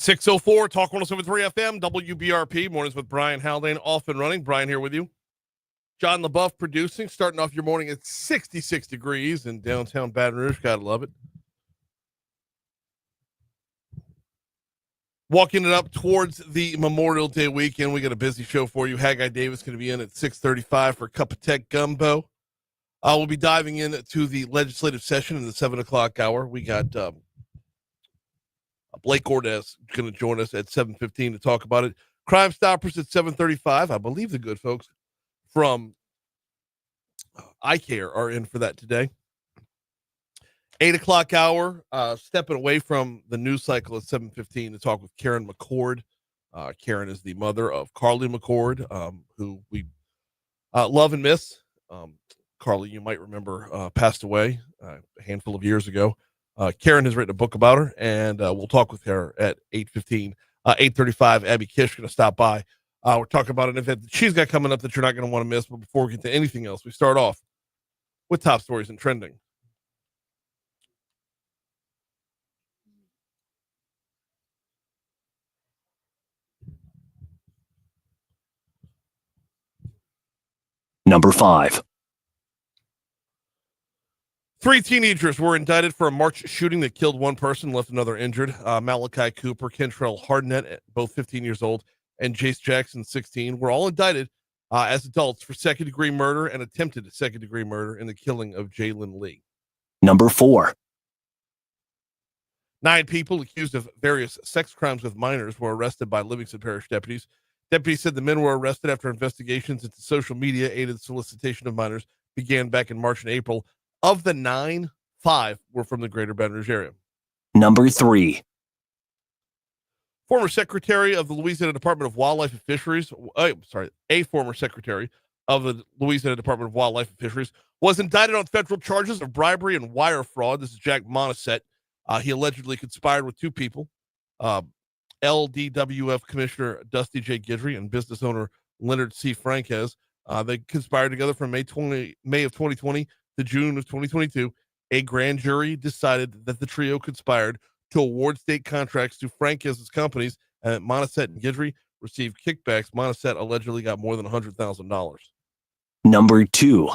6:04, Talk 107.3 FM, WBRP, mornings with Brian Haldane, off and running. Brian here with you. John LaBeouf producing, starting off your morning at 66 degrees in downtown Baton Rouge. Gotta love it. Walking it up towards the Memorial Day weekend, we got a busy show for you. Haggai Davis going to be in at 6:35 for a cup of tech gumbo. We'll be diving into the legislative session in the 7 o'clock hour. We got Blaike Orders going to join us at 7:15 to talk about it. Crimestoppers at 7:35. I believe the good folks from iCare are in for that today. 8 o'clock hour, stepping away from the news cycle at 7:15 to talk with Karen McCord. Karen is the mother of Carly McCord, who we love and miss. Carly, you might remember, passed away a handful of years ago. Karen has written a book about her, and we'll talk with her at 8:15. 8:35, Abby Kish going to stop by. We're talking about an event that she's got coming up that you're not going to want to miss. But before we get to anything else, we start off with top stories and trending. Number 5. 3 teenagers were indicted for a March shooting that killed one person, left another injured. Malachi Cooper, Kentrell Hardnett, both 15 years old, and Jace Jackson, 16, were all indicted as adults for second-degree murder and attempted second-degree murder in the killing of Jalen Lee. Number 4. 9 people accused of various sex crimes with minors were arrested by Livingston Parish deputies. Deputies said the men were arrested after investigations into social media-aided solicitation of minors began back in March and April. Of the 9, 5 were from the greater Baton Rouge area. Number 3. Former Secretary of the Louisiana Department of Wildlife and Fisheries, a former Secretary of the Louisiana Department of Wildlife and Fisheries was indicted on federal charges of bribery and wire fraud. This is Jack Monisset. He allegedly conspired with 2 people, LDWF Commissioner Dusty J. Guidry and business owner Leonard C. Franquez. They conspired together from May of 2020 to June of 2022. A grand jury decided that the trio conspired to award state contracts to Franquez's companies, and that Monisset and Guidry received kickbacks. Monisset allegedly got more than $100,000. Number 2.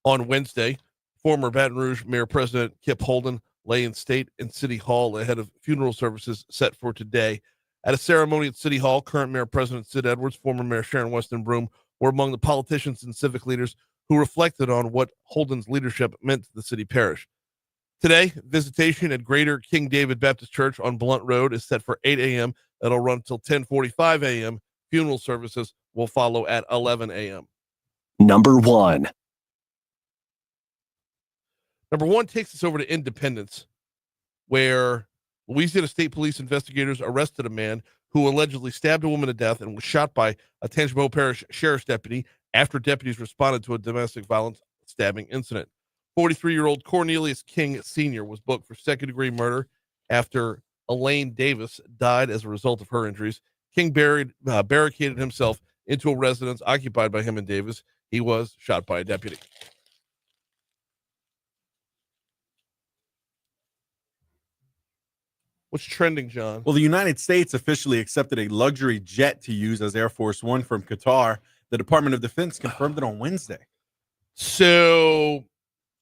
On Wednesday, former Baton Rouge Mayor President Kip Holden lay in state in City Hall ahead of funeral services set for today. At a ceremony at City Hall, current Mayor President Sid Edwards, former Mayor Sharon Weston Broom were among the politicians and civic leaders who reflected on what Holden's leadership meant to the city parish. Today, visitation at Greater King David Baptist Church on Blunt Road is set for 8 a.m. It'll run until 10:45 a.m. Funeral services will follow at 11 a.m. Number 1. Number 1 takes us over to Independence, where Louisiana State Police investigators arrested a man who allegedly stabbed a woman to death and was shot by a Tangipahoa Parish Sheriff's deputy after deputies responded to a domestic violence stabbing incident. 43-year-old Cornelius King Sr. was booked for second-degree murder after Elaine Davis died as a result of her injuries. King barricaded himself into a residence occupied by him and Davis. He was shot by a deputy. What's trending, John? Well, the United States officially accepted a luxury jet to use as Air Force One from Qatar. The Department of Defense confirmed it on Wednesday. So,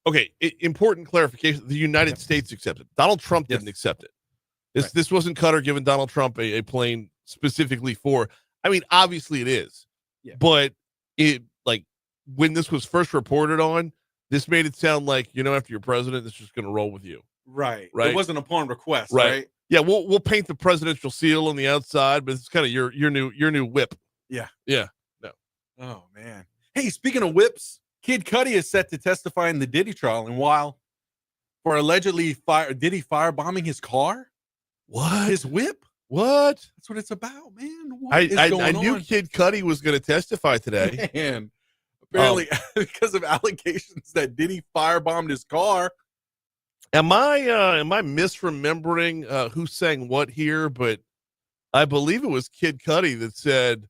okay, important clarification. The United States accepted. Donald Trump didn't accept it. This wasn't Qatar giving Donald Trump a plane specifically for, I mean, obviously it is. Yeah. But it, like, when this was first reported on, this made it sound like, after you're president, it's just going to roll with you. Right. Right. It wasn't upon request, right? Yeah, we'll paint the presidential seal on the outside, but it's kind of your new whip. Yeah. Yeah. No. Oh man. Hey, speaking of whips, Kid Cudi is set to testify in the Diddy trial, and while for allegedly Diddy firebombing his car, his whip. What? That's what it's about, man. I knew Kid Cudi was going to testify today. Man, apparently because of allegations that Diddy firebombed his car. Am I misremembering who sang what here? But I believe it was Kid Cudi that said,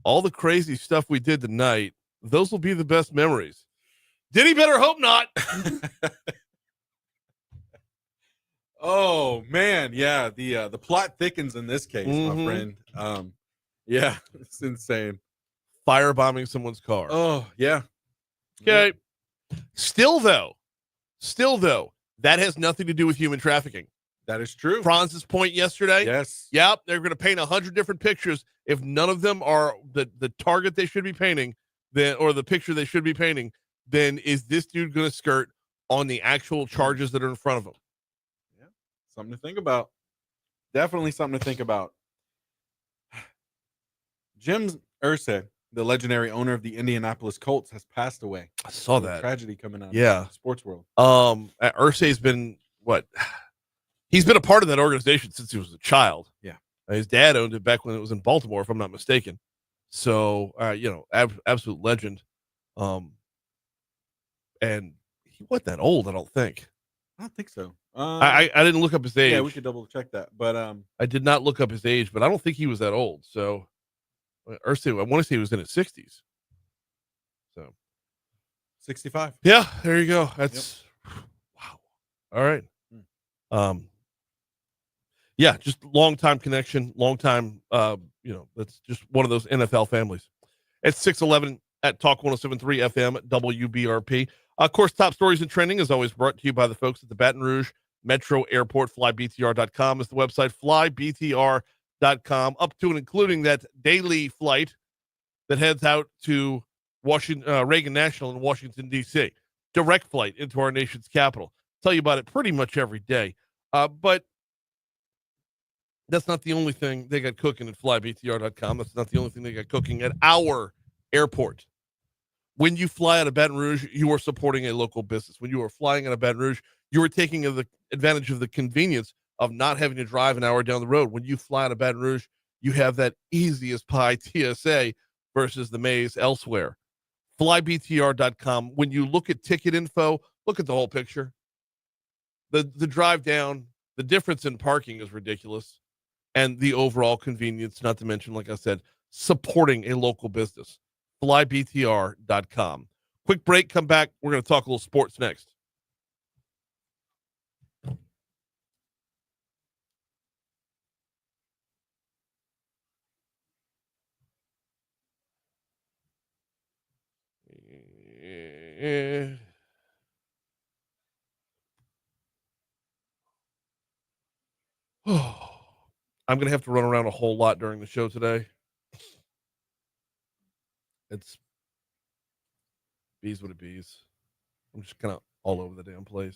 all the crazy stuff we did tonight, those will be the best memories. Did he better hope not? Oh man, yeah. The plot thickens in this case, my friend. Yeah, it's insane. Firebombing someone's car. Oh yeah. Okay. Still though, that has nothing to do with human trafficking. That is true. Franz's point yesterday. Yes. Yep. They're going to paint 100 different pictures. If none of them are the target they should be painting, then or the picture they should be painting, then is this dude going to skirt on the actual charges that are in front of him? Yeah. Something to think about. Definitely something to think about. Jim Irsay, the legendary owner of the Indianapolis Colts, has passed away. I saw that tragedy coming out. Yeah. Of the sports world. Irsay's been he's been a part of that organization since he was a child. Yeah. His dad owned it back when it was in Baltimore, if I'm not mistaken. So, absolute legend. And he wasn't that old, I don't think. I don't think so. I didn't look up his age. Yeah, we could double check that. But I did not look up his age, but I don't think he was that old. So, Irsay, I want to say he was in his 60s. So, 65. Yeah, there you go. That's wow. All right. Yeah, just long time connection, long time. That's just one of those NFL families. It's 6:11 at Talk 107.3 FM WBRP. Of course, top stories and trending is always brought to you by the folks at the Baton Rouge Metro Airport. FlyBTR.com is the website. FlyBTR.com, up to and including that daily flight that heads out to Reagan National in Washington, D.C. Direct flight into our nation's capital. Tell you about it pretty much every day. But that's not the only thing they got cooking at FlyBTR.com. That's not the only thing they got cooking at our airport. When you fly out of Baton Rouge, you are supporting a local business. When you are flying out of Baton Rouge, you are taking advantage of the convenience of not having to drive an hour down the road. When you fly out of Baton Rouge, you have that easy as pie TSA versus the maze elsewhere. FlyBTR.com. When you look at ticket info, look at the whole picture. The drive down, the difference in parking is ridiculous. And the overall convenience, not to mention, like I said, supporting a local business. FlyBTR.com. Quick break, come back. We're going to talk a little sports next. I'm going to have to run around a whole lot during the show today. It's bees with a bees. I'm just kind of all over the damn place.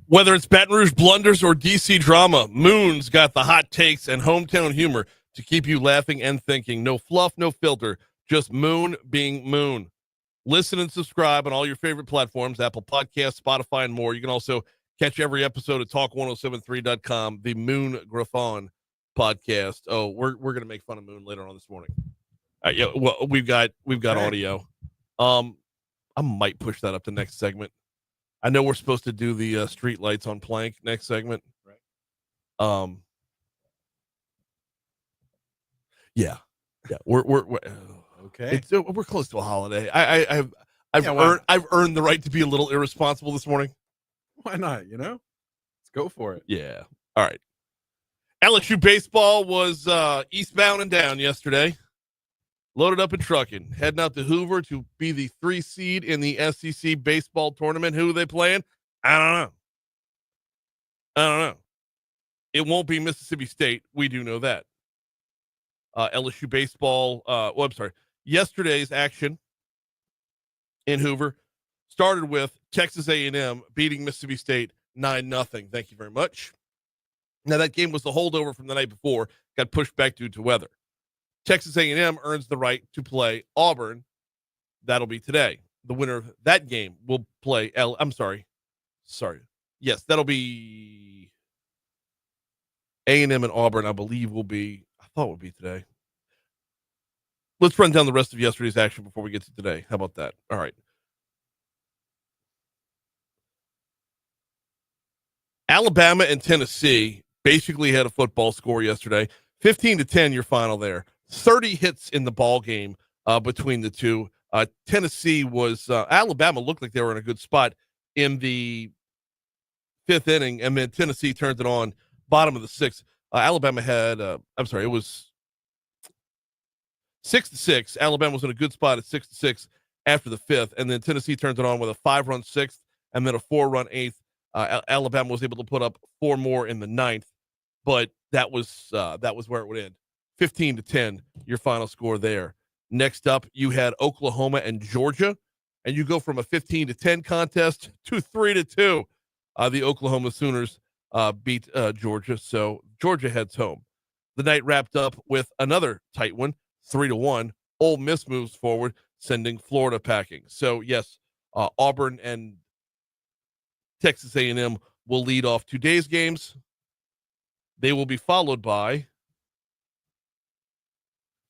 Whether it's Baton Rouge blunders or DC drama, Moon's got the hot takes and hometown humor to keep you laughing and thinking. No fluff, no filter, just Moon being Moon. Listen and subscribe on all your favorite platforms, Apple Podcasts, Spotify, and more. You can also catch every episode at talk1073.com, the Moon Griffon podcast. Oh, we're going to make fun of Moon later on this morning. Yeah, well, we've got audio. I might push that up to next segment. I know we're supposed to do the street lights on Plank next segment. Right. Yeah. We're okay. We're close to a holiday. I've earned the right to be a little irresponsible this morning. Why not? Let's go for it. Yeah. All right. LSU baseball was eastbound and down yesterday. Loaded up and trucking, heading out to Hoover to be the 3 seed in the SEC baseball tournament. Who are they playing? I don't know. It won't be Mississippi State. We do know that. LSU baseball, yesterday's action in Hoover started with Texas A&M beating Mississippi State 9-0. Thank you very much. Now, that game was the holdover from the night before, got pushed back due to weather. Texas A&M earns the right to play Auburn. That'll be today. The winner of that game will play Yes, that'll be A&M and Auburn, I believe I thought would be today. Let's run down the rest of yesterday's action before we get to today. How about that? All right. Alabama and Tennessee basically had a football score yesterday. 15-10, your final there. 30 hits in the ball game between the two. Tennessee was Alabama looked like they were in a good spot in the 5th inning, and then Tennessee turned it on bottom of the 6th. Alabama had it was 6-6. Alabama was in a good spot at 6-6 after the 5th, and then Tennessee turned it on with a 5-run 6th and then a 4-run 8th. Alabama was able to put up 4 more in the 9th, but that was where it would end. 15-10, your final score there. Next up, you had Oklahoma and Georgia, and you go from a 15-10 contest to 3-2. The Oklahoma Sooners beat Georgia, so Georgia heads home. The night wrapped up with another tight one, 3-1. Ole Miss moves forward, sending Florida packing. So yes, Auburn and Texas A&M will lead off today's games. They will be followed by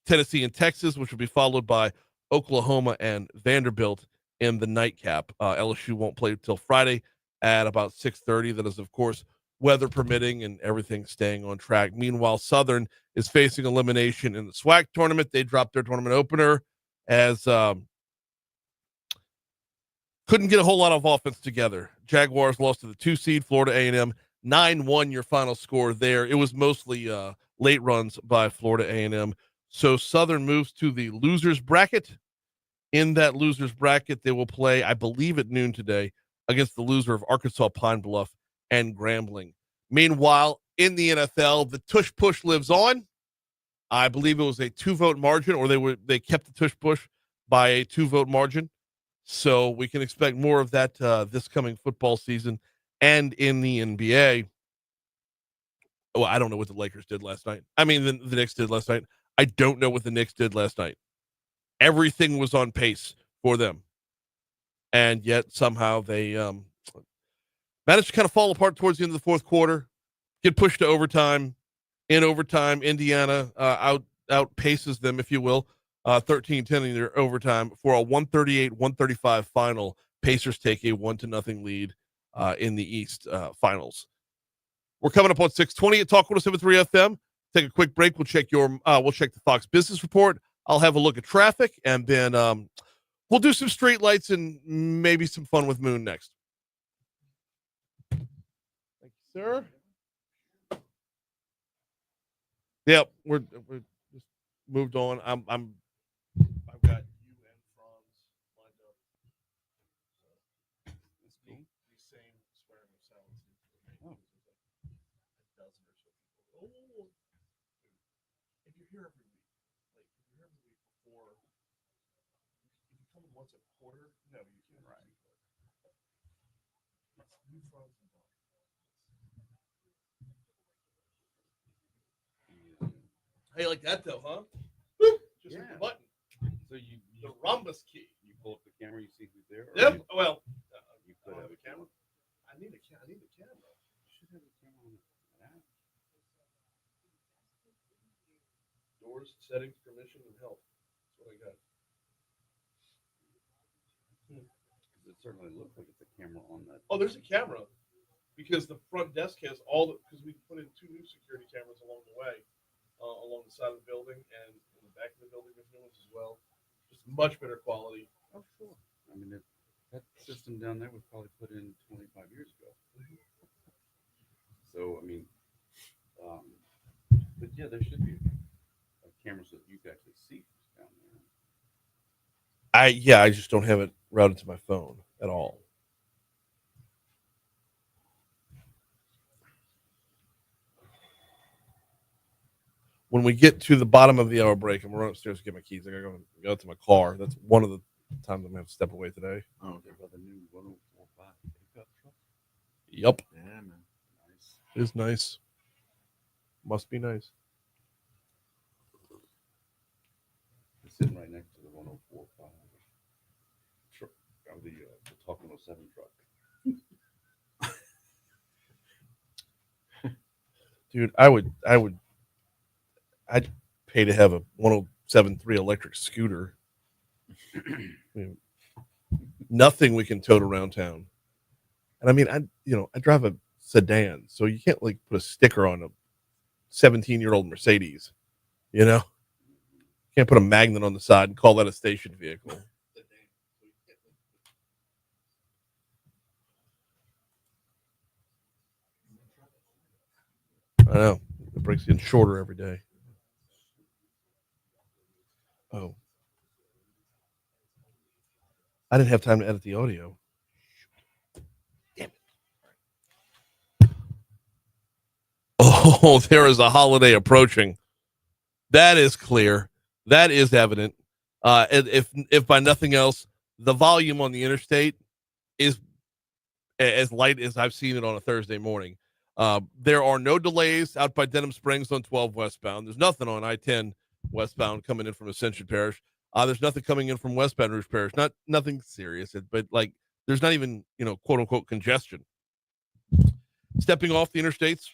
Tennessee and Texas, which will be followed by Oklahoma and Vanderbilt in the nightcap. LSU won't play till Friday at about 6:30. That is, of course, weather permitting and everything staying on track. Meanwhile, Southern is facing elimination in the SWAC tournament. They dropped their tournament opener as couldn't get a whole lot of offense together. Jaguars lost to the 2 seed, Florida A&M. 9-1 your final score there. It was mostly late runs by Florida A&M. So Southern moves to the losers bracket. In that losers bracket, they will play, I believe, at noon today against the loser of Arkansas Pine Bluff and Grambling. Meanwhile, in the NFL, the tush push lives on. I believe it was a 2-vote margin, or they kept the tush push by a 2-vote margin. So we can expect more of that this coming football season. And in the NBA, well, I don't know what the Lakers did last night. I mean, the Knicks did last night. I don't know what the Knicks did last night. Everything was on pace for them. And yet somehow they managed to kind of fall apart towards the end of the fourth quarter, get pushed to overtime. In overtime, Indiana outpaces them, if you will, 13-10 in their overtime for a 138-135 final. Pacers take a 1-0 lead in the East finals. We're coming up on 6:20 at Talk 107.3 FM. Take a quick break. We'll check the Fox Business Report. I'll have a look at traffic, and then we'll do some street lights and maybe some fun with Moon next. Thank you, sir. Yep, we're just moved on. I've got you and Franz lined up. It's me. The same swearing of silence. Oh. A dozen or so people. Oh, if you're here every week, before, if you come once a quarter, no, you can't. Right. It's new Franz and Blaike. How you like that though, huh? Boop, just hit the button. So you The rhombus key. you pull up the camera, you see who's there. Yep. Well, You could have a camera. I need a camera. You should have a camera on that. Doors, settings, permission, and help. That's what I got. Because it certainly looks like it's a camera on that. Oh, there's a camera because the front desk has all the because we put in 2 new security cameras along the way, along the side of the building and in the back of the building. There's new ones as well. Just much better quality. Oh, sure. I mean, that system down there was probably put in 25 years ago. So, I mean, but yeah, there should be a camera so that you can actually see who's down there. I just don't have it routed to my phone at all. When we get to the bottom of the hour break, I'm running upstairs to get my keys. I gotta go to my car. That's one of the times I'm gonna have to step away today. Oh, okay. About the new 1045 pickup truck. Yep. Yeah, man. Nice. It is nice. Must be nice. It's sitting right next to the 1045 truck, or the Talking 07 truck. Dude, I'd pay to have a 1073 electric scooter. Nothing we can tote around town. And I mean, I drive a sedan, so you can't like put a sticker on a 17-year-old Mercedes, you know? Can't put a magnet on the side and call that a station vehicle. I know. The break's getting shorter every day. Oh. I didn't have time to edit the audio. Damn it. Oh, there is a holiday approaching. That is clear. That is evident. If by nothing else, the volume on the interstate is as light as I've seen it on a Thursday morning. There are no delays out by Denham Springs on 12 westbound. There's nothing on I-10 westbound coming in from Ascension Parish. There's nothing coming in from West Baton Rouge Parish. Nothing serious, but like there's not even, quote unquote congestion. Stepping off the interstates,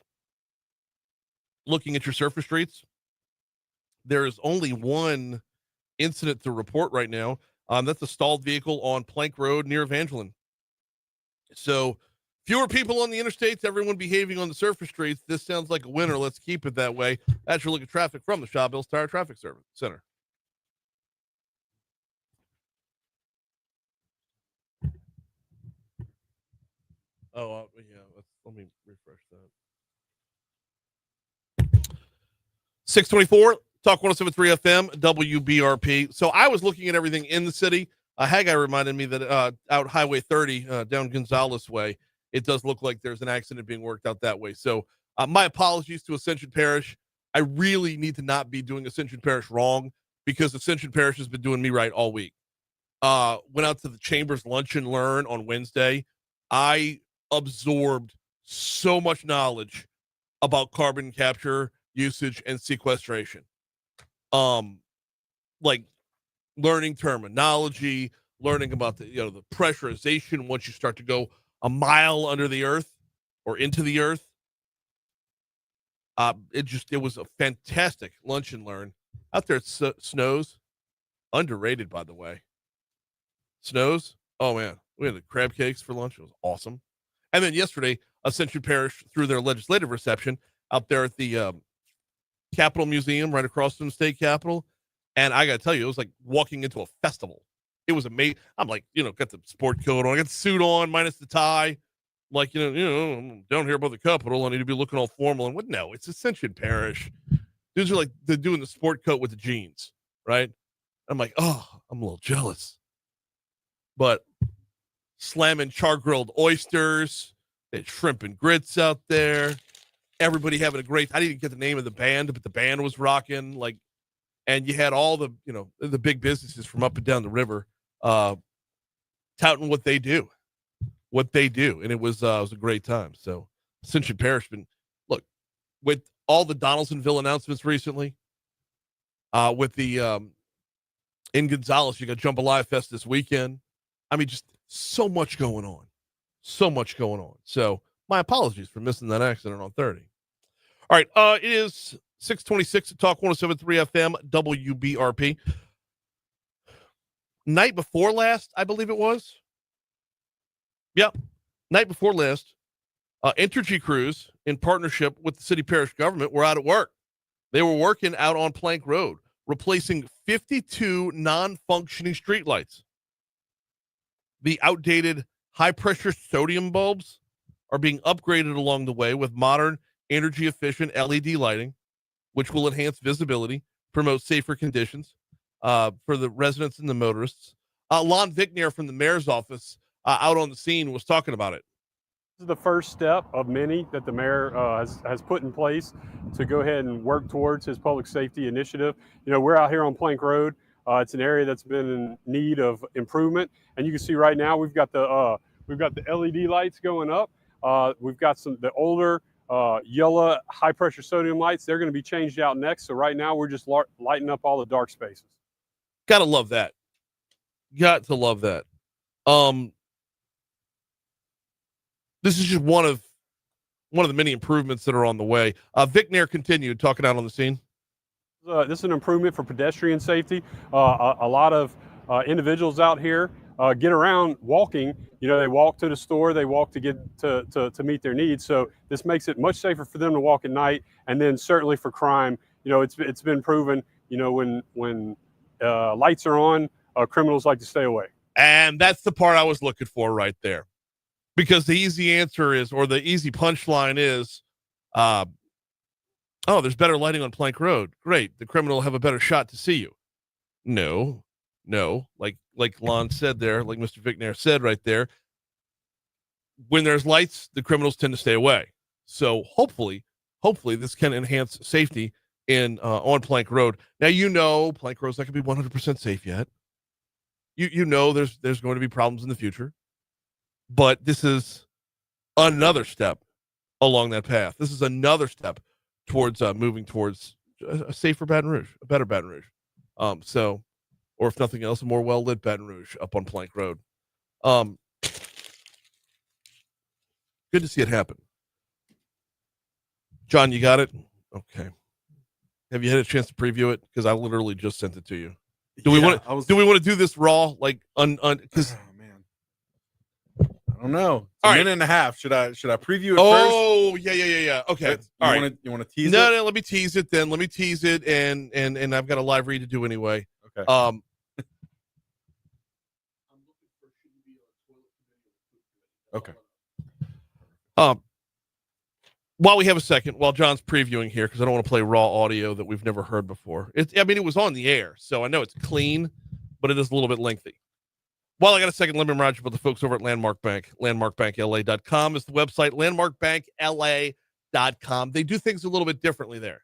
looking at your surface streets, there is only one incident to report right now. That's a stalled vehicle on Plank Road near Evangeline. So fewer people on the interstates, everyone behaving on the surface streets. This sounds like a winner. Let's keep it that way. That's your look at traffic from the Shaw Bills Tire Traffic Center. Oh, yeah. Let me refresh that. 624, Talk 107.3 FM, WBRP. So I was looking at everything in the city. Haggai reminded me that out Highway 30, down Gonzales Way, it does look like there's an accident being worked out that way. So my apologies to Ascension Parish. I really need to not be doing Ascension Parish wrong because Ascension Parish has been doing me right all week. Went out to the Chambers Lunch and Learn on Wednesday. I absorbed so much knowledge about carbon capture, usage, and sequestration. Like learning terminology, learning about the pressurization once you start to go a mile under the earth or into the earth. It was a fantastic lunch and learn out there. It snows, underrated by the way. Snows. Oh man, we had the crab cakes for lunch. It was awesome. And then yesterday, Ascension Parish threw their legislative reception out there at the Capitol Museum right across from the state capitol. And I got to tell you, it was like walking into a festival. It was amazing. I'm like, got the sport coat on, I got the suit on minus the tie. Like, I'm down here by the Capitol. I need to be looking all formal. And what? No, it's Ascension Parish. Dudes are like, they're doing the sport coat with the jeans, right? I'm like, oh, I'm a little jealous. But slamming char-grilled oysters, they had shrimp and grits out there. Everybody having a great. I didn't get the name of the band, but the band was rocking. Like, and you had all the the big businesses from up and down the river touting what they do, and it was a great time. So Ascension Parish been look with all the Donaldsonville announcements recently. with the in Gonzales, you got Jambalaya Fest this weekend. I mean, just so much going on. So much going on. So my apologies for missing that accident on 30. All right. It is 626 at Talk 107.3 FM, WBRP. Night before last, I believe it was. Yep. Night before last, Entergy crews in partnership with the city parish government were out at work. They were working out on Plank Road, replacing 52 non-functioning streetlights. The outdated high-pressure sodium bulbs are being upgraded along the way with modern, energy-efficient LED lighting, which will enhance visibility, promote safer conditions for the residents and the motorists. Lon Vickner from the mayor's office out on the scene was talking about it. This is the first step of many that the mayor has put in place to go ahead and work towards his public safety initiative. You know, we're out here on Plank Road. It's an area that's been in need of improvement, and you can see right now we've got the LED lights going up. We've got the older yellow high pressure sodium lights. They're going to be changed out next. So right now we're just lighting up all the dark spaces. Gotta love that. Got to love that. This is just one of the many improvements that are on the way. Vickner continued talking out on the scene. This is an improvement for pedestrian safety. A lot of individuals out here get around walking. You know, they walk to the store, they walk to get to meet their needs. So this makes it much safer for them to walk at night, and then certainly for crime. You know, it's been proven. You know, when lights are on, criminals like to stay away. And that's the part I was looking for right there, because the easy answer is, or the easy punchline is, oh, there's better lighting on Plank Road. Great, the criminal will have a better shot to see you. No, like Lon said there, like Mr. Vickner said right there, when there's lights, the criminals tend to stay away. So hopefully this can enhance safety in on Plank Road. Now, you know, Plank Road's not going to be 100% safe yet. You know there's going to be problems in the future, but this is another step along that path. This is another step towards moving towards a safer Baton Rouge, a better Baton Rouge. So, or if nothing else, a more well-lit Baton Rouge up on Plank Road. Good to see it happen. John, you got it? Okay. Have you had a chance to preview it? Because I literally just sent it to you. Do we want to do this raw? Like, because oh, man, I don't know. It's All a right. minute and a half. Should I preview it first? Oh, yeah. Okay. You want to tease it? No, let me tease it then. Let me tease it, and I've got a live read to do anyway. Okay. Okay. While we have a second, while John's previewing here, because I don't want to play raw audio that we've never heard before. It was on the air, so I know it's clean, but it is a little bit lengthy. While I got a second, let me remind you about the folks over at Landmark Bank. LandmarkBankLA.com is the website. LandmarkBankLA.com. They do things a little bit differently there.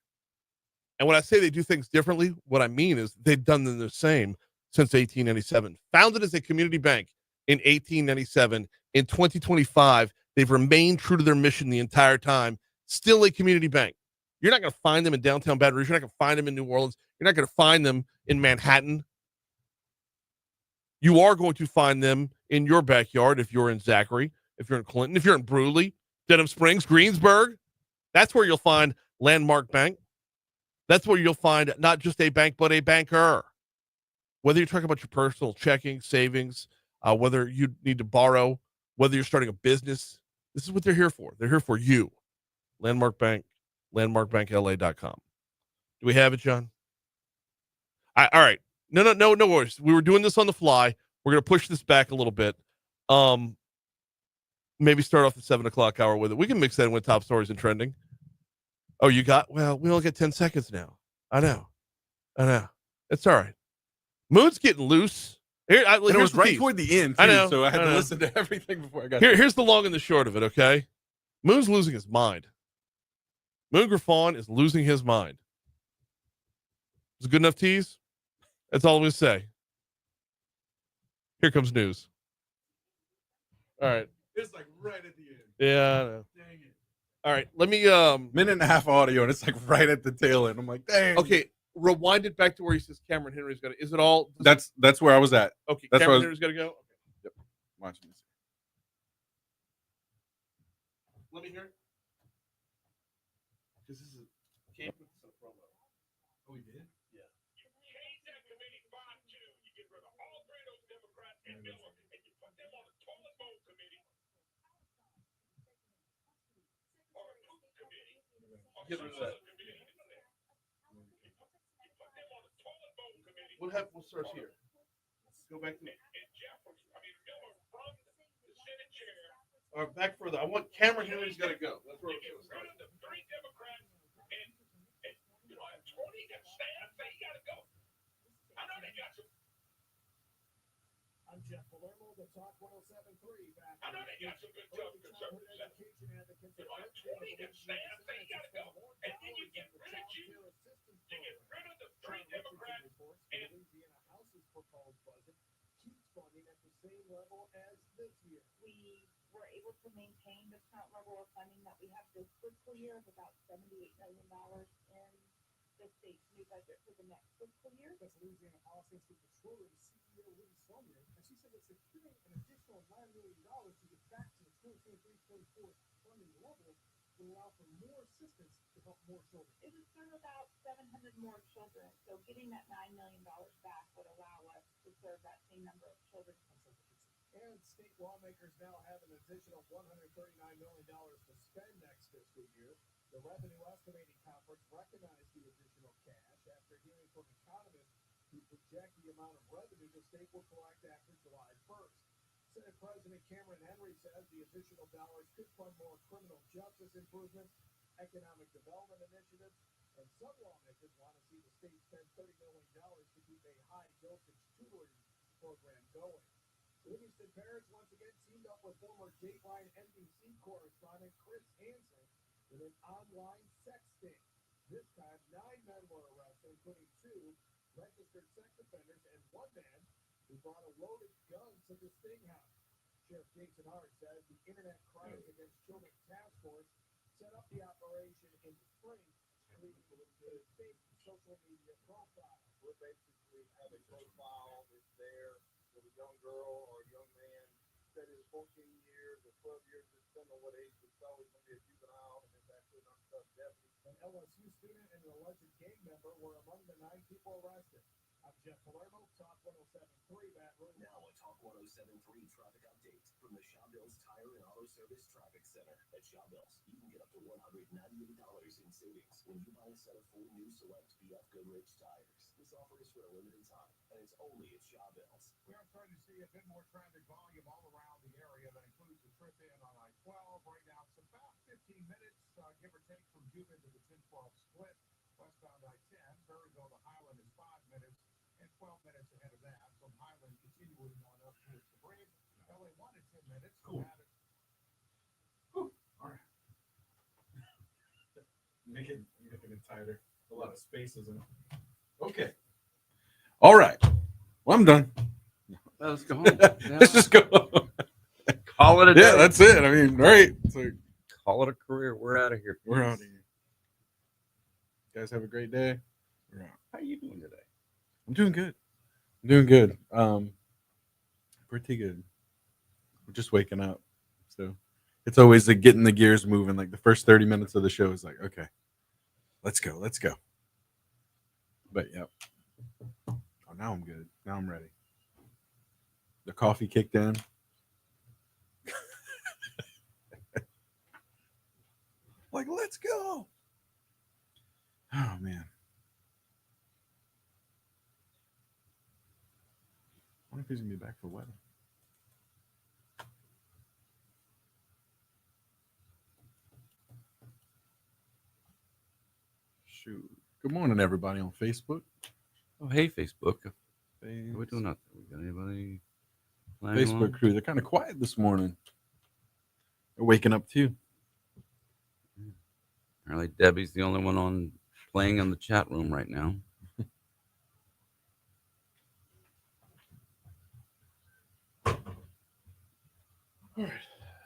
And when I say they do things differently, what I mean is they've done them the same since 1897. Founded as a community bank in 1897, in 2025, they've remained true to their mission the entire time. Still a community bank. You're not going to find them in downtown Baton Rouge. You're not going to find them in New Orleans. You're not going to find them in Manhattan. You are going to find them in your backyard if you're in Zachary, if you're in Clinton, if you're in Brewley, Denham Springs, Greensburg. That's where you'll find Landmark Bank. That's where you'll find not just a bank, but a banker. Whether you're talking about your personal checking, savings, whether you need to borrow, whether you're starting a business, this is what they're here for. They're here for you. Landmark Bank, LandmarkBankLA.com. Do we have it, John? All right. No worries. We were doing this on the fly. We're going to push this back a little bit. Maybe start off the 7 o'clock hour with it. We can mix that in with top stories and trending. Oh, we only get 10 seconds now. I know. It's all right. Moon's getting loose. Here, it was right toward the end, too, so I had to listen to everything before I got here. Here's the long and the short of it, okay? Moon's losing his mind. Moon Griffon is losing his mind. Is it good enough tease? That's all I'm going to say. Here comes news. All right. It's like right at the end. Yeah, I know. Dang it. All right. Let me minute and a half audio, and it's like right at the tail end. I'm like, dang. Okay. rewind it back to where he says Cameron Henry's got to. Is it all? That's where I was at. Okay. that's Cameron where I Henry's got to go. Okay. Yep. Watch me. Let me hear it. Because this is came with some promo. Oh, we did? Yeah. You change that committee 5-2. You get rid of all three of those Democrats and Miller, and you put them on the toilet bowl committee or a poop committee or Get rid of that. committee. You put them on the toilet bowl committee. What happened? We'll start here. Go back to And Miller from the Senate chair. or back further. I want Cameron Henry's got to go. That's where You I'm get rid of the three Democrats and you know, have 20 that stand, say you gotta go. I know they got you. I'm Jeff Palermo, the Talk 107.3 back. I know they got some good tough conservatives. You know, have 20 that stand, say you gotta go. And then you get rid of you. You get rid of the three Democrats and Louisiana House's proposed budget keeps funding at the same level as this year. We were able to maintain the current level of funding that we have this fiscal year of about $78 million in the state's new budget for the next fiscal year. That's Louisiana Policy Institute Controller CEO Lee Sommer, and she said that securing an additional $9 million to get back to the 2023-24 funding level will allow for more assistance to help more children. It would serve about 700 more children, so getting that $9 million back would allow us to serve that same number of children. And state lawmakers now have an additional $139 million to spend next fiscal year. The Revenue Estimating Conference recognized the additional cash after hearing from economists who project the amount of revenue the state will collect after July 1st. Senate President Cameron Henry says the additional dollars could fund more criminal justice improvements, economic development initiatives, and some lawmakers want to see the state spend $30 million to keep a high-dosage tutoring program going. Livingston parents once again teamed up with former Dateline NBC correspondent Chris Hansen with an online sex sting. This time, 9 men were arrested, including 2 registered sex offenders and 1 man who brought a loaded gun to the sting house. Sheriff Jason Hart says the Internet Crimes Against Children Task Force set up the operation in the spring, leading to the fake social media profile. We're basically have a profile that's there with a young girl or a young man that is 14 years or 12 years, depending on what age, it's always going to be a juvenile, and it's actually an unsuspect deputy. An LSU student and an alleged gang member were among the 9 people arrested. I'm Jeff Palermo, Talk 107.3 Baton Rouge. Now a Talk 107.3 traffic update from the Shawbills Tire and Auto Service Traffic Center. At Shawbills, you can get up to $198 in savings when you buy a set of 4 new Select BF Goodrich tires. This offer is for a limited time, and it's only at Shawbills. We are starting to see a bit more traffic volume all around the area. That includes the trip in on I-12. Right now, it's about 15 minutes, give or take, from Cuban to the 10-12 split. Westbound I-10, Maryville to Highland is 5 minutes, and 12 minutes ahead of that from Highland continuing on up towards the bridge. LA 1 at 10 minutes. Cool. All right. Make it tighter. A lot of spaces in it. Okay. All right. Well, I'm done. Let's go home. Let's just go. Call it a day. Yeah, that's it. I mean, right. So Call it a career. We're out of here. we're out of here. You guys have a great day. We're out. How you doing today? I'm doing good. Pretty good. We're just waking up. So it's always like getting the gears moving. Like the first 30 minutes of the show is like, okay, let's go. But yeah. Oh, now I'm good. Now I'm ready. The coffee kicked in. Like, let's go. Oh man. I wonder if he's gonna be back for wedding. Shoot. Good morning, everybody on Facebook. Oh, hey, Facebook. What are we doing out there? We got anybody? flying Facebook along? crew. They're kind of quiet this morning. They're waking up too. Apparently, Debbie's the only one on playing in the chat room right now. All right.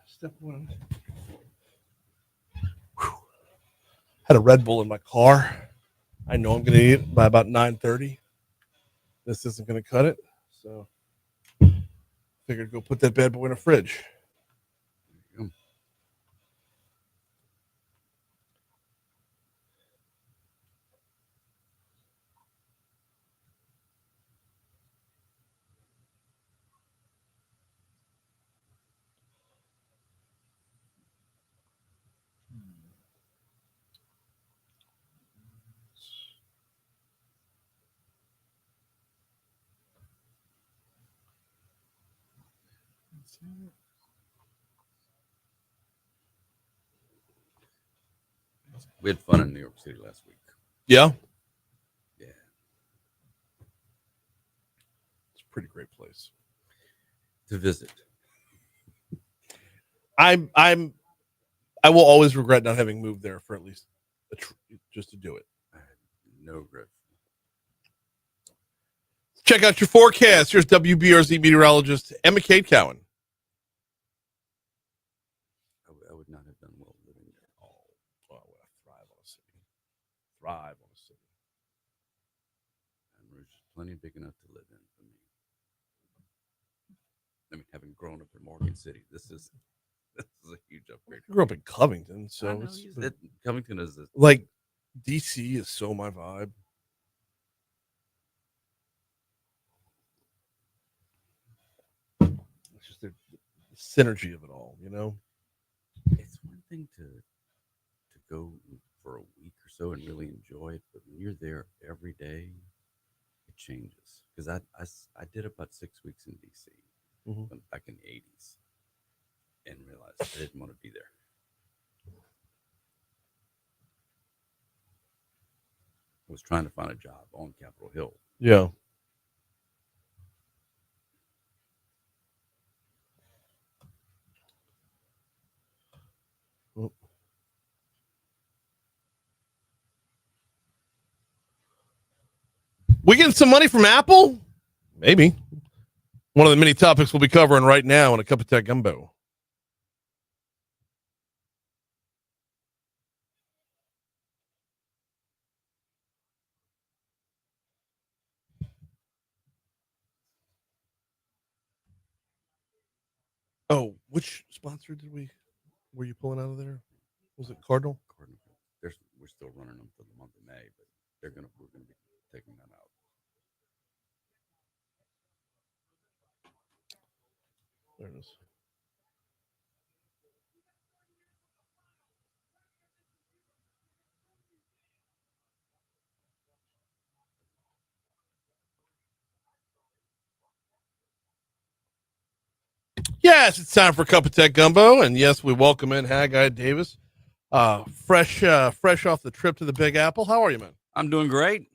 Step 1. Had a Red Bull in my car. I know I'm going to eat it by about 9:30. This isn't going to cut it, so figured go put that bad boy in the fridge. There you go. We had fun in New York City last week. Yeah, Yeah. it's a pretty great place. To visit. I will always regret not having moved there for at least just to do it. I had no regret. Check out your forecast. Here's WBRZ meteorologist Emma Kate Cowan. I would not have done well living there at all. Oh, I thrive on a city. Thrive on a city. And Rouge is plenty big enough to live in for me. I mean, having grown up in Morgan City, this is a huge upgrade. I grew up in Covington, I so know, Covington is like DC is so my vibe. It's just the synergy of it all, you know. it's one thing to go for a week or so and really enjoy it, but when you're there every day, it changes. Because I did about 6 weeks in DC back in the 80s and realized I didn't want to be there. I was trying to find a job on Capitol Hill. Yeah. We getting some money from Apple? Maybe. One of the many topics we'll be covering right now in a cup of tech gumbo. Oh, which sponsor were you pulling out of there? Was it Cardinal? Cardinal. We're still running them for the month of May, but we're gonna be taking that out. There it is. Yes, it's time for a cup of tech gumbo, and yes, we welcome in Haggai Davis, fresh off the trip to the Big Apple. How are you, man? I'm doing great.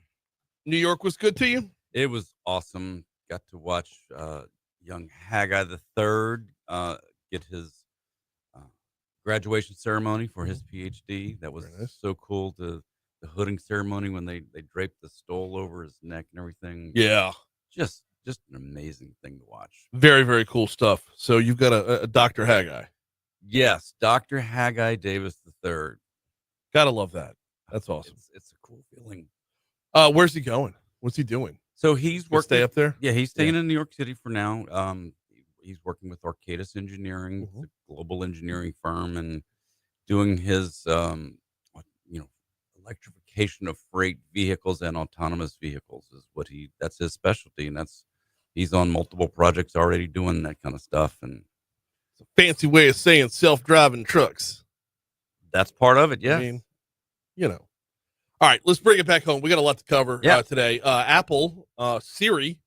New York was good to you? It was awesome. Got to watch young Haggai the Third get his graduation ceremony for his PhD. That was Very nice. so cool. The hooding ceremony when they draped the stole over his neck and everything. Yeah, Just an amazing thing to watch. very, very cool stuff. So you've got a Dr. Haggai. Yes, Dr. Haggai Davis III. Gotta love that. That's awesome. It's a cool feeling. Where's he going? What's he doing? So he's Gonna working. stay up there? Yeah, he's staying in New York City for now. He's working with Arcadis Engineering, Mhm. the global engineering firm, and doing his electrification of freight vehicles and autonomous vehicles is that's his specialty, and he's on multiple projects already doing that kind of stuff, and It's a fancy way of saying self-driving trucks. that's part of it. Yeah. I mean, you know. All right, let's bring it back home. We got a lot to cover today. Apple, Siri,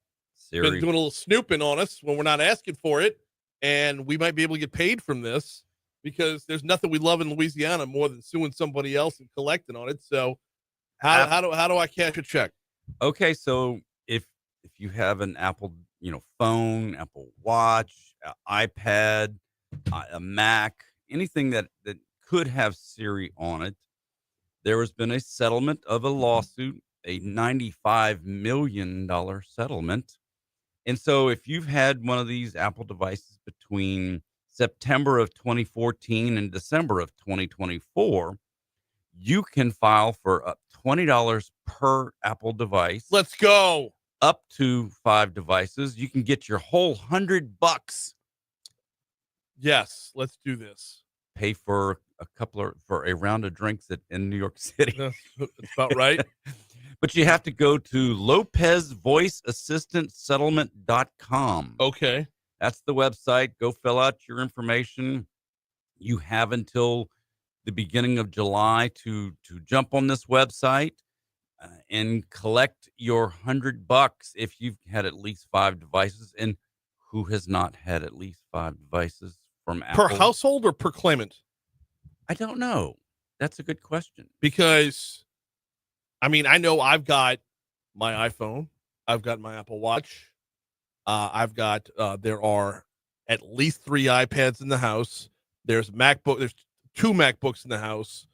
been doing a little snooping on us when we're not asking for it, and we might be able to get paid from this because there's nothing we love in Louisiana more than suing somebody else and collecting on it. So, how do I cash a check? Okay, so if you have an Apple, phone, Apple Watch, iPad, a Mac, anything that could have Siri on it, there has been a settlement of a lawsuit, a $95 million settlement. And so if you've had one of these Apple devices between September of 2014 and December of 2024, you can file for up $20 per Apple device. Let's go. Up to 5 devices. You can get your whole $100. Yes, let's do this. Pay for for a round of drinks in New York City. That's about right. But you have to go to LopezVoiceAssistantSettlement.com. Okay. That's the website. Go fill out your information. You have until the beginning of July to jump on this website and collect your $100 if you've had at least 5 devices. And who has not had at least 5 devices from Apple? Per household or per claimant? I don't know. That's a good question. Because, I mean, I know I've got my iPhone. I've got my Apple Watch. I've got, there are at least 3 iPads in the house. There's MacBook. There's 2 MacBooks in the house.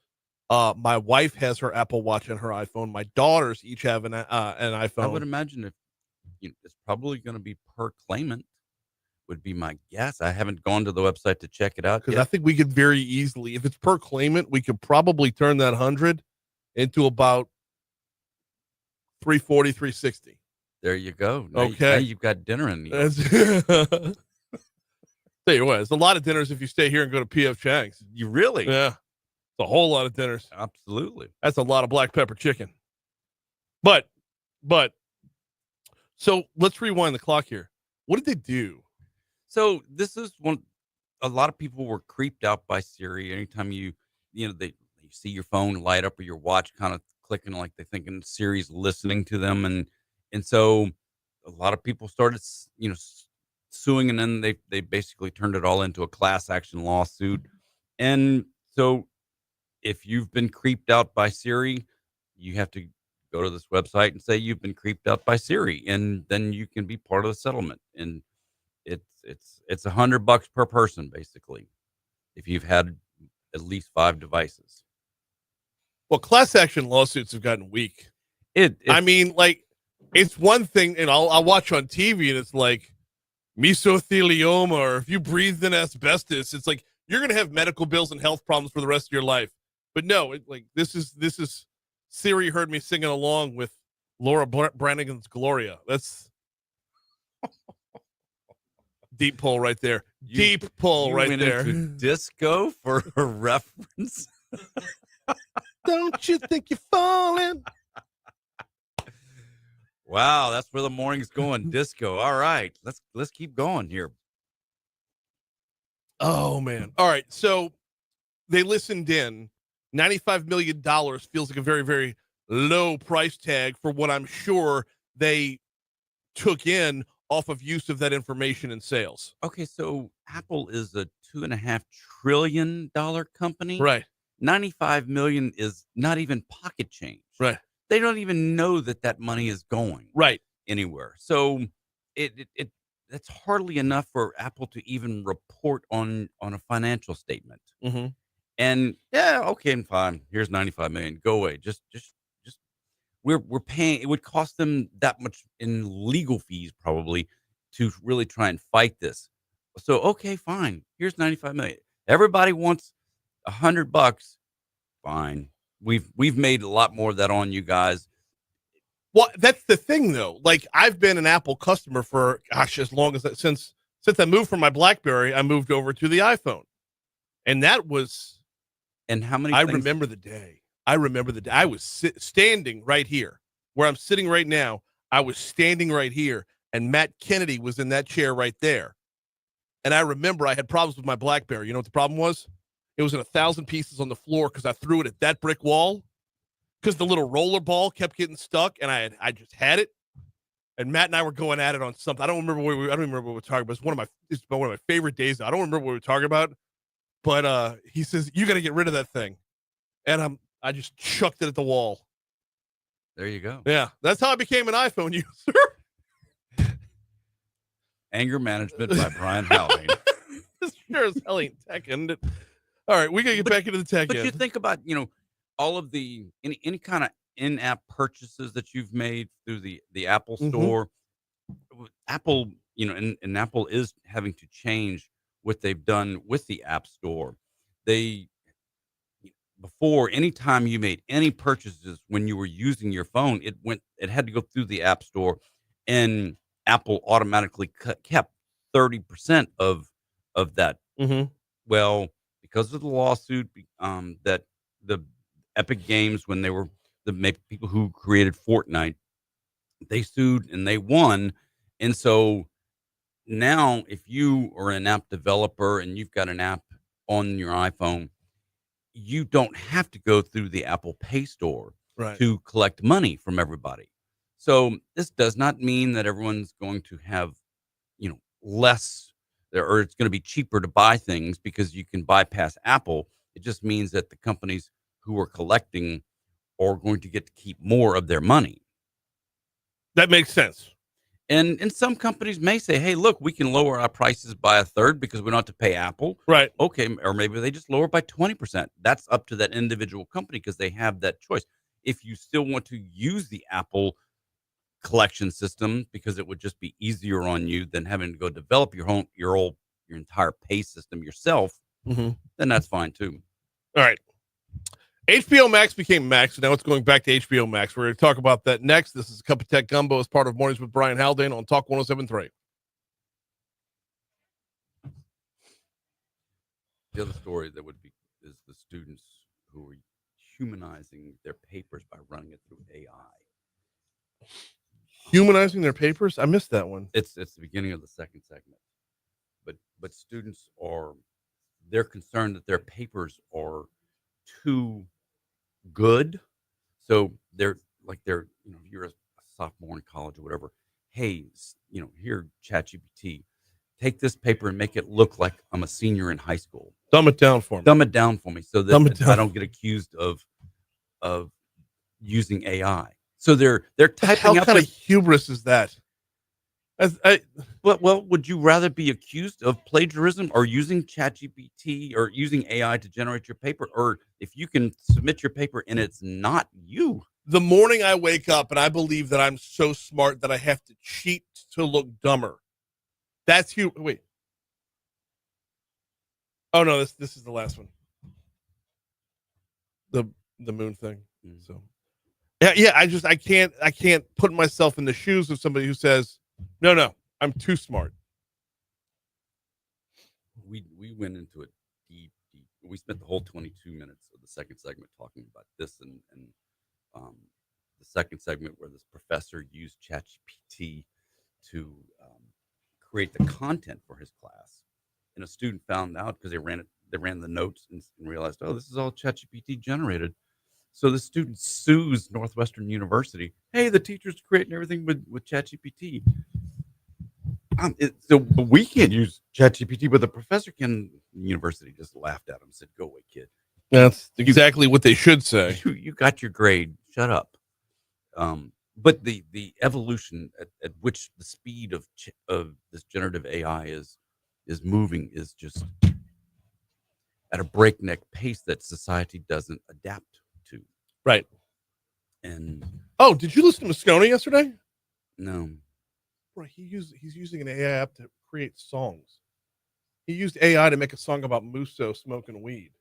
My wife has her Apple Watch and her iPhone. My daughters each have an iPhone. I would imagine if it's probably going to be per claimant would be my guess. I haven't gone to the website to check it out because yet. I think we could very easily, if it's per claimant, we could probably turn that 100 into about 340, 360. There you go. Okay. Now you've got dinner in the Tell you what, it's a lot of dinners if you stay here and go to P.F. Chang's. You really? Yeah. It's a whole lot of dinners. Absolutely. That's a lot of black pepper chicken. But, so let's rewind the clock here. What did they do? So this is a lot of people were creeped out by Siri. Anytime you see your phone light up or your watch kind of clicking, like they're thinking Siri's listening to them. And so a lot of people started, suing, and then they basically turned it all into a class action lawsuit. And so if you've been creeped out by Siri, you have to go to this website and say you've been creeped out by Siri, and then you can be part of the settlement. And it's $100 per person, basically, if you've had at least 5 devices. Well, class action lawsuits have gotten weak. I mean, like, it's one thing, and I'll watch on TV, and it's like mesothelioma, or if you breathed in asbestos, it's like you're gonna have medical bills and health problems for the rest of your life. But no, this is Siri heard me singing along with Laura Branigan's Gloria. That's deep pull right there. Deep pull right went there. Into disco for a reference. Don't you think you're falling? Wow, that's where the morning's going. Disco. All right, let's keep going here. Oh man. All right. So they listened in. $95 million feels like a very, very low price tag for what I'm sure they took in off of use of that information in sales. Okay, so Apple is a $2.5 trillion company. Right. 95 million is not even pocket change. Right. They don't even know that money is going right anywhere. So that's hardly enough for Apple to even report on a financial statement. Mm-hmm. And yeah, okay, fine. Here's 95 million. Go away. Just we're paying. It would cost them that much in legal fees probably to really try and fight this. So okay, fine. Here's 95 million. Everybody wants $100. Fine. We've made a lot more of that on you guys. Well, that's the thing though. Like, I've been an Apple customer for as long as since I moved from my BlackBerry, I moved over to the iPhone, and that was. And how many? I remember the day. I was standing right here where I'm sitting right now. I was standing right here, and Matt Kennedy was in that chair right there. And I remember I had problems with my BlackBerry. You know what the problem was? It was in 1,000 pieces on the floor because I threw it at that brick wall because the little roller ball kept getting stuck, and I just had it. And Matt and I were going at it on something. I don't remember what we were talking about. It's one of my favorite days. I don't remember what we were talking about. But he says, you got to get rid of that thing. And I just chucked it at the wall. There you go. Yeah. That's how I became an iPhone user. Anger Management by Brian Howley. Sure as hell ain't tech, isn't it? All right. We got to get back into the tech. But you think about, all of the, any kind of in-app purchases that you've made through the Apple Store. Apple, and Apple is having to change what they've done with the App Store. before, anytime you made any purchases when you were using your phone, it had to go through the App Store, and Apple automatically kept 30% of that. Mm-hmm. Well, because of the lawsuit, that the Epic Games, when they were people who created Fortnite, they sued and they won. And so now, if you are an app developer and you've got an app on your iPhone, you don't have to go through the Apple Pay Store Right. to collect money from everybody. So this does not mean that everyone's going to have, less, or it's going to be cheaper to buy things because you can bypass Apple. It just means that the companies who are collecting are going to get to keep more of their money. That makes sense. And some companies may say, hey, look, we can lower our prices by a third because we don't have to pay Apple. Right. Okay. Or maybe they just lower by 20%. That's up to that individual company because they have that choice. If you still want to use the Apple collection system because it would just be easier on you than having to go develop your entire pay system yourself, Mm-hmm. then that's fine too. All right. HBO Max became Max, so now it's going back to HBO Max. We're going to talk about that next. This is Cup of Tech Gumbo as part of Mornings with Brian Haldane on Talk 107.3. The other story that would be is the students who are humanizing their papers by running it through AI. Humanizing their papers? I missed that one. It's the beginning of the second segment. But students they're concerned that their papers are too good. So they're if you're a sophomore in college or whatever, hey, here, ChatGPT, take this paper and make it look like I'm a senior in high school. Dumb it down for me. Dumb it down for me so that I don't get accused of using AI. So they're typing How out kind of hubris is that? well, would you rather be accused of plagiarism or using ChatGPT or using AI to generate your paper? Or if you can submit your paper and it's not you? The morning I wake up and I believe that I'm so smart that I have to cheat to look dumber. That's you. Wait. Oh no, this is the last one. The moon thing. So yeah. I can't put myself in the shoes of somebody who says, no, I'm too smart. We went into it deep. We spent the whole 22 minutes of the second segment talking about this, and the second segment where this professor used ChatGPT to create the content for his class, and a student found out because they ran the notes and realized, oh, this is all ChatGPT generated. So the student sues Northwestern University. Hey, the teacher's creating everything with ChatGPT. So we can't use ChatGPT, but the professor can. The university just laughed at him and said, go away, kid. That's exactly what they should say. You got your grade. Shut up. But the evolution at which the speed of this generative AI is moving is just at a breakneck pace that society doesn't adapt to. Right. And did you listen to Moscone yesterday? no. Right, he's using an AI app to create songs. He used AI to make a song about Musso smoking weed.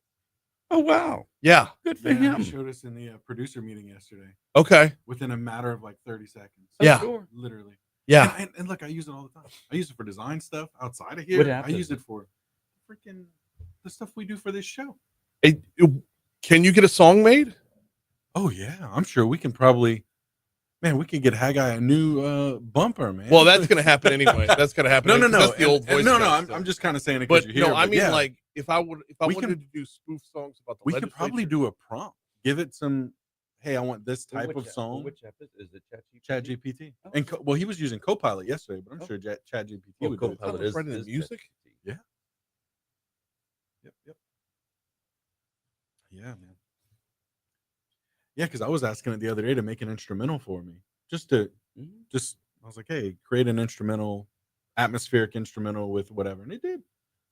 Oh wow. Yeah. Good for He him. showed us in the producer meeting yesterday. Okay. Within a matter of like 30 seconds. Yeah. Sure. Literally. Yeah. And look, I use it all the time. I use it for design stuff outside of here. What app I is use it? it for freaking the stuff we do for this show. Can you get a song made? Oh yeah, I'm sure we can probably. Man, we can get Haggai a new bumper, man. Well, that's going to happen anyway. That's going to happen. No. That's the old voice. No. stuff. I'm just kind of saying it because But you're here. no, I mean, yeah, like if I We wanted can- to do spoof songs about the we could probably legislature- do a prompt. Give it some. Hey, I want this type Which of song. Which app is it? ChatGPT. Oh. And well, he was using Copilot yesterday, but I'm sure ChatGPT Well, would do it. Copilot Is is writing the is music? ChatGPT. Yep. Yeah, man. Yeah, because I was asking it the other day to make an instrumental for me. I was like, hey, create an instrumental, atmospheric instrumental with whatever. And it did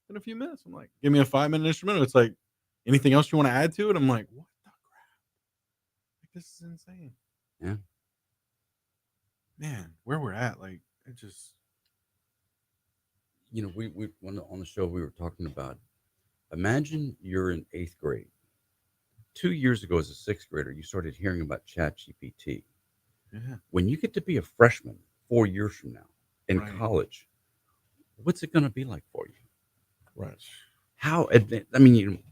in a few minutes. I'm like, give me a 5-minute instrumental. It's like, anything else you want to add to it? I'm like, what the crap? Like, this is insane. Yeah. Man, where we're at, like, it just. We on the show we were talking about. Imagine you're in 8th grade 2 years ago, as a sixth grader, you started hearing about ChatGPT. Yeah. When you get to be a freshman 4 years from now in Right. college, what's it going to be like for you? Right. How advanced? I mean,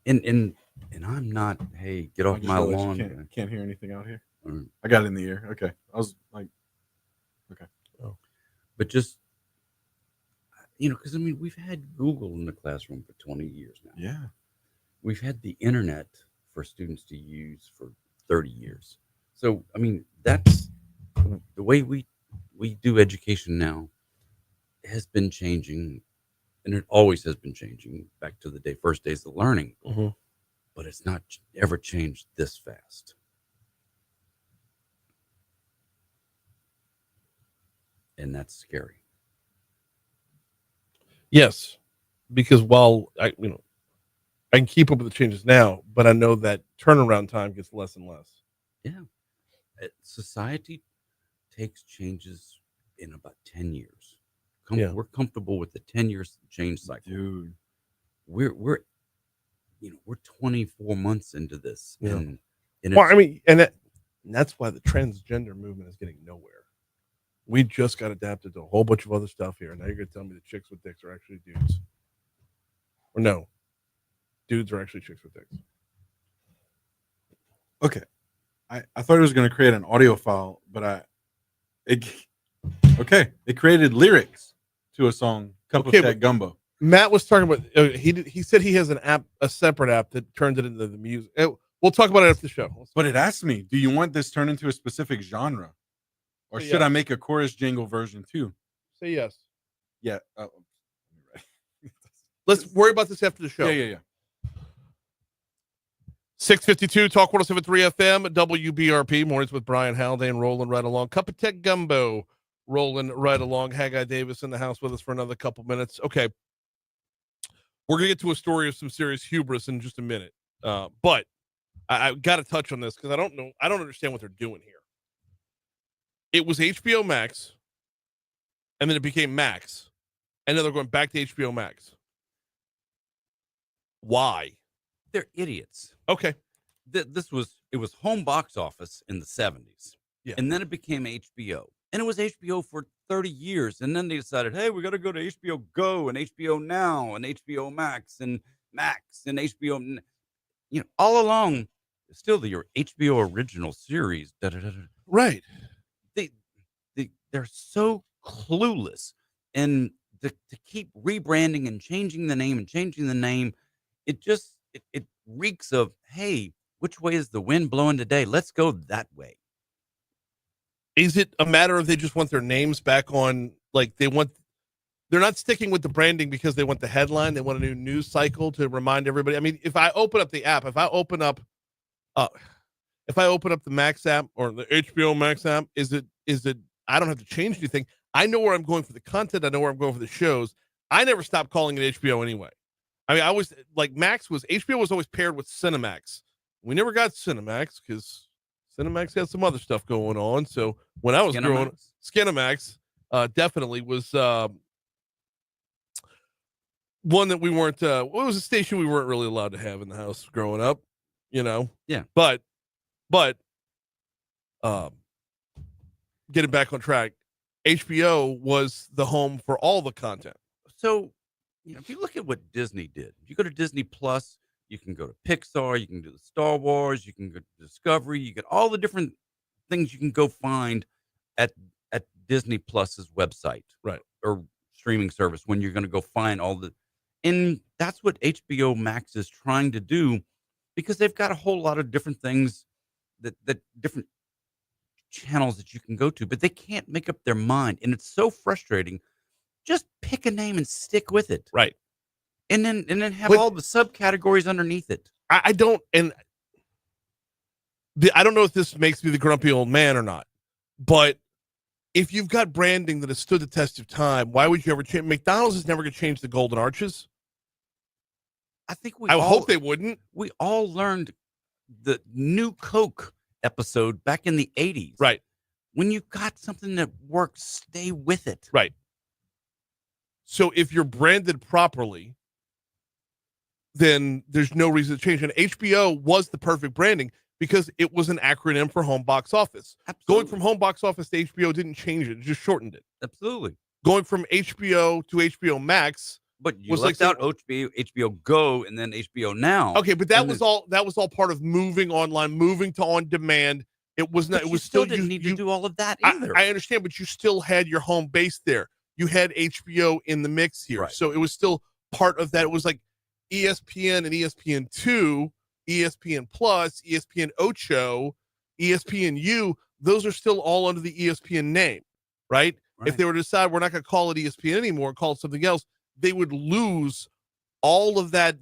and I'm not. Hey, get I off just my realized lawn. you guy. can't hear anything out here. Mm. I got it in the ear. Okay. I was like, okay. But just because I mean, we've had Google in the classroom for 20 years now. Yeah. We've had the internet for students to use for 30 years. So I mean, that's the way we do education now has been changing, and it always has been changing back to the first days of learning. Mhm. But it's not ever changed this fast. And that's scary. Yes, because while I can keep up with the changes now, but I know that turnaround time gets less and less. Yeah. Society takes changes in about 10 years. Yeah. We're comfortable with the 10-year change cycle. Dude. We're 24 months into this. Yeah. And Well, it's, I mean, and that's why the transgender movement is getting nowhere. We just got adapted to a whole bunch of other stuff here. Now you're going to tell me that chicks with dicks are actually dudes. Or no, dudes are actually chicks with dicks. Okay. I thought it was going to create an audio file, but it created lyrics to a song, Cup Okay, of Cat but- Gumbo. Matt was talking about, he said he has an app, a separate app that turned it into the music. We'll talk about it after the show. But it asked me, do you want this turned into a specific genre? Or Say should I yes. make a chorus jingle version too? Say yes. Yeah. Let's worry about this after the show. Yeah. 652 Talk 107.3 FM, WBRP, mornings with Brian Haldane, rolling right along. Cup of Tech Gumbo, rolling right along. Haggai Davis in the house with us for another couple minutes. Okay. We're going to get to a story of some serious hubris in just a minute. But I got to touch on this because I don't understand what they're doing here. It was HBO Max, and then it became Max, and now they're going back to HBO Max. Why? they're idiots. Okay. It was home box office in the 70s. Yeah. And then it became HBO. And it was HBO for 30 years. And then they decided, hey, we got to go to HBO Go and HBO Now and HBO Max and HBO. All along, still the HBO original series. Right. They're so clueless. And to keep rebranding and changing the name, it reeks of, hey, which way is the wind blowing today? Let's go that way. Is it a matter of they just want their names back on, like they're not sticking with the branding because they want the headline, they want a new news cycle to remind everybody. I mean, if I open up the app, if I open up the Max app or the HBO Max app, is it I don't have to change anything. I know where I'm going for the content, I know where I'm going for the shows. I never stopped calling it HBO anyway. I mean, I was like, HBO was always paired with Cinemax. We never got Cinemax because Cinemax had some other stuff going on. So when I was growing up, Skinemax definitely was one that we weren't, what was a station we weren't really allowed to have in the house growing up, Yeah. But getting back on track, HBO was the home for all the content. So, if you look at what Disney did, if you go to Disney Plus, you can go to Pixar, you can do the Star Wars, you can go to Discovery, you get all the different things you can go find at Disney Plus's website, right, or streaming service when you're going to go find and that's what HBO Max is trying to do, because they've got a whole lot of different things that different channels that you can go to, but they can't make up their mind, and it's so frustrating. Just pick a name and stick with it. Right. And then have all the subcategories underneath it. I don't know if this makes me the grumpy old man or not, but if you've got branding that has stood the test of time, why would you ever change? McDonald's is never going to change the Golden Arches. I think I hope they wouldn't. We all learned the new Coke episode back in the 80s. Right. When you've got something that works, stay with it. Right. So if you're branded properly, then there's no reason to change. And HBO was the perfect branding because it was an acronym for home box office. Absolutely. Going from home box office to HBO didn't change it; it just shortened it. Absolutely. Going from HBO to HBO Max, But you was left like out HBO Go and then HBO Now. okay, but that And was then- all. That was all part of moving online, moving to on demand. It was not. But It you was still still didn't need to do all of that either. I understand, but you still had your home base there. You had HBO in the mix here, Right. so it was still part of that. It was like ESPN and ESPN2, ESPN Plus, ESPN Ocho, ESPNU. Those are still all under the ESPN name, right? If they were to decide we're not going to call it ESPN anymore, call it something else, they would lose all of that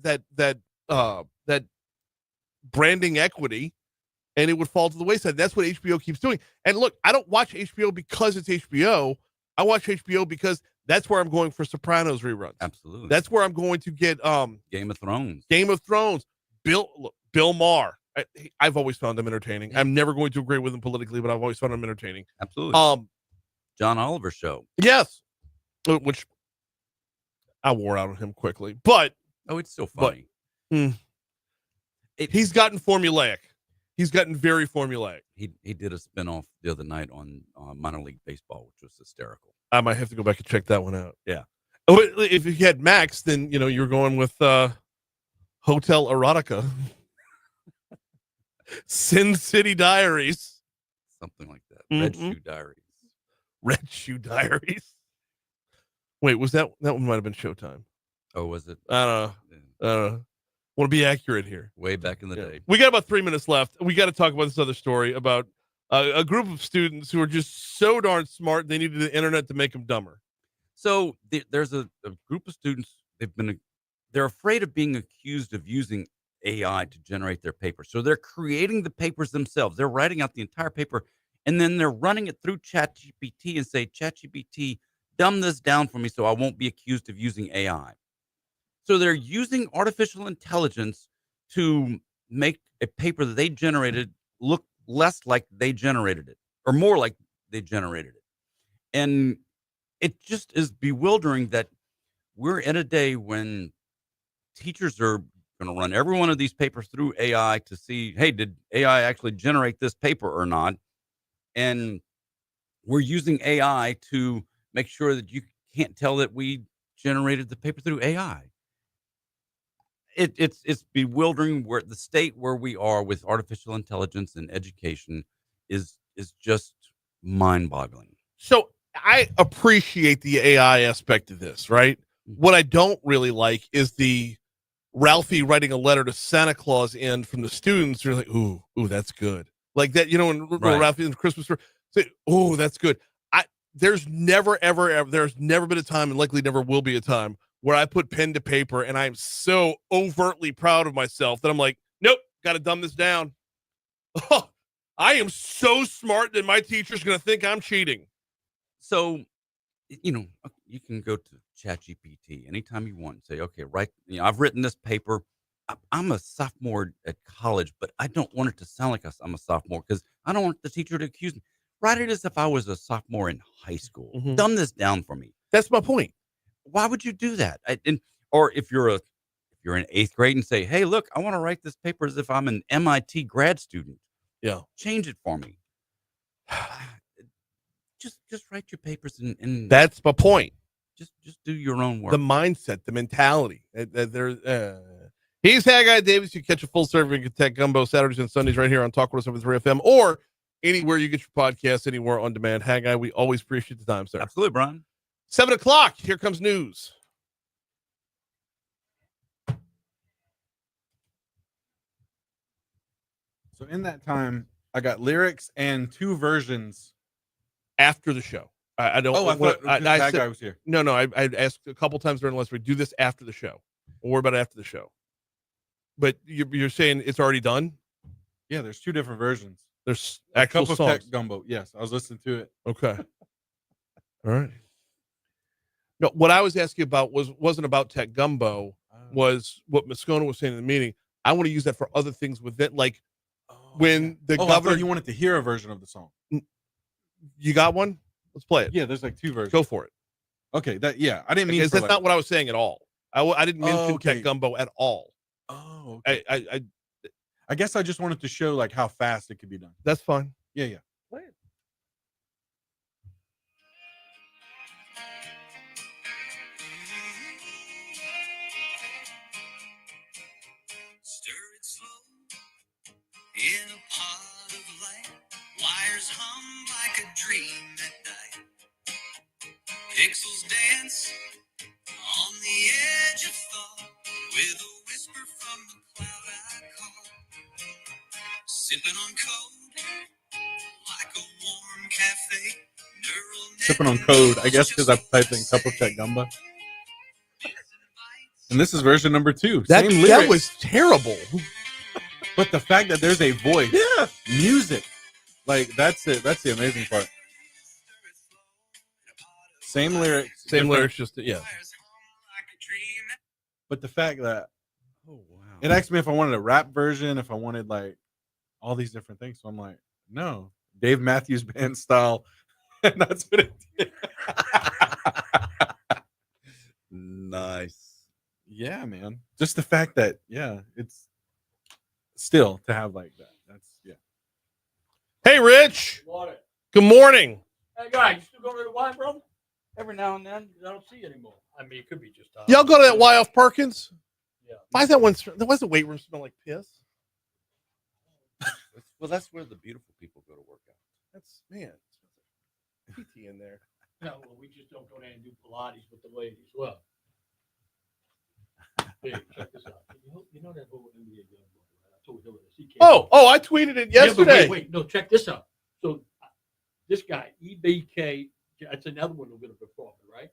branding equity, and it would fall to the wayside. That's what HBO keeps doing. And look, I don't watch HBO because it's HBO. I watch HBO because that's where I'm going for Sopranos reruns. Absolutely. That's where I'm going to get Game of Thrones. Game of Thrones. Bill Maher. I've always found him entertaining. I'm never going to agree with him politically, but I've always found him entertaining. Absolutely. John Oliver show. Yes, which I wore out on him quickly, but it's still funny. He's gotten formulaic. He's gotten very formulaic. He did a spinoff the other night on minor league baseball, which was hysterical. I might have to go back and check that one out. Yeah. Oh, if you had Max, then you're going with Hotel Erotica, Sin City Diaries, something like that. Red Shoe Diaries. Red Shoe Diaries. Wait, was that one might have been Showtime? Oh, was it? I don't know. Want to be accurate here. Way back in the day. We got about 3 minutes left. We got to talk about this other story about a group of students who are just so darn smart they needed the internet to make them dumber. So there's a group of students. They're afraid of being accused of using AI to generate their paper. So they're creating the papers themselves. They're writing out the entire paper, and then they're running it through ChatGPT and say, ChatGPT, dumb this down for me so I won't be accused of using AI. So they're using artificial intelligence to make a paper that they generated look less like they generated it, or more like they generated it. And it just is bewildering that we're in a day when teachers are going to run every one of these papers through AI to see, hey, did AI actually generate this paper or not? And we're using AI to make sure that you can't tell that we generated the paper through AI. It's bewildering where the state where we are with artificial intelligence and education is just mind-boggling. So I appreciate the AI aspect of this, right? What I don't really like is the Ralphie writing a letter to Santa Claus in from the students. You're like, ooh, that's good. Like that, when Ralphie in the Christmas story, say, oh, that's good. There's never been a time, and likely never will be a time, where I put pen to paper and I'm so overtly proud of myself that I'm like, nope, got to dumb this down. Oh, I am so smart that my teacher's going to think I'm cheating. So, you can go to ChatGPT anytime you want and say, okay, I've written this paper. I'm a sophomore at college, but I don't want it to sound like I'm a sophomore because I don't want the teacher to accuse me. Write it as if I was a sophomore in high school. Mm-hmm. Dumb this down for me. That's my point. Why would you do that? Or if you're in 8th grade and say, hey, look, I want to write this paper as if I'm an MIT grad student. Yeah. Change it for me. Just write your papers and that's my point. Just do your own work. The mindset, the mentality. He's Haggai Davis. You catch a full serving of Tech Gumbo Saturdays and Sundays right here on Talk 107.3 FM or anywhere you get your podcast, anywhere on demand. Haggai, we always appreciate the time, sir. Absolutely, Brian. 7 o'clock. Here comes news. So in that time, I got lyrics and 2 versions After the show. I don't. Oh, I thought that guy was here. No. I asked a couple times during the last week, do this after the show. Or what about after the show? But you're saying it's already done? Yeah, there's 2 different versions. There's A actual cup of songs. Tech Gumbo. Yes, I was listening to it. Okay. All right. No, what I was asking about wasn't about Tech Gumbo, was what Moscona was saying in the meeting. I want to use that for other things with it, like when the I governor. thought you wanted to hear a version of the song. You got one? Let's play it. Yeah, there's like 2 versions. Go for it. Okay, I didn't mean Because that's not what I was saying at all. I didn't mention okay. Tech Gumbo at all. Oh, okay. I I guess I just wanted to show like how fast it could be done. that's fine. Yeah. Play it. Stir it slow in a pot of light. Wires hum like a dream at night. Pixels dance on the edge of thought with a whisper from the cloud I caught. Sipping on code like a warm cafe. Neural Sipping on code, I guess, because I typed in couple check gumba. And this is version number 2. That Same lyrics, that was terrible. but the fact that there's a voice, Yeah. music, like that's it. That's the amazing part. Same lyrics, Same different- lyrics, just yeah. But the fact that Oh wow. it asked me if I wanted a rap version, if I wanted like all these different things. So I'm like, no, Dave Matthews Band style, and that's what it did. Nice. Yeah, man. Just the fact that it's still to have like that. That's Hey, Rich. Water. Good morning. Hey, guy, you still going to the wine, brother? Every now and then. I don't see you anymore. I mean, it could be just. Y'all go to that Y off Perkins? Yeah. Why is that one? Why does the weight room smell like piss? Well, that's where the beautiful people go to work out. That's man. it smells like PT in there. No, well, we just don't go there and do Pilates with the ladies. Well, hey, check this out. You know that whole NBA young boy, right? I told Hillary this. He can't. Oh, I tweeted it Yeah, but yesterday. wait, no, check this out. So this guy, EBK, that's another one who's going to perform, right?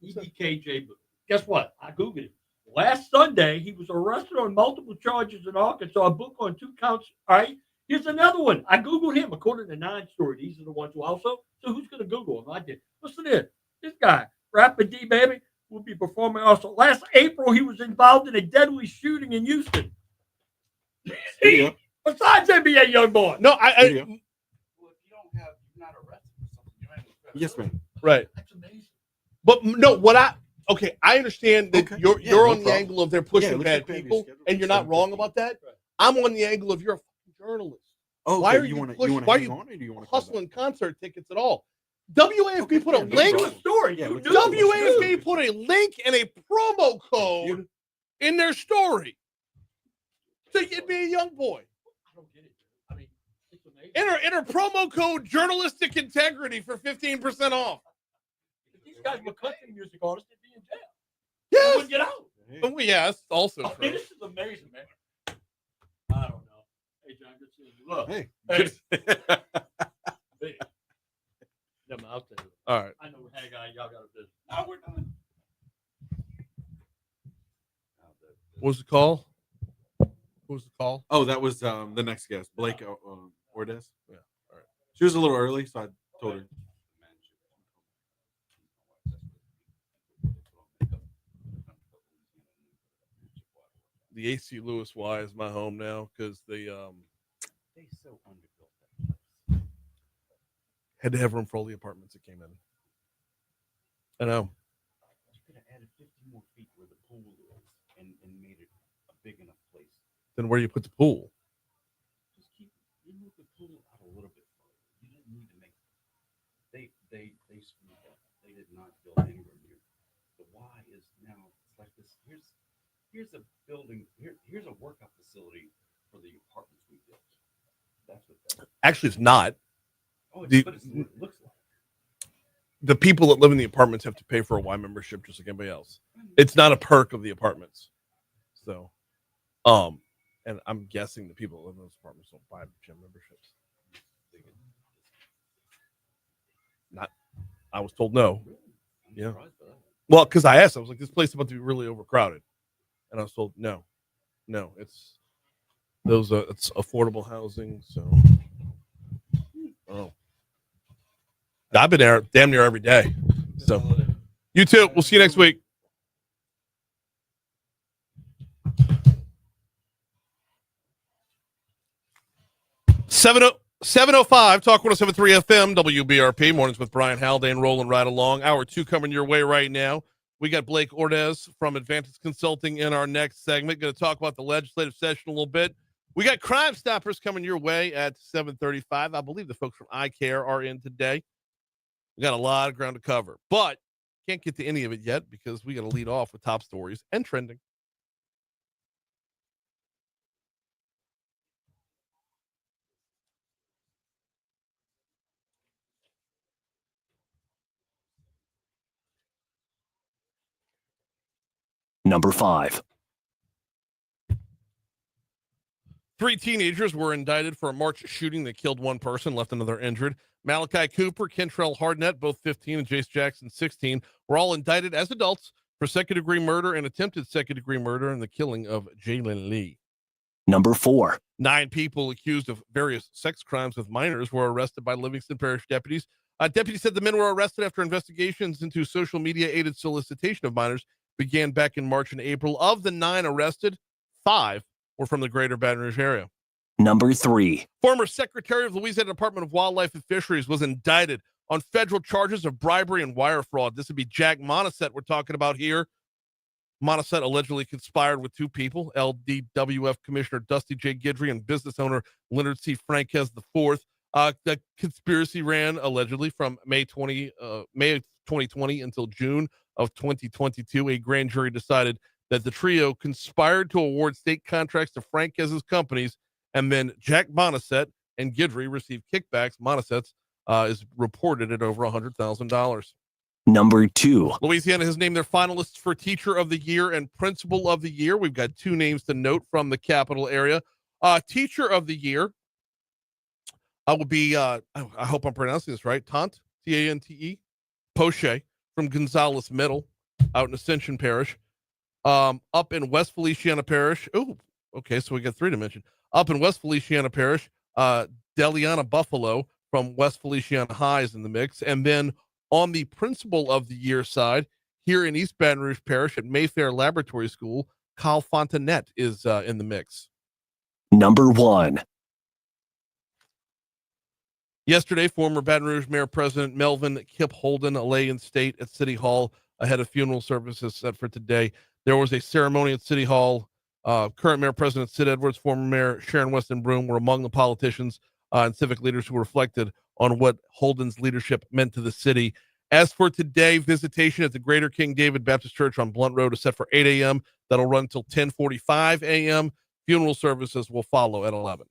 EBKJ. Guess what? I Googled it. Last Sunday, he was arrested on multiple charges in Arkansas, a book on 2 counts. All right. Here's another one. I Googled him according to 9 Story. These are the ones who also. So who's going to Google him? I did. Listen to this. This guy, Rapper D Baby, will be performing also. Last April, he was involved in a deadly shooting in Houston. Video. Besides NBA young boy. No, Video. Well, if you don't have, you're not arrested for something. You ain't arrested. Yes, man. right. That's amazing. But no, I understand that Okay. you're Yeah, you're no on the problem. angle of they're pushing look bad at Baby's people, schedule. and you're not wrong 7:15. about that. Right. I'm on the angle of you're a fucking journalist. Oh, Why okay, are you wanna- push- wanna why are hang you on, or do you want to Hustling concert tickets at all. WAFB Okay, put a yeah, no link. problem. Story. Yeah, You let's knew go. it was WAFB good. put a link and a promo code in their story to get me a young boy. I don't get it. I mean, it's amazing. Enter promo code journalistic integrity for 15% off. If these guys were country music artists, they'd be in jail. They Yes. wouldn't get out. Oh, yeah, that's also I mean, true. this is amazing, man. I don't know. Hey, John, good seeing you. Look, Hey. hey. Never mind, I'll tell you. All right. I know Haggai, y'all got a business. No, we're done. What was the call? What was the call? Oh, that was the next guest, Blaike Orders. Yeah. All right. She was a little early, so I told her. The AC Lewis Y is my home now because they so underbuilt. had to have room for all the apartments that came in. I know. You could have added 50 more feet where the pool is and made it a big enough place. Then where do you put the pool? Just you move the pool out a little bit further. You didn't need to make they screwed up. They did not build anywhere near. The Y is now it's like this. Here's a building. Here's a workout facility for the apartments we built. That's what that is. Actually, it's not. Oh, The- but it looks like. The people that live in the apartments have to pay for a Y membership just like anybody else. It's not a perk of the apartments. So, and I'm guessing the people that live in those apartments don't buy gym memberships. Not, I was told no. I'm Yeah. surprised by that. Well, because I asked, I was like, this place is about to be really overcrowded, and I was told no, it's it's affordable housing. So, oh, I've been there damn near every day. So, you too. We'll see you next week. Seven oh five Talk 107.3 FM WBRP mornings with Brian Haldane rolling right along. Hour 2 coming your way right now. We got Blaike Orders from Advantage Consulting in our next segment. Going to talk about the legislative session a little bit. We got Crimestoppers coming your way at 7:35. I believe the folks from iCare are in today. We got a lot of ground to cover, but can't get to any of it yet because we got to lead off with top stories and trending. Number 5. 3 teenagers were indicted for a March shooting that killed one person, left another injured. Malachi Cooper, Kentrell Hardnett, both 15, and Jace Jackson, 16, were all indicted as adults for second-degree murder and attempted second-degree murder in the killing of Jalen Lee. Number 4. 9 people accused of various sex crimes with minors were arrested by Livingston Parish deputies. Deputies said the men were arrested after investigations into social media-aided solicitation of minors began back in March and April. Of the 9 arrested, 5 were from the greater Baton Rouge area. Number 3. Former Secretary of Louisiana Department of Wildlife and Fisheries was indicted on federal charges of bribery and wire fraud. This would be Jack Monisset we're talking about here. Monisset allegedly conspired with 2 people, LDWF Commissioner Dusty J. Guidry and business owner Leonard C. Franquez IV. The conspiracy ran allegedly from May of 2020 until June of 2022. A grand jury decided that the trio conspired to award state contracts to Franquez's companies, and then Jack Monisset and Guidry received kickbacks. Monisset's is reported at over $100,000. Number 2. Louisiana has named their finalists for Teacher of the Year and Principal of the Year. We've got 2 names to note from the capital area. Teacher of the Year would be, I hope I'm pronouncing this right, Tante Poche from Gonzales Middle out in Ascension Parish. Up in West Feliciana Parish. Oh, okay, so we got 3 to mention. Up in West Feliciana Parish, Deliana Buffalo from West Feliciana High is in the mix. And then on the Principal of the Year side, here in East Baton Rouge Parish at Mayfair Laboratory School, Kyle Fontanet is in the mix. Number 1. Yesterday, former Baton Rouge Mayor President Melvin Kip Holden lay in state at City Hall ahead of funeral services set for today. There was a ceremony at City Hall. Current Mayor President Sid Edwards, former Mayor Sharon Weston Broom were among the politicians and civic leaders who reflected on what Holden's leadership meant to the city. As for today, visitation at the Greater King David Baptist Church on Blunt Road is set for 8 a.m. That'll run until 10:45 a.m. Funeral services will follow at 11.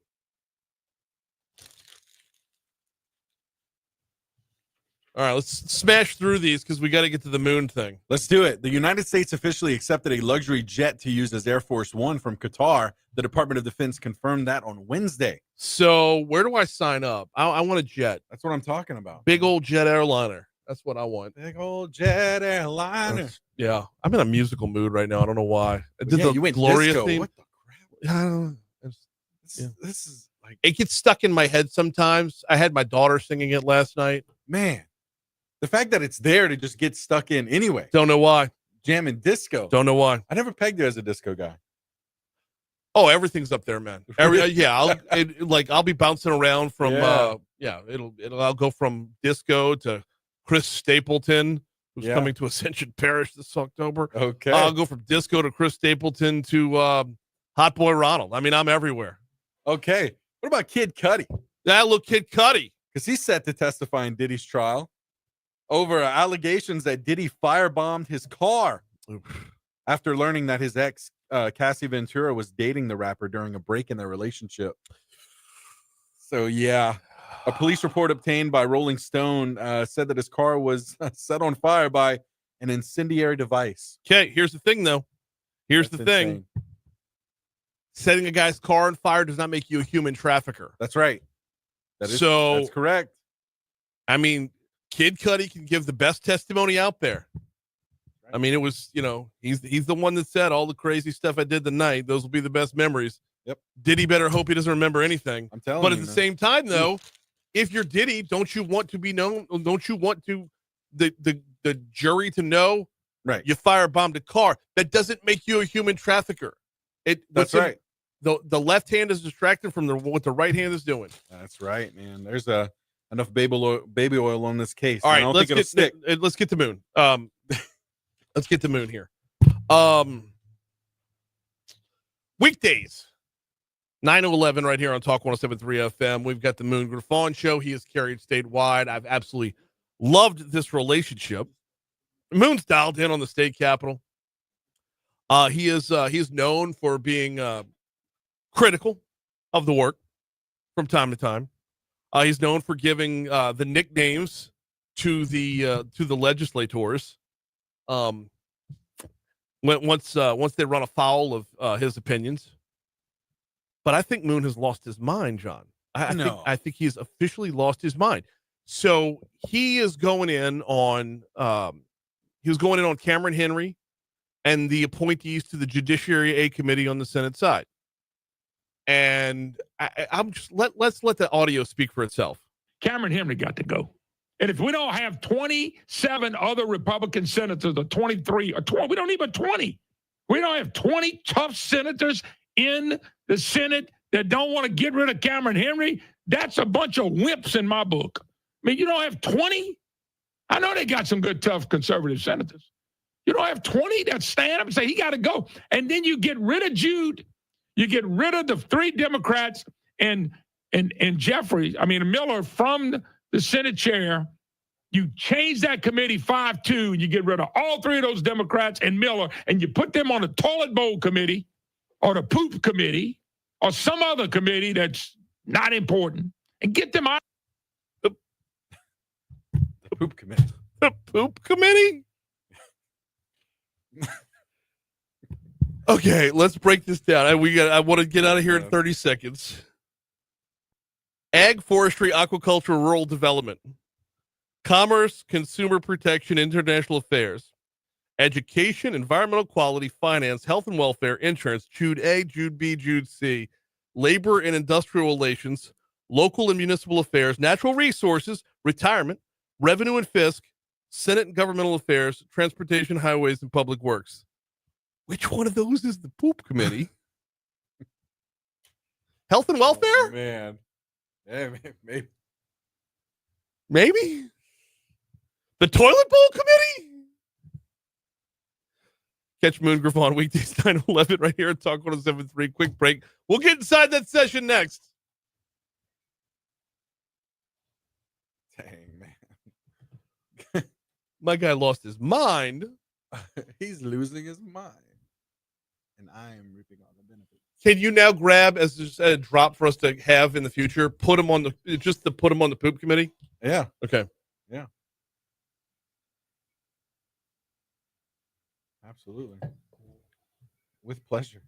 All right, let's smash through these because we got to get to the moon thing. Let's do it. The United States officially accepted a luxury jet to use as Air Force One from Qatar. The Department of Defense confirmed that on Wednesday. So where do I sign up? I want a jet. That's what I'm talking about. Big old jet airliner. That's what I want. Big old jet airliner. Yeah, I'm in a musical mood right now. I don't know why. I did Yeah, the you went Glorious disco. theme. What the crap? I don't know. Yeah. This is like, It gets stuck in my head sometimes. I had my daughter singing it last night. man, the fact that it's there to just get stuck in anyway. Don't know why. Jamming disco. Don't know why. I never pegged you as a disco guy. Oh, everything's up there, man. I'll be bouncing around from I'll go from disco to Chris Stapleton, who's coming to Ascension Parish this October. Okay. I'll go from disco to Chris Stapleton to Hot Boy Ronald. I mean, I'm everywhere. Okay. What about Kid Cudi? That little Kid Cudi. Because he's set to testify in Diddy's trial over allegations that Diddy firebombed his car after learning that his ex, Cassie Ventura, was dating the rapper during a break in their relationship. So, yeah. A police report obtained by Rolling Stone said that his car was set on fire by an incendiary device. Okay, here's the thing, though. Here's the thing. Insane. Setting a guy's car on fire does not make you a human trafficker. That's right. That's correct. I mean, Kid Cudi can give the best testimony out there. I mean, it was, he's the one that said all the crazy stuff I did the night. Those will be the best memories. Yep. Diddy better hope he doesn't remember anything. I'm telling you. But you, at the same time, though, if you're Diddy, don't you want to be known? Don't you want to the jury to know? Right. You firebombed a car. That doesn't make you a human trafficker. That's right. The left hand is distracted from what the right hand is doing. That's right, man. There's enough baby oil on this case. All right, I don't think it'll stick. Let's get to moon. Let's get to Moon here. Weekdays, 9 to 11 right here on Talk 107.3 FM. We've got the Moon Griffon show. He is carried statewide. I've absolutely loved this relationship. Moon's dialed in on the state capitol. He is known for being critical of the work from time to time. He's known for giving the nicknames to the legislators. Once they run afoul of his opinions. But I think Moon has lost his mind, John. I think he's officially lost his mind. So he is going in on Cameron Henry and the appointees to the Judiciary A Committee on the Senate side. And I'm just let's let the audio speak for itself. Cameron Henry got to go. And if we don't have 27 other Republican senators, or 23 or 20, we don't even 20. We don't have 20 tough senators in the Senate that don't want to get rid of Cameron Henry. That's a bunch of wimps in my book. I mean, you don't have 20? I know they got some good, tough conservative senators. You don't have 20 that stand up and say, he got to go. And then you get rid of Jude. You get rid of the 3 Democrats and Miller from the Senate chair. You change that committee 5-2, and you get rid of all 3 of those Democrats and Miller, and you put them on the toilet bowl committee or the poop committee or some other committee that's not important, and get them out. The poop committee. The poop committee? Okay, let's break this down. I want to get out of here in 30 seconds. Ag, forestry, aquaculture, rural development. Commerce, consumer protection, international affairs, education, environmental quality, finance, health and welfare, insurance, Jude A, Jude B, Jude C, labor and industrial relations, local and municipal affairs, natural resources, retirement, revenue and fisc, Senate and governmental affairs, transportation, highways, and public works. Which one of those is the poop committee? Health and welfare? Oh, man. Yeah, maybe. Maybe? The toilet bowl committee? Catch Moon Griffon weekdays 9 to 11 right here at Talk 107.3. Quick break. We'll get inside that session next. Dang, man. My guy lost his mind. He's losing his mind. And I am reaping all the benefits. Can you now grab as just a drop for us to have in the future? Put him on the poop committee? Yeah. Okay. Yeah. Absolutely. With pleasure.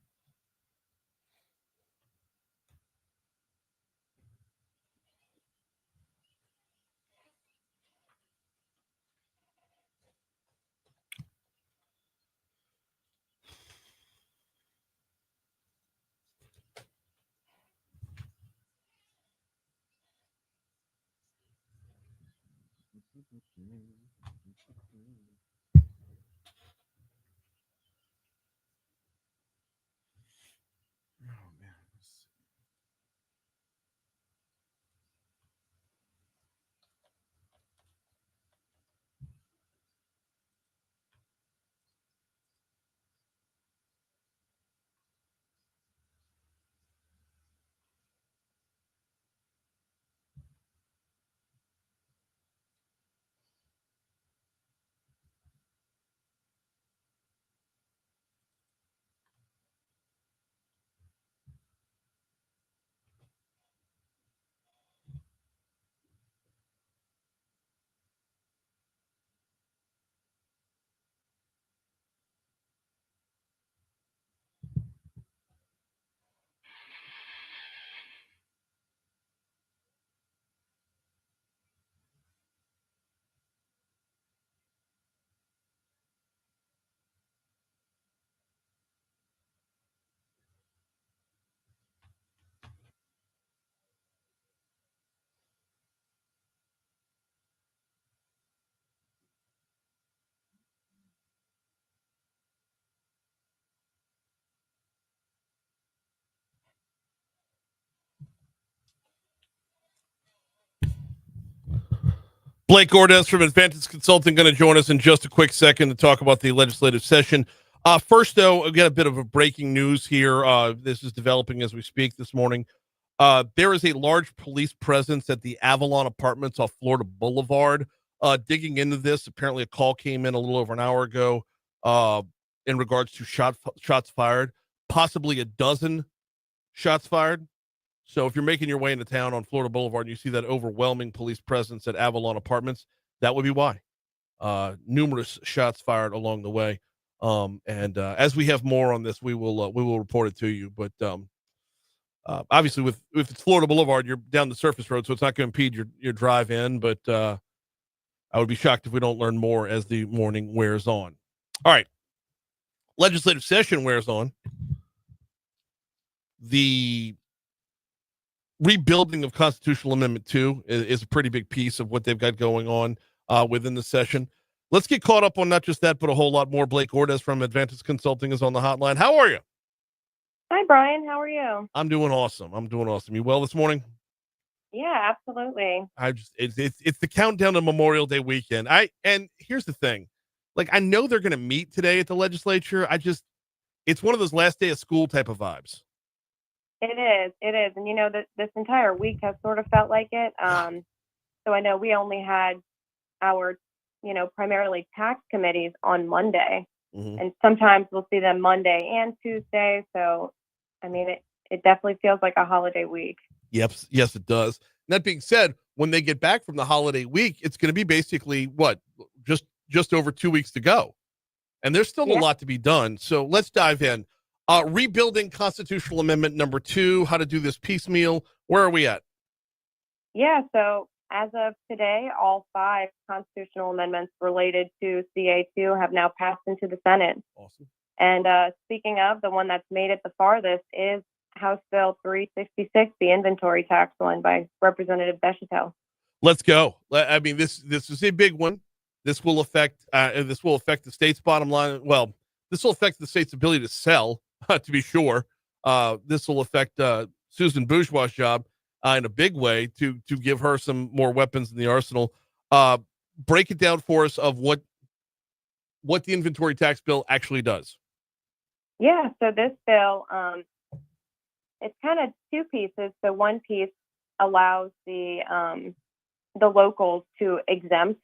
Oh, man. Blaike Orders from Advantage Consulting going to join us in just a quick second to talk about the legislative session. First, though, I've got a bit of a breaking news here. This is developing as we speak this morning. There is a large police presence at the Avalon Apartments off Florida Boulevard. Digging into this, apparently a call came in a little over an hour ago in regards to shots fired, possibly a dozen shots fired. So if you're making your way into town on Florida Boulevard and you see that overwhelming police presence at Avalon Apartments, that would be why. Numerous shots fired along the way. And as we have more on this, we will report it to you. But obviously, if it's Florida Boulevard, you're down the surface road, so it's not going to impede your drive in. But I would be shocked if we don't learn more as the morning wears on. All right, legislative session wears on. The rebuilding of Constitutional Amendment 2 is a pretty big piece of what they've got going on within the session. Let's get caught up on not just that, but a whole lot more. Blaike Orders from Advantage Consulting is on the hotline. How are you? Hi, Brian. How are you? I'm doing awesome. You well this morning? Yeah, absolutely. It's the countdown to Memorial Day weekend. And here's the thing. Like, I know they're going to meet today at the legislature. It's one of those last day of school type of vibes. It is. And you know, this entire week has sort of felt like it. So I know we only had our, primarily tax committees on Monday. Mm-hmm. And sometimes we'll see them Monday and Tuesday. So, I mean, it definitely feels like a holiday week. Yep. Yes, it does. That being said, when they get back from the holiday week, it's going to be basically just over 2 weeks to go. And there's still a lot to be done. So let's dive in. Rebuilding Constitutional Amendment number 2, how to do this piecemeal. Where are we at? Yeah, so as of today, all 5 constitutional amendments related to CA2 have now passed into the Senate. Awesome. And speaking of, the one that's made it the farthest is House Bill 366, the inventory tax one by Representative Deschantel. Let's go. I mean, this is a big one. This will affect the state's bottom line. Well, this will affect the state's ability to sell, to be sure. This will affect Susan Bourgeois' job in a big way to give her some more weapons in the arsenal. Break it down for us of what the inventory tax bill actually does. Yeah, so this bill, it's kind of 2 pieces. So one piece allows the locals to exempt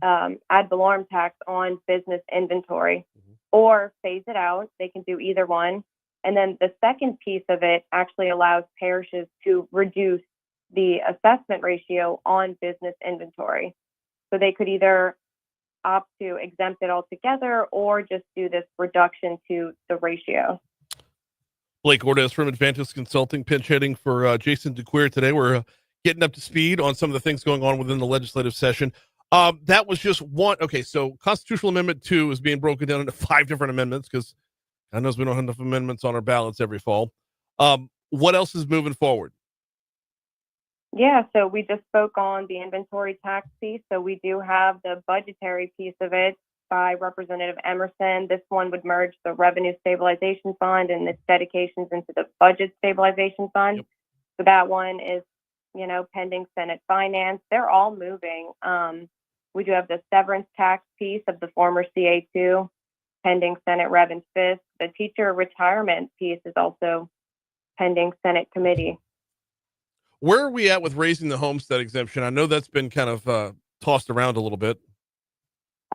ad valorem tax on business inventory, or phase it out. They can do either one. And then the second piece of it actually allows parishes to reduce the assessment ratio on business inventory. So they could either opt to exempt it altogether or just do this reduction to the ratio. Blaike Orders from Advantage Consulting, pinch hitting for Jason DeQueer today. We're getting up to speed on some of the things going on within the legislative session. That was just one. Okay, so Constitutional Amendment 2 is being broken down into 5 different amendments because God knows we don't have enough amendments on our ballots every fall. What else is moving forward? Yeah, so we just spoke on the inventory tax piece. So we do have the budgetary piece of it by Representative Emerson. This one would merge the Revenue Stabilization Fund and its dedications into the Budget Stabilization Fund. Yep. So that one is, pending Senate Finance. They're all moving. We do have the severance tax piece of the former CA2, pending Senate Rev and FISC. The teacher retirement piece is also pending Senate committee. Where are we at with raising the homestead exemption? I know that's been kind of tossed around a little bit.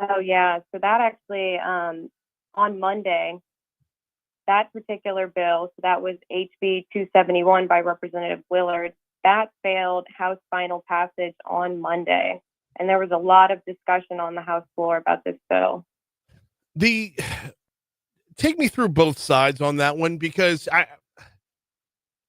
Oh, yeah. So that actually, on Monday, that particular bill, so that was HB 271 by Representative Willard, that failed House final passage on Monday. And there was a lot of discussion on the House floor about this bill. Take me through both sides on that one, because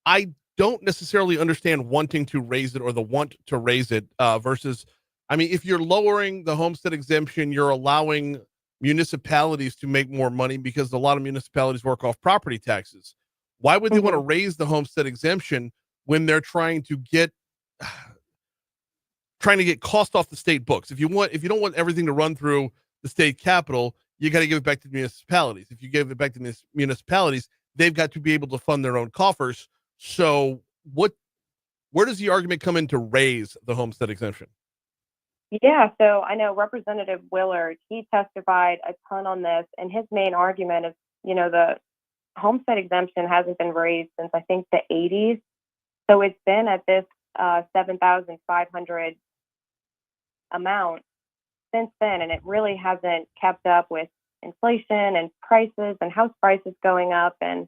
I don't necessarily understand wanting to raise it or the want to raise it versus, I mean, if you're lowering the homestead exemption, you're allowing municipalities to make more money because a lot of municipalities work off property taxes. Why would they want to raise the homestead exemption when they're trying to get cost off the state books? If you don't want everything to run through the state capital, you got to give it back to the municipalities. If you give it back to the municipalities, they've got to be able to fund their own coffers. So where does the argument come in to raise the homestead exemption? Yeah, so I know Representative Willard, he testified a ton on this, and his main argument is, the homestead exemption hasn't been raised since I think the 80s. So it's been at this 7,500 amount since then, and it really hasn't kept up with inflation and prices and house prices going up and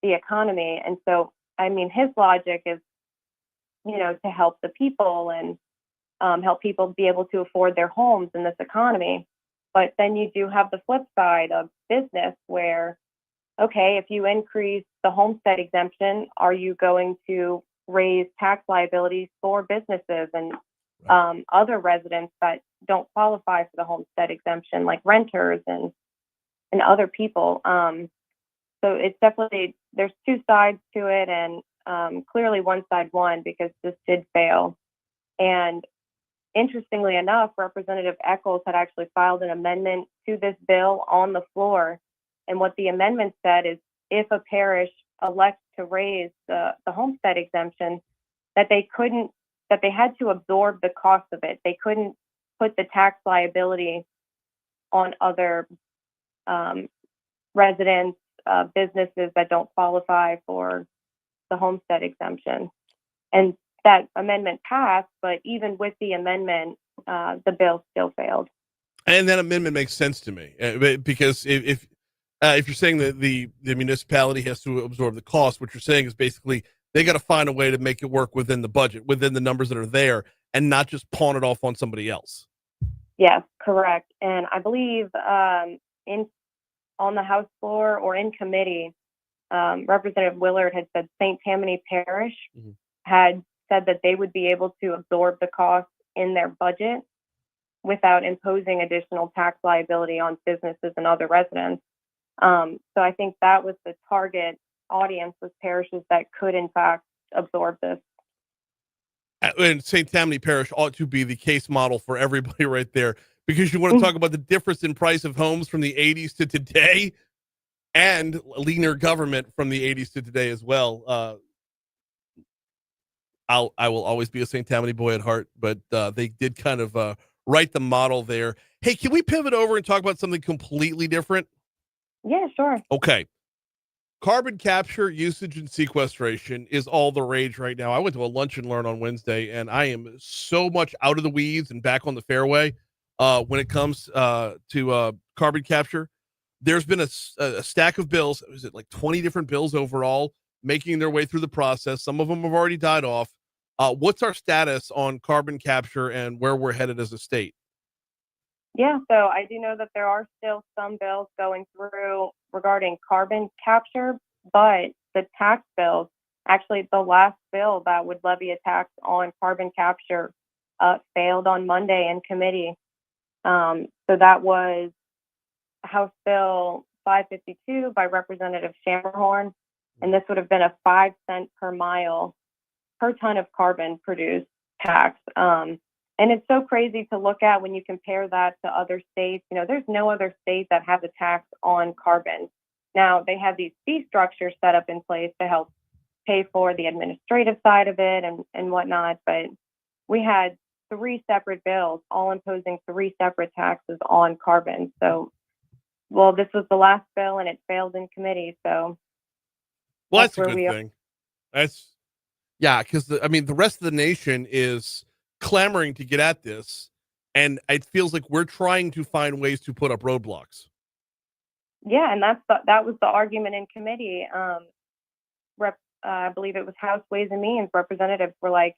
the economy. And so, I mean, his logic is, to help the people and help people be able to afford their homes in this economy. But then you do have the flip side of business where, okay, if you increase the homestead exemption, are you going to raise tax liabilities for businesses and other residents that don't qualify for the homestead exemption, like renters and other people? So it's definitely, there's two sides to it, and clearly one side won because this did fail. And interestingly enough, Representative Eccles had actually filed an amendment to this bill on the floor. And what the amendment said is if a parish elects to raise the homestead exemption, that they had to absorb the cost of it. They couldn't put the tax liability on other residents, businesses that don't qualify for the homestead exemption. And that amendment passed, but even with the amendment, the bill still failed. And that amendment makes sense to me because if you're saying that the municipality has to absorb the cost, what you're saying is basically they got to find a way to make it work within the budget, within the numbers that are there, and not just pawn it off on somebody else. Yes, correct. And I believe on the House floor or in committee, Representative Willard had said St. Tammany Parish had said that they would be able to absorb the cost in their budget without imposing additional tax liability on businesses and other residents. So I think that was the target audience, was parishes that could in fact absorb this. And St. Tammany Parish ought to be the case model for everybody right there, because you want to talk about the difference in price of homes from the 80s to today and leaner government from the 80s to today as well. I will always be a St. Tammany boy at heart, but they did kind of write the model there. Hey, can we pivot over and talk about something completely different? Yeah, sure. Okay. Carbon capture, usage, and sequestration is all the rage right now. I went to a lunch and learn on Wednesday, and I am so much out of the weeds and back on the fairway when it comes to carbon capture. There's been a stack of bills. Was it like 20 different bills overall making their way through the process? Some of them have already died off. What's our status on carbon capture and where we're headed as a state? Yeah, so I do know that there are still some bills going through regarding carbon capture, but the tax bills, actually the last bill that would levy a tax on carbon capture failed on Monday in committee. So that was House Bill 552 by Representative Shammerhorn, and this would have been a 5 cent per mile per ton of carbon produced tax. And it's so crazy to look at when you compare that to other states. There's no other state that has a tax on carbon. Now, they have these fee structures set up in place to help pay for the administrative side of it and whatnot, but we had 3 separate bills all imposing 3 separate taxes on carbon. So, well, this was the last bill and it failed in committee. So, well, that's a good thing. Because the rest of the nation is clamoring to get at this, and it feels like we're trying to find ways to put up roadblocks. Yeah, and that was the argument in committee. I believe it was House Ways and Means representatives were like,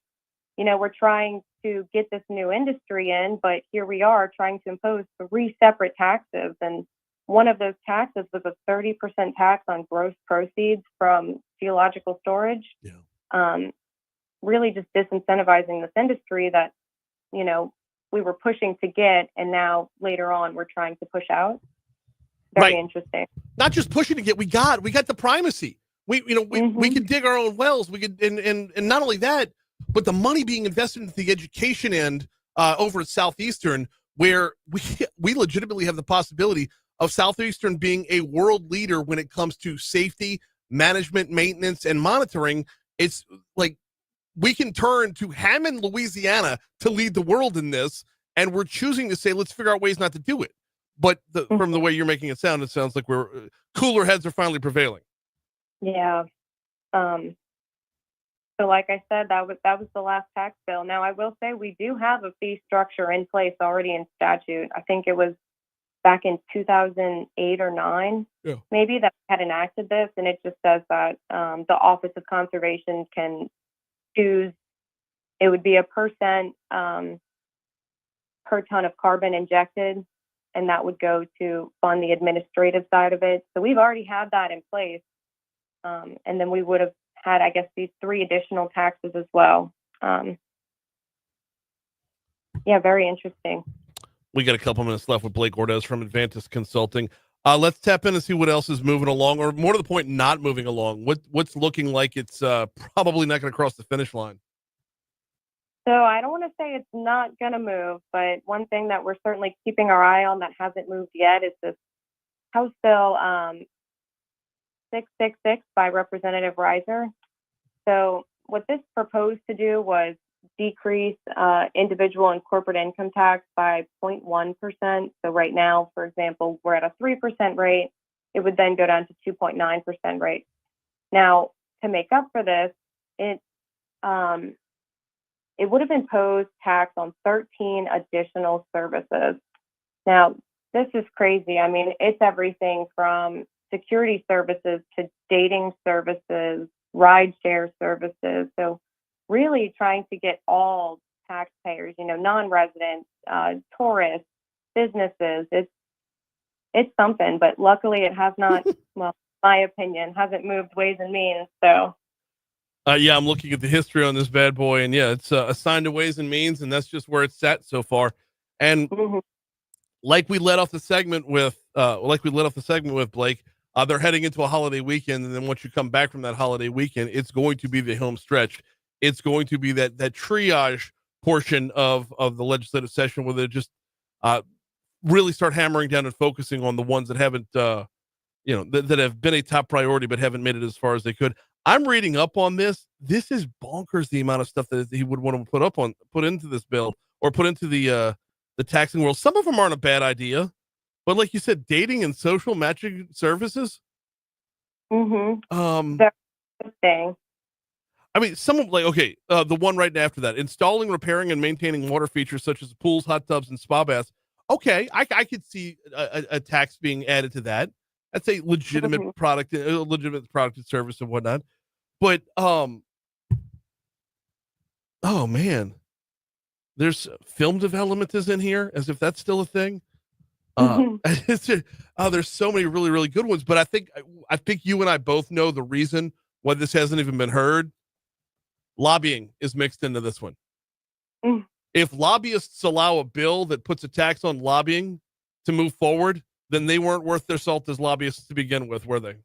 we're trying to get this new industry in, but here we are trying to impose 3 separate taxes, and one of those taxes was a 30% tax on gross proceeds from geological storage. Yeah. Really just disincentivizing this industry that, we were pushing to get, and now later on we're trying to push out. Very interesting. Not just pushing to get, we got the primacy. We can dig our own wells. We could, and not only that, but the money being invested into the education end over at Southeastern, where we legitimately have the possibility of Southeastern being a world leader when it comes to safety, management, maintenance, and monitoring. It's like we can turn to Hammond, Louisiana to lead the world in this. and we're choosing to say, let's figure out ways not to do it. But from the way you're making it sounds like we're cooler heads are finally prevailing. Yeah. So like I said, that was the last tax bill. Now I will say we do have a fee structure in place already in statute. I think it was back in 2008 or 9, maybe, that had enacted this, and it just says that the Office of Conservation can choose. It would be a % per ton of carbon injected, and that would go to fund the administrative side of it. So we've already had that in place, and then we would have had, I guess, these 3 additional taxes as well. Yeah, very interesting. We got a couple minutes left with Blaike Orders from Advantis Consulting. Let's tap in and see what else is moving along, or more to the point, not moving along. What's looking like it's probably not going to cross the finish line? So I don't want to say it's not going to move, but one thing that we're certainly keeping our eye on that hasn't moved yet is this House Bill 666 by Representative Reiser. So what this proposed to do was decrease individual and corporate income tax by 0.1%. So right now, for example, we're at a 3% rate. It would then go down to 2.9% rate. Now, to make up for this, it would have imposed tax on 13 additional services. Now, this is crazy. I mean, it's everything from security services to dating services, rideshare services. So really trying to get all taxpayers, non-residents, tourists, businesses. It's something, but luckily it has not, well, my opinion, hasn't moved Ways and Means. So yeah, I'm looking at the history on this bad boy, and yeah, it's assigned to Ways and Means, and that's just where it's sat so far. And like we led off the segment with, Blaike, they're heading into a holiday weekend, and then once you come back from that holiday weekend, it's going to be the home stretch. It's going to be that triage portion of the legislative session where they just really start hammering down and focusing on the ones that haven't, that have been a top priority but haven't made it as far as they could. I'm reading up on this. This is bonkers, the amount of stuff that he would want to put into this bill or put into the taxing world. Some of them aren't a bad idea, but like you said, dating and social matching services. That's the thing. I mean, some of the one right after that, installing, repairing, and maintaining water features such as pools, hot tubs, and spa baths. Okay, I could see a tax being added to that. That's a legitimate product, and service and whatnot. But oh man, there's film development is in here, as if that's still a thing. There's so many really, really good ones. But I think you and I both know the reason why this hasn't even been heard. Lobbying is mixed into this one. If lobbyists allow a bill that puts a tax on lobbying to move forward, then they weren't worth their salt as lobbyists to begin with, were they?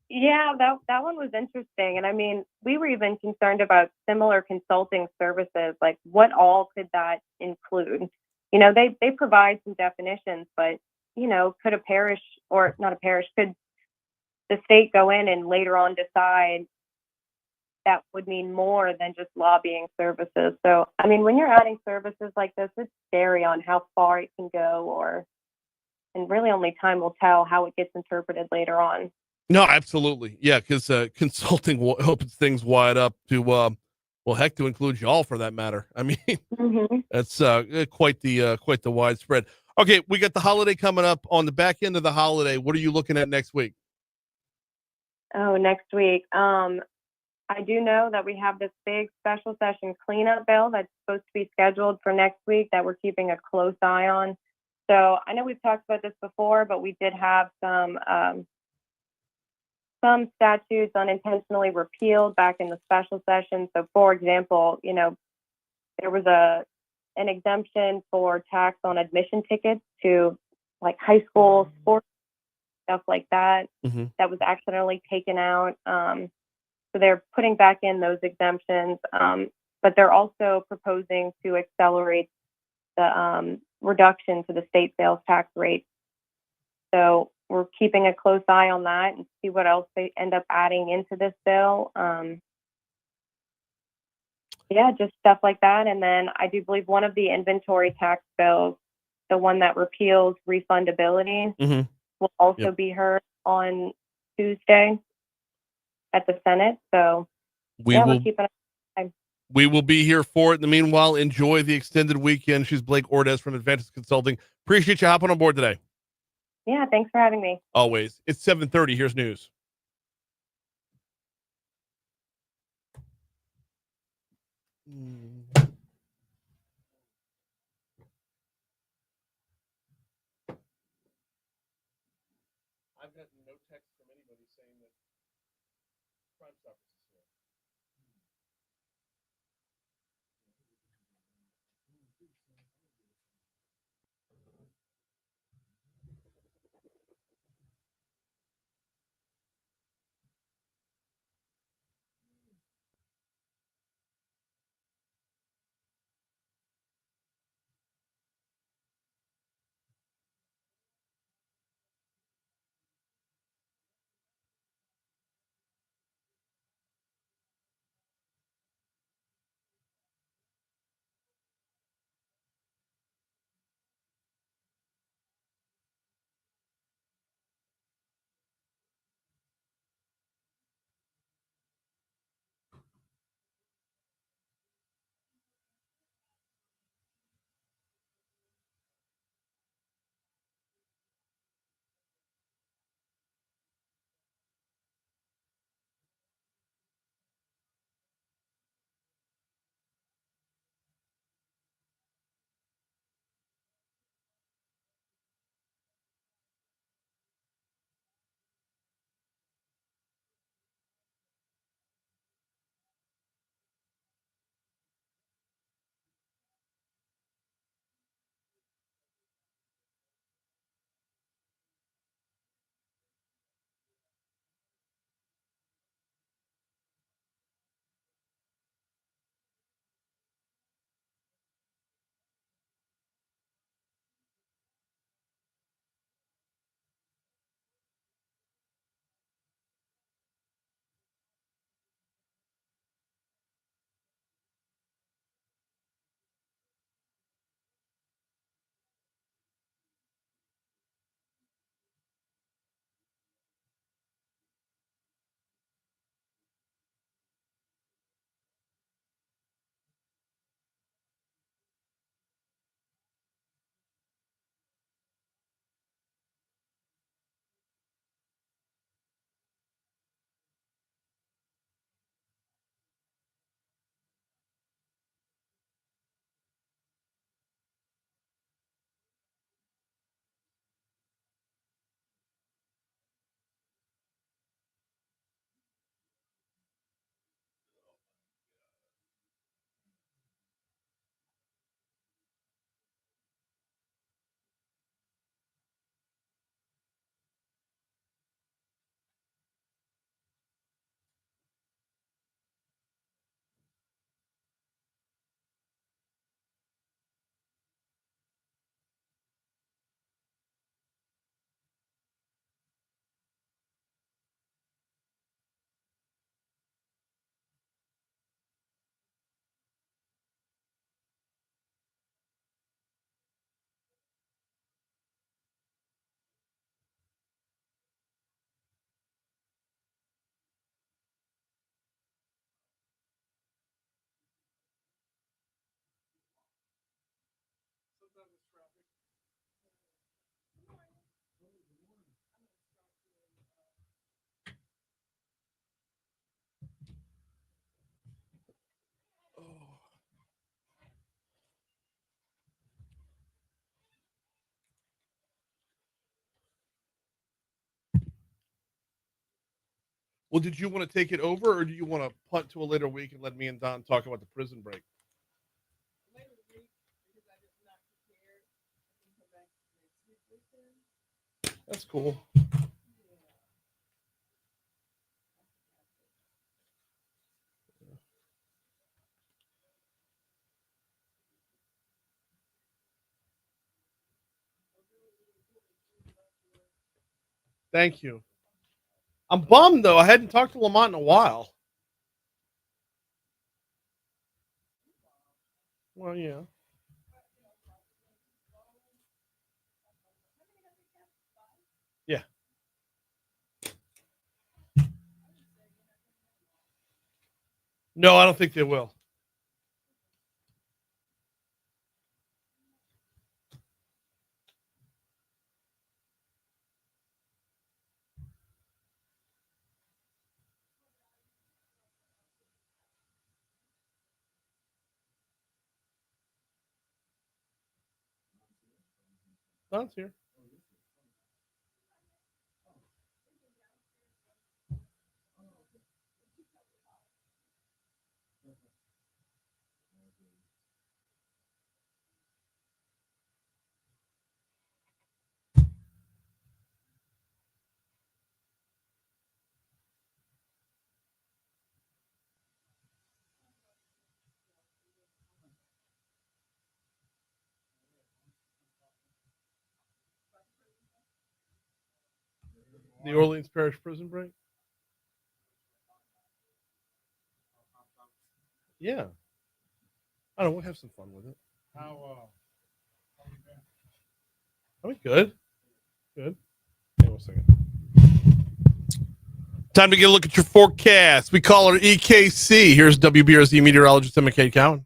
Yeah, that one was interesting. And I mean, we were even concerned about similar consulting services. Like, what all could that include? They provide some definitions, but, could a parish, or not a parish, could the state go in and later on decide that would mean more than just lobbying services? So, I mean, when you're adding services like this, it's scary on how far it can go, and really only time will tell how it gets interpreted later on. No, absolutely. Yeah, because consulting opens things wide up to, to include y'all for that matter. I mean, that's quite the widespread. Okay, we got the holiday coming up. On the back end of the holiday, what are you looking at next week? Oh, next week. I do know that we have this big special session cleanup bill that's supposed to be scheduled for next week that we're keeping a close eye on. So I know we've talked about this before, but we did have some statutes unintentionally repealed back in the special session. So, for example, there was an exemption for tax on admission tickets to like high school sports, stuff like that. That was accidentally taken out. So they're putting back in those exemptions, but they're also proposing to accelerate the reduction to the state sales tax rate. So we're keeping a close eye on that and see what else they end up adding into this bill. yeah, just stuff like that. And then I do believe one of the inventory tax bills, the one that repeals refundability, Mhm. will also Yep. be heard on Tuesday at the Senate. So We yeah, will we're keeping an we will be here for it. In the meanwhile, enjoy the extended weekend. She's Blaike Orders from Advantage Consulting. Appreciate you hopping on board today. Yeah, thanks for having me. Always. It's 7:30. Here's news. I've gotten no text from anybody saying that Crimestoppers is here. Well, did you want to take it over, or do you want to punt to a later week and let me and Don talk about the prison break? That's cool. Thank you. I'm bummed though. I hadn't talked to Lamont in a while. Well, yeah. Yeah. No, I don't think they will. Don's here. The Orleans Parish Prison break? Yeah. I don't know. We'll have some fun with it. Are we good? Good. Hang on a second. Time to get a look at your forecast. We call her EKC. Here's WBRZ meteorologist McCord Cowan.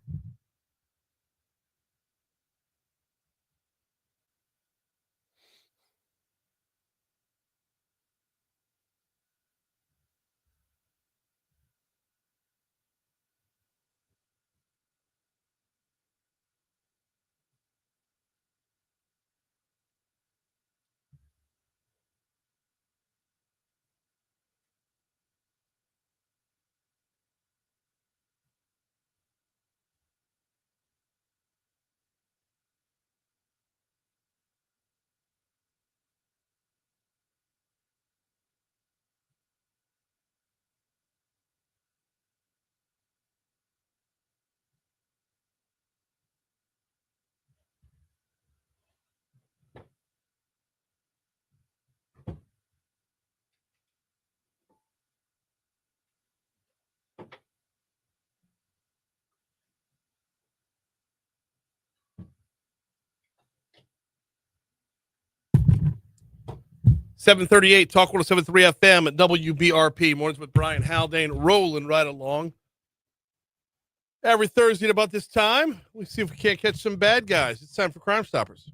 .738 Talk 107.3 FM at WBRP. Mornings with Brian Haldane rolling right along. Every Thursday at about this time, we see if we can't catch some bad guys. It's time for Crimestoppers.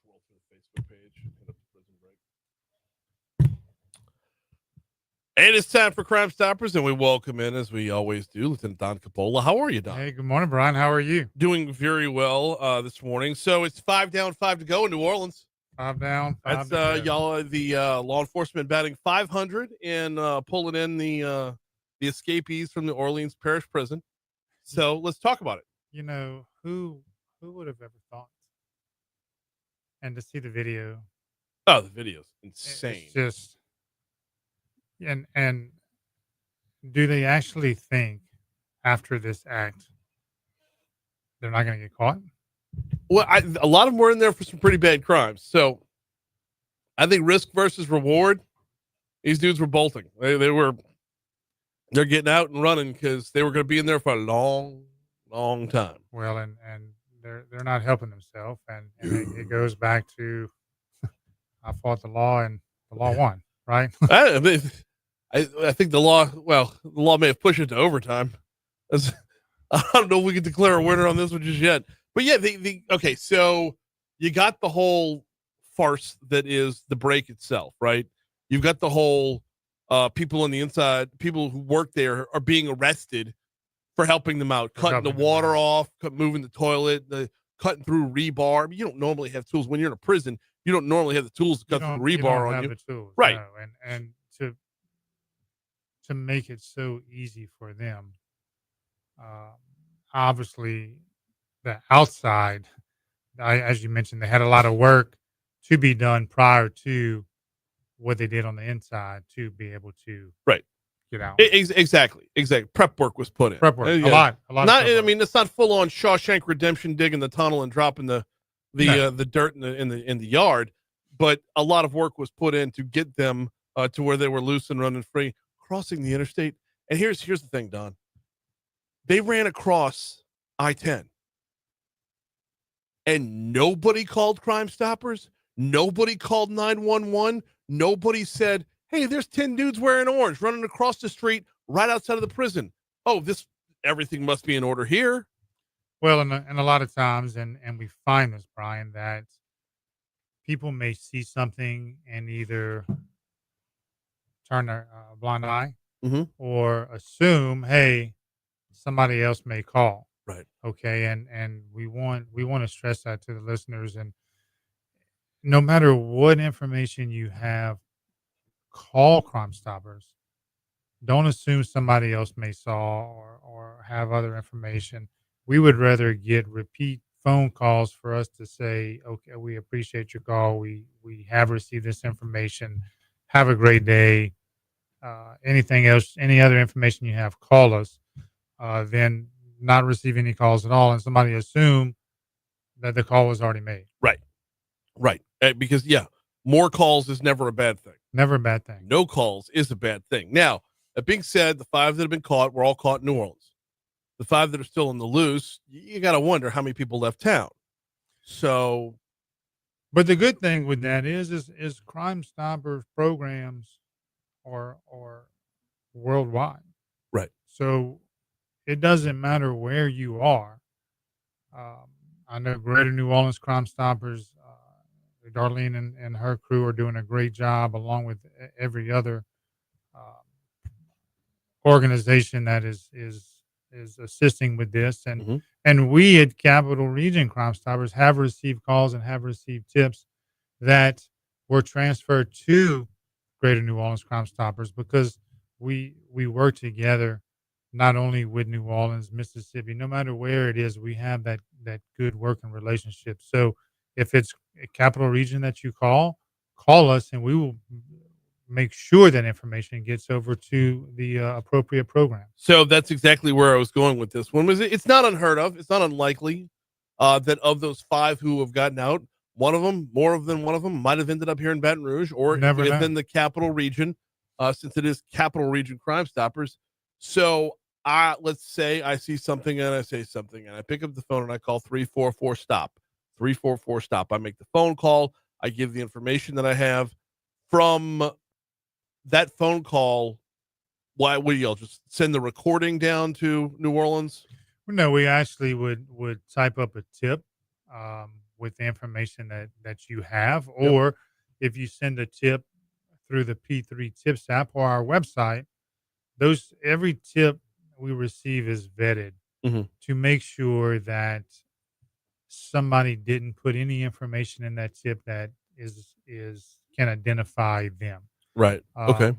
Scroll through the Facebook page. Hit up the prison break. And it's time for Crimestoppers, and we welcome in, as we always do, Lieutenant Don Capola. How are you, Don? Hey, good morning, Brian. How are you? Doing very well this morning. So it's 5 down, 5 to go in New Orleans. 5 down. 5 That's to go. y'all, the law enforcement batting 500 and pulling in the escapees from the Orleans Parish Prison. So let's talk about it. You know, who would have ever thought? And to see the video. Oh, the video's insane. It's just, and do they actually think after this act they're not going to get caught? Well, a lot of them were in there for some pretty bad crimes. So I think risk versus reward. These dudes were bolting. They're getting out and running because they were going to be in there for a long, long time. Well, and they're not helping themselves, and it goes back to I fought the law and the law won, right? I think the law may have pushed it to overtime. I don't know if we can declare a winner on this one just yet. But yeah, okay, so you got the whole farce that is the break itself, right? You've got the whole people on the inside, people who work there are being arrested for helping them out, cutting the water off, moving the toilet, cutting through rebar. I mean, you don't normally have tools when you're in a prison. You don't normally have the tools to cut through rebar on you. The tools, right? No. And to make it so easy for them, obviously the outside, as you mentioned, they had a lot of work to be done prior to what they did on the inside to be able to Right. get out. Exactly. Prep work was put in. Prep work, Yeah. a lot. Not, Of prep I work. mean, it's not full on Shawshank Redemption digging the tunnel and dropping the dirt in the yard, but a lot of work was put in to get them to where they were loose and running free, crossing the interstate. And here's the thing, Don. They ran across I-10, and nobody called Crimestoppers. Nobody called 911. Nobody said, "Hey, there's 10 dudes wearing orange running across the street right outside of the prison. Oh, everything must be in order here." Well, and a lot of times, and we find this, Brian, that people may see something and either turn a blind eye or assume, hey, somebody else may call. Right. Okay. And we want to stress that to the listeners. And no matter what information you have, call Crimestoppers. Don't assume somebody else may saw or have other information. We would rather get repeat phone calls for us to say, okay, we appreciate your call. We have received this information. Have a great day. Anything else, any other information you have, call us. Then not receive any calls at all, and somebody assume that the call was already made. Right. Because more calls is never a bad thing. Never a bad thing. No calls is a bad thing. Now, that being said, the 5 that have been caught were all caught in New Orleans. The 5 that are still in the loose, you got to wonder how many people left town. So, but the good thing with that is Crimestoppers programs are worldwide. Right. So it doesn't matter where you are. I know Greater New Orleans Crimestoppers, Darlene and her crew are doing a great job, along with every other organization that is assisting with this. And we at Capital Region Crimestoppers have received calls and have received tips that were transferred to Greater New Orleans Crimestoppers because we work together, not only with New Orleans, Mississippi, no matter where it is, we have that good working relationship. So if it's a Capital Region that you call us, and we will make sure that information gets over to the appropriate program. So that's exactly where I was going with this one. It's not unheard of. It's not unlikely that of those 5 who have gotten out, more than one of them might have ended up here in Baton Rouge or within the Capital Region, since it is Capital Region Crimestoppers. So let's say I see something and I say something and I pick up the phone and I call 344 stop. 344 stop. I make the phone call. I give the information that I have. From that phone call, why would y'all just send the recording down to New Orleans? No, we actually would type up a tip with the information that you have, or if you send a tip through the P3 Tips app or our website, every tip we receive is vetted to make sure that somebody didn't put any information in that tip that can identify them. Right. Okay.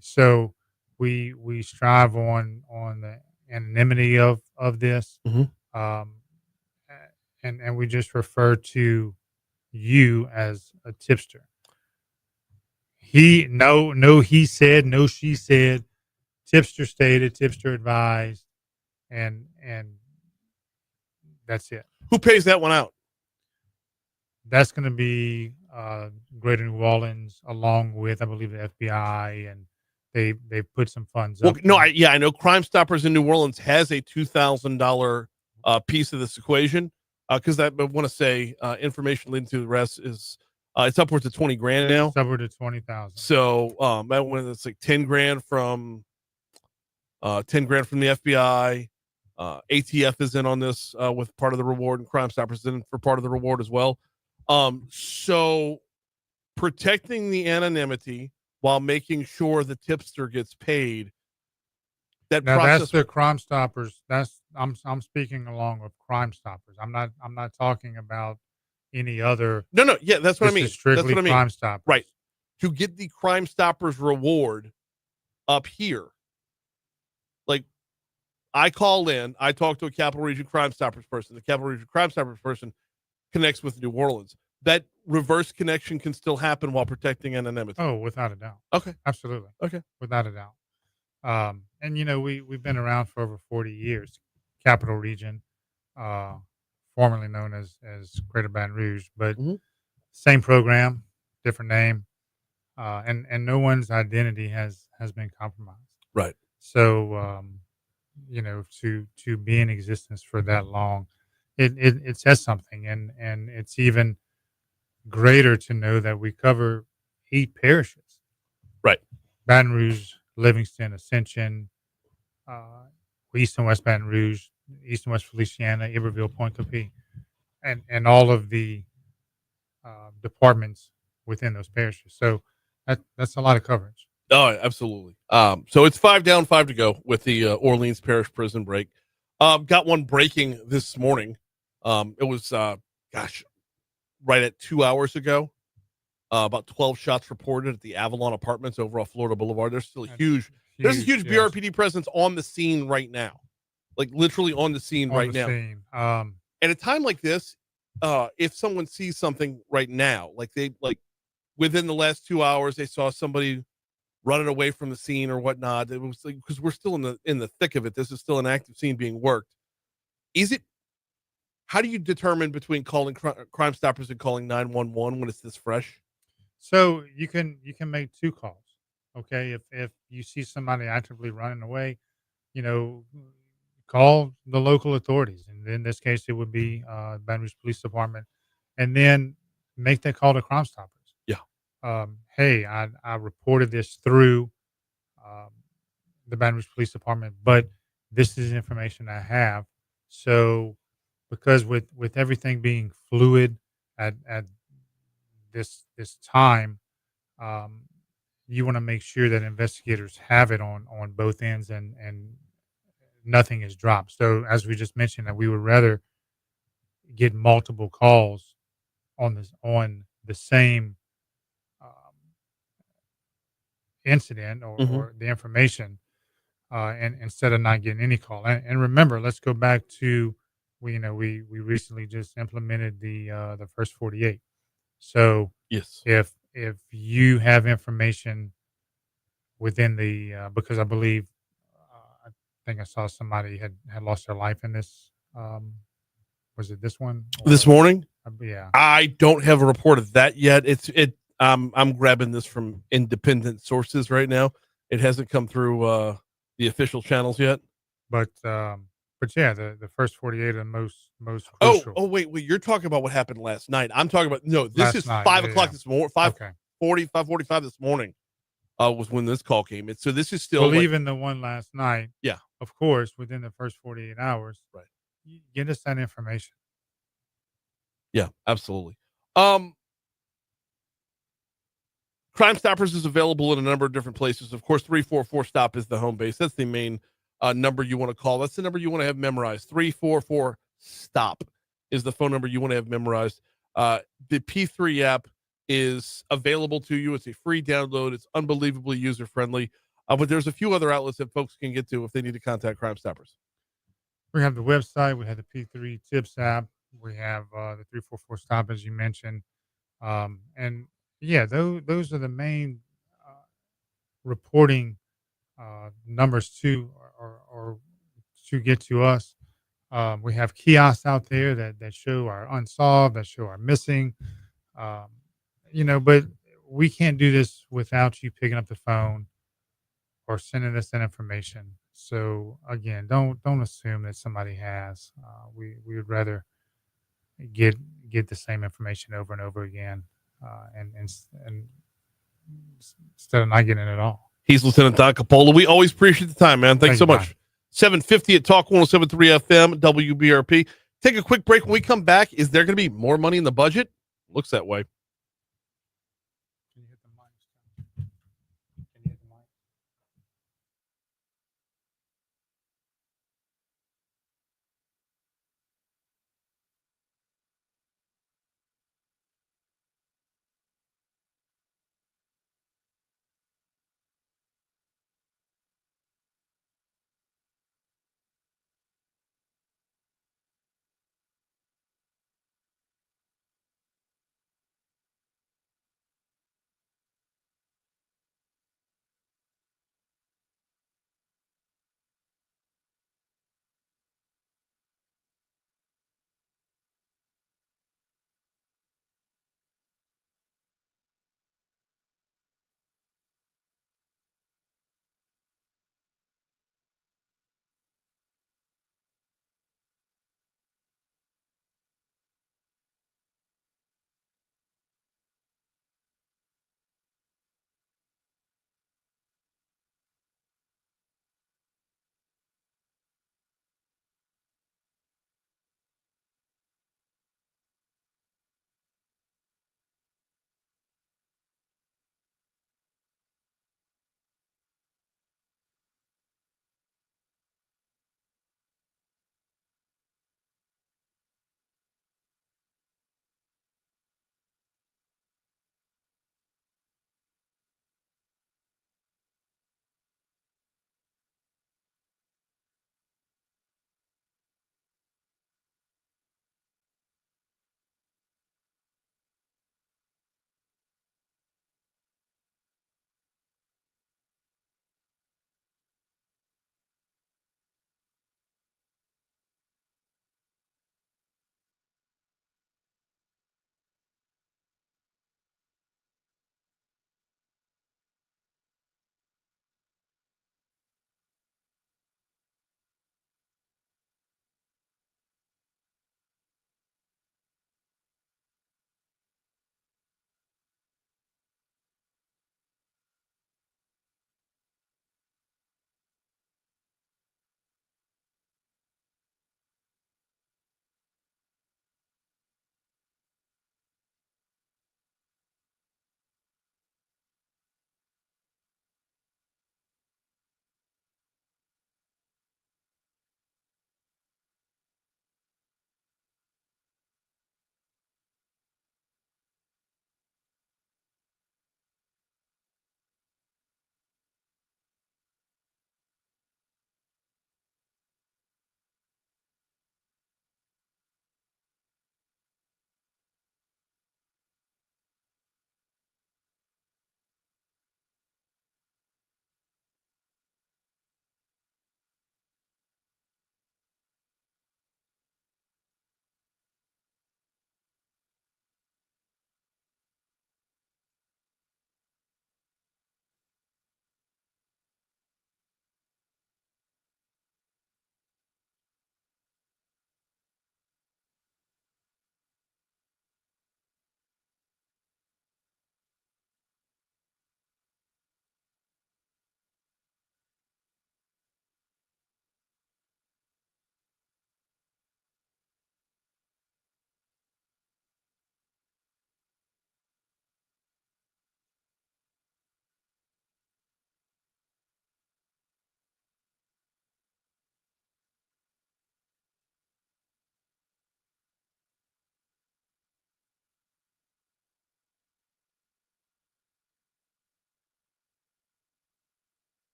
So we strive on the anonymity of this, and we just refer to you as a tipster. He said, no, she said, tipster stated, tipster advised, and that's it. Who pays that one out? That's going to be Greater New Orleans, along with, I believe, the FBI, and they put some funds up. No, I know Crimestoppers in New Orleans has a $2,000 piece of this equation, because I want to say information leading to the rest is it's upwards of $20,000 now. It's upward to 20,000. So that one, it's like $10,000 from $10,000 from the FBI. ATF is in on this with part of the reward, and Crimestoppers is in for part of the reward as well. So protecting the anonymity while making sure the tipster gets paid. That's the Crimestoppers. I'm speaking along with Crimestoppers. I'm not talking about any other. No. Yeah, that's what I mean. Strictly that's what I mean. Crimestoppers. Right. To get the Crimestoppers reward up here. Like, I call in, I talk to a Capital Region Crime Stoppers person. The Capital Region Crime Stoppers person connects with New Orleans. That reverse connection can still happen while protecting anonymity. Oh, without a doubt. Okay. Absolutely. Okay. Without a doubt. And we've been around for over 40 years. Capital Region, formerly known as Greater Baton Rouge, but same program, different name, and no one's identity has been compromised. Right. So to be in existence for that long, it says something, and it's even greater to know that we cover 8 parishes. Right. Baton Rouge, Livingston, Ascension, East and West Baton Rouge, East and West Feliciana, Iberville, Point Coupee, and all of the departments within those parishes. So that's a lot of coverage. Oh, absolutely. So it's 5 down, 5 to go with the Orleans Parish prison break. Got one breaking this morning. It was, right at 2 hours ago. About 12 shots reported at the Avalon Apartments over off Florida Boulevard. There's still there's a huge yes. BRPD presence on the scene right now, like literally on the scene right now. At a time like this, if someone sees something right now, like within the last 2 hours, they saw somebody running away from the scene or whatnot. It was like, because we're still in the thick of it. This is still an active scene being worked. How do you determine between calling Crime Stoppers and calling 911 when it's this fresh? So you can make 2 calls. Okay. If you see somebody actively running away, call the local authorities. And in this case, it would be Baton Rouge Police Department, and then make that call to Crime Stoppers. Yeah. Hey, I reported this through the Baton Rouge Police Department, but this is information I have. So, because with everything being fluid at this time, you want to make sure that investigators have it on both ends, and nothing is dropped. So, as we just mentioned, that we would rather get multiple calls on the same incident or the information, and instead of not getting any call. And remember, let's go back to we recently just implemented the first 48. So yes, if you have information within because I believe I think I saw somebody had lost their life in this. Was it this one? This morning? Yeah. I don't have a report of that yet. I'm grabbing this from independent sources right now. It hasn't come through the official channels yet. But yeah, the first 48 are most crucial. Oh, wait, you're talking about what happened last night. I'm talking about this is 5 o'clock this morning, 5:45 this morning. Was when this call came in. So this is still even the one last night. Yeah, of course, within the first 48 hours. Right. Get us that information. Yeah, absolutely. Crime Stoppers is available in a number of different places. Of course, 344 stop is the home base. That's the main number you want to call. That's the number you want to have memorized. 344 stop is the phone number you want to have memorized. The P3 app is available to you. It's a free download. It's unbelievably user friendly. But there's a few other outlets that folks can get to if they need to contact Crime Stoppers. We have the website. We have the P3 Tips app. We have the 344 stop, as you mentioned. And yeah, those are the main reporting numbers or to get to us. We have kiosks out there that show our unsolved, that show our missing. But we can't do this without you picking up the phone or sending us that information. So again, don't assume that somebody has. We would rather get the same information over and over again, and instead of not getting it at all. He's Lieutenant Don Capola. We always appreciate the time, man. Thanks so much. 750 at Talk 107.3 FM, WBRP. Take a quick break. When we come back, is there going to be more money in the budget? Looks that way.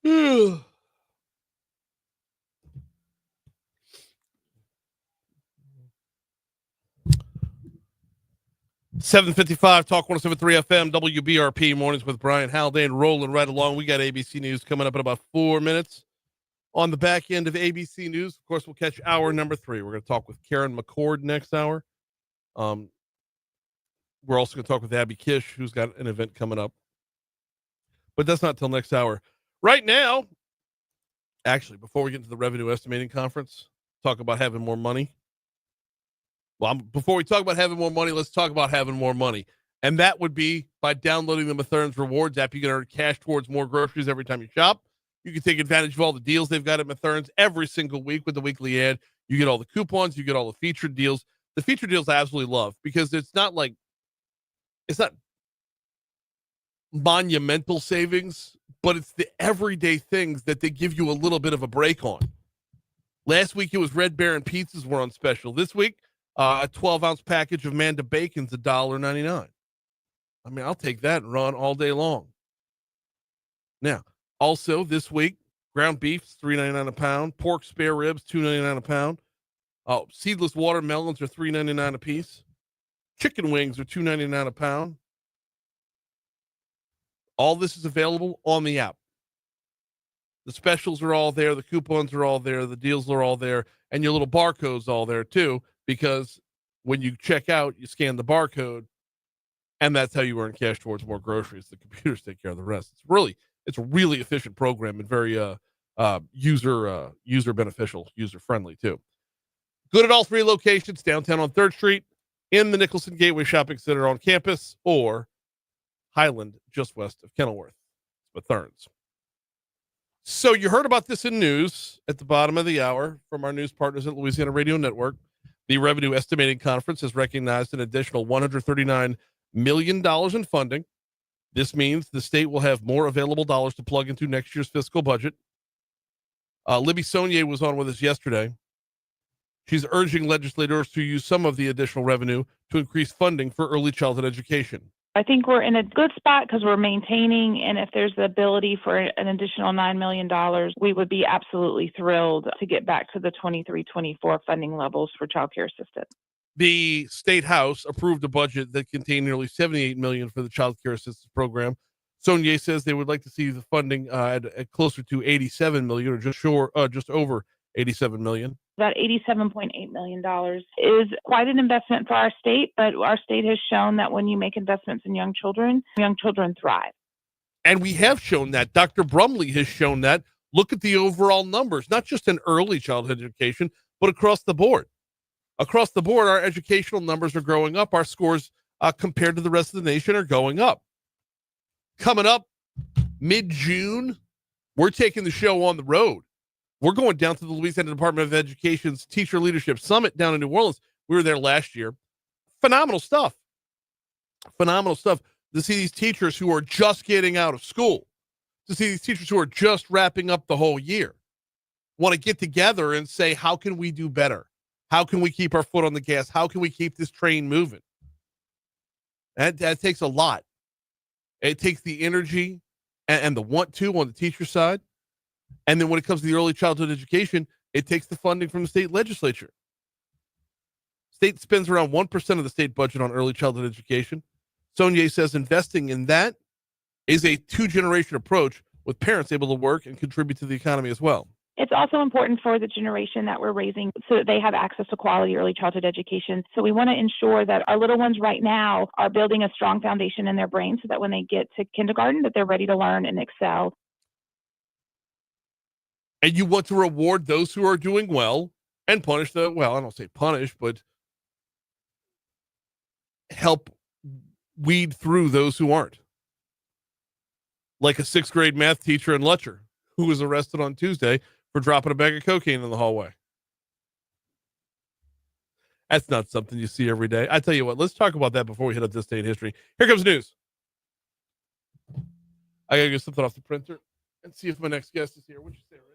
$7:55 Talk 107.3 FM WBRP mornings with Brian Haldane rolling right along. We got ABC News coming up in about 4 minutes. On the back end of ABC News, of course, we'll catch hour number 3. We're going to talk with Karen McCord next hour. We're also going to talk with Abby Kish, who's got an event coming up. But that's not till next hour. Right now, actually, before we get into the revenue estimating conference, talk about having more money. Well, before we talk about having more money, let's talk about having more money. And that would be by downloading the Mathern's Rewards app. You can earn cash towards more groceries every time you shop. You can take advantage of all the deals they've got at Mathern's every single week with the weekly ad. You get all the coupons. You get all the featured deals. The featured deals I absolutely love because it's not monumental savings, but it's the everyday things that they give you a little bit of a break on. Last week, it was Red Baron pizzas were on special. This week, a 12-ounce package of Manda bacon's $1.99. I mean, I'll take that and run all day long. Now, also this week, ground beef's $3.99 a pound. Pork spare ribs, $2.99 a pound. Seedless watermelons are $3.99 a piece. Chicken wings are $2.99 a pound. All this is available on the app. The specials are all there. The coupons are all there. The deals are all there. And your little barcode's all there, too, because when you check out, you scan the barcode, and that's how you earn cash towards more groceries. The computers take care of the rest. It's a really efficient program and very user beneficial, user friendly, too. Good at all 3 locations, downtown on 3rd Street, in the Nicholson Gateway Shopping Center on campus, or Highland, just west of Kenilworth. Mathern's. So you heard about this in news at the bottom of the hour from our news partners at Louisiana Radio Network. The Revenue Estimating Conference has recognized an additional $139 million in funding. This means the state will have more available dollars to plug into next year's fiscal budget. Libby Saunier was on with us yesterday. She's urging legislators to use some of the additional revenue to increase funding for early childhood education. I think we're in a good spot because we're maintaining, and if there's the ability for an additional $9 million, we would be absolutely thrilled to get back to the 23-24 funding levels for child care assistance. The State House approved a budget that contained nearly $78 million for the child care assistance program. Saunier says they would like to see the funding at closer to $87 million, or just over $87 million. About $87.8 million is quite an investment for our state, but our state has shown that when you make investments in young children thrive. And we have shown that. Dr. Brumley has shown that. Look at the overall numbers, not just in early childhood education, but across the board. Across the board, our educational numbers are growing up. Our scores compared to the rest of the nation are going up. Coming up mid-June, we're taking the show on the road. We're going down to the Louisiana Department of Education's Teacher Leadership Summit down in New Orleans. We were there last year. Phenomenal stuff. Phenomenal stuff to see these teachers who are just getting out of school, to see these teachers who are just wrapping up the whole year, want to get together and say, how can we do better? How can we keep our foot on the gas? How can we keep this train moving? That takes a lot. It takes the energy and the want to on the teacher side. And then when it comes to the early childhood education, it takes the funding from the state legislature. State spends around 1% of the state budget on early childhood education. Saunier says investing in that is a 2-generation approach with parents able to work and contribute to the economy as well. It's also important for the generation that we're raising so that they have access to quality early childhood education. So we want to ensure that our little ones right now are building a strong foundation in their brain so that when they get to kindergarten, that they're ready to learn and excel. And you want to reward those who are doing well and punish I don't say punish, but help weed through those who aren't. Like a 6th grade math teacher in Lutcher who was arrested on Tuesday for dropping a bag of cocaine in the hallway. That's not something you see every day. I tell you what, let's talk about that before we hit up this day in history. Here comes news. I got to get something off the printer and see if my next guest is here. What'd you say, Rich?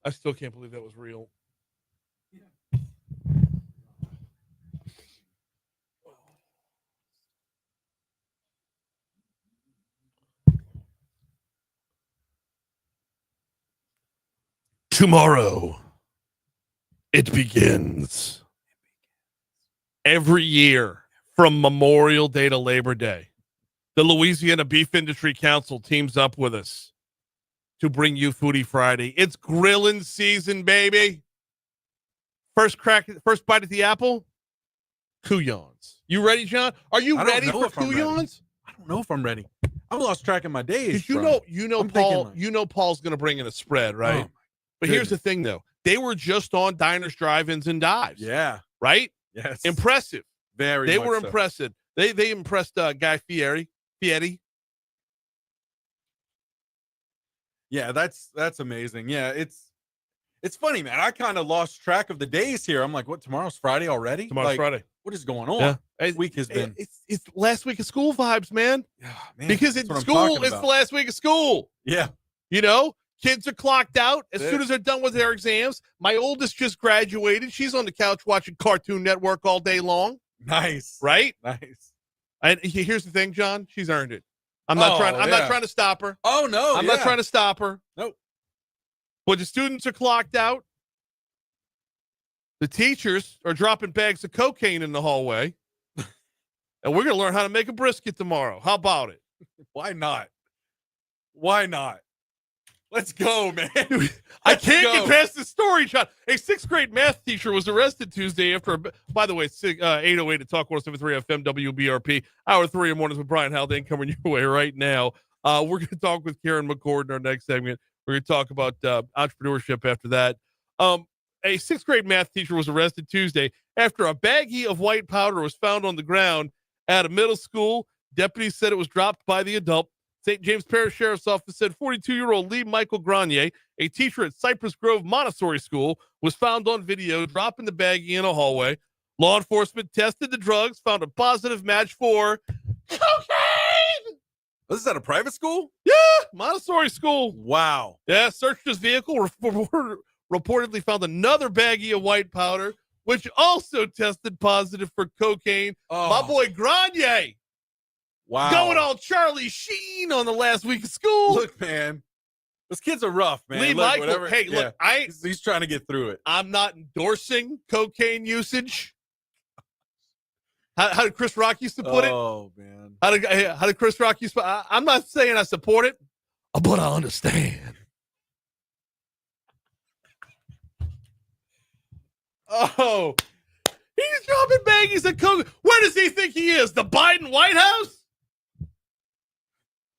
I still can't believe that was real. Tomorrow, it begins. Every year from Memorial Day to Labor Day, the Louisiana Beef Industry Council teams up with us to bring you Foodie Friday. It's grilling season, baby. First bite at the apple, couillons. You ready, John? Are you ready for couillons? I don't know if I'm ready. I've lost track of my days. Because you know Paul's going to bring in a spread, right? But here's the thing, though. They were just on Diners, Drive-Ins, and Dives. Yeah. Right? Yes. Impressive. Very They much were so. impressive. They impressed Guy Fieri. Yeah, that's amazing. Yeah, it's funny, man. I kind of lost track of the days here. I'm like, what? Tomorrow's Friday already? Tomorrow's Friday. What is going on? Yeah. This week has been. It's last week of school vibes, man. Man, because that's it's what I'm school. talking It's about. the last week of school. Yeah. You know, kids are clocked out as Yeah. soon as they're done with their exams. My oldest just graduated. She's on the couch watching Cartoon Network all day long. Nice. Right? Nice. And here's the thing, John. She's earned it. I'm not trying to stop her. Oh no. I'm not trying to stop her. Nope. But the students are clocked out. The teachers are dropping bags of cocaine in the hallway. And we're going to learn how to make a brisket tomorrow. How about it? Why not? Why not? Let's go, man. I can't get past the story, John. A 6th grade math teacher was arrested Tuesday after, by the way, 808 at Talk 107.3 FM WBRP. Hour 3 in mornings with Brian Haldane coming your way right now. We're going to talk with Karen McCord in our next segment. We're going to talk about entrepreneurship after that. A 6th grade math teacher was arrested Tuesday after a baggie of white powder was found on the ground at a middle school. Deputies said it was dropped by the adult. St. James Parish Sheriff's Office said 42-year-old Lee Michael Grenier, a teacher at Cypress Grove Montessori School, was found on video dropping the baggie in a hallway. Law enforcement tested the drugs, found a positive match for cocaine. This is at a private school? Yeah, Montessori School. Wow. Yeah, searched his vehicle, reportedly found another baggie of white powder, which also tested positive for cocaine. Oh. My boy Grenier. Wow. Going all Charlie Sheen on the last week of school. Look, man. Those kids are rough, man. Lee Look, Michael, hey, look, he's trying to get through it. I'm not endorsing cocaine usage. How did Chris Rock used to put it? Oh, man. How did Chris Rock used to I'm not saying I support it, but I understand. Oh. He's dropping baggies of coke. Where does he think he is? The Biden White House?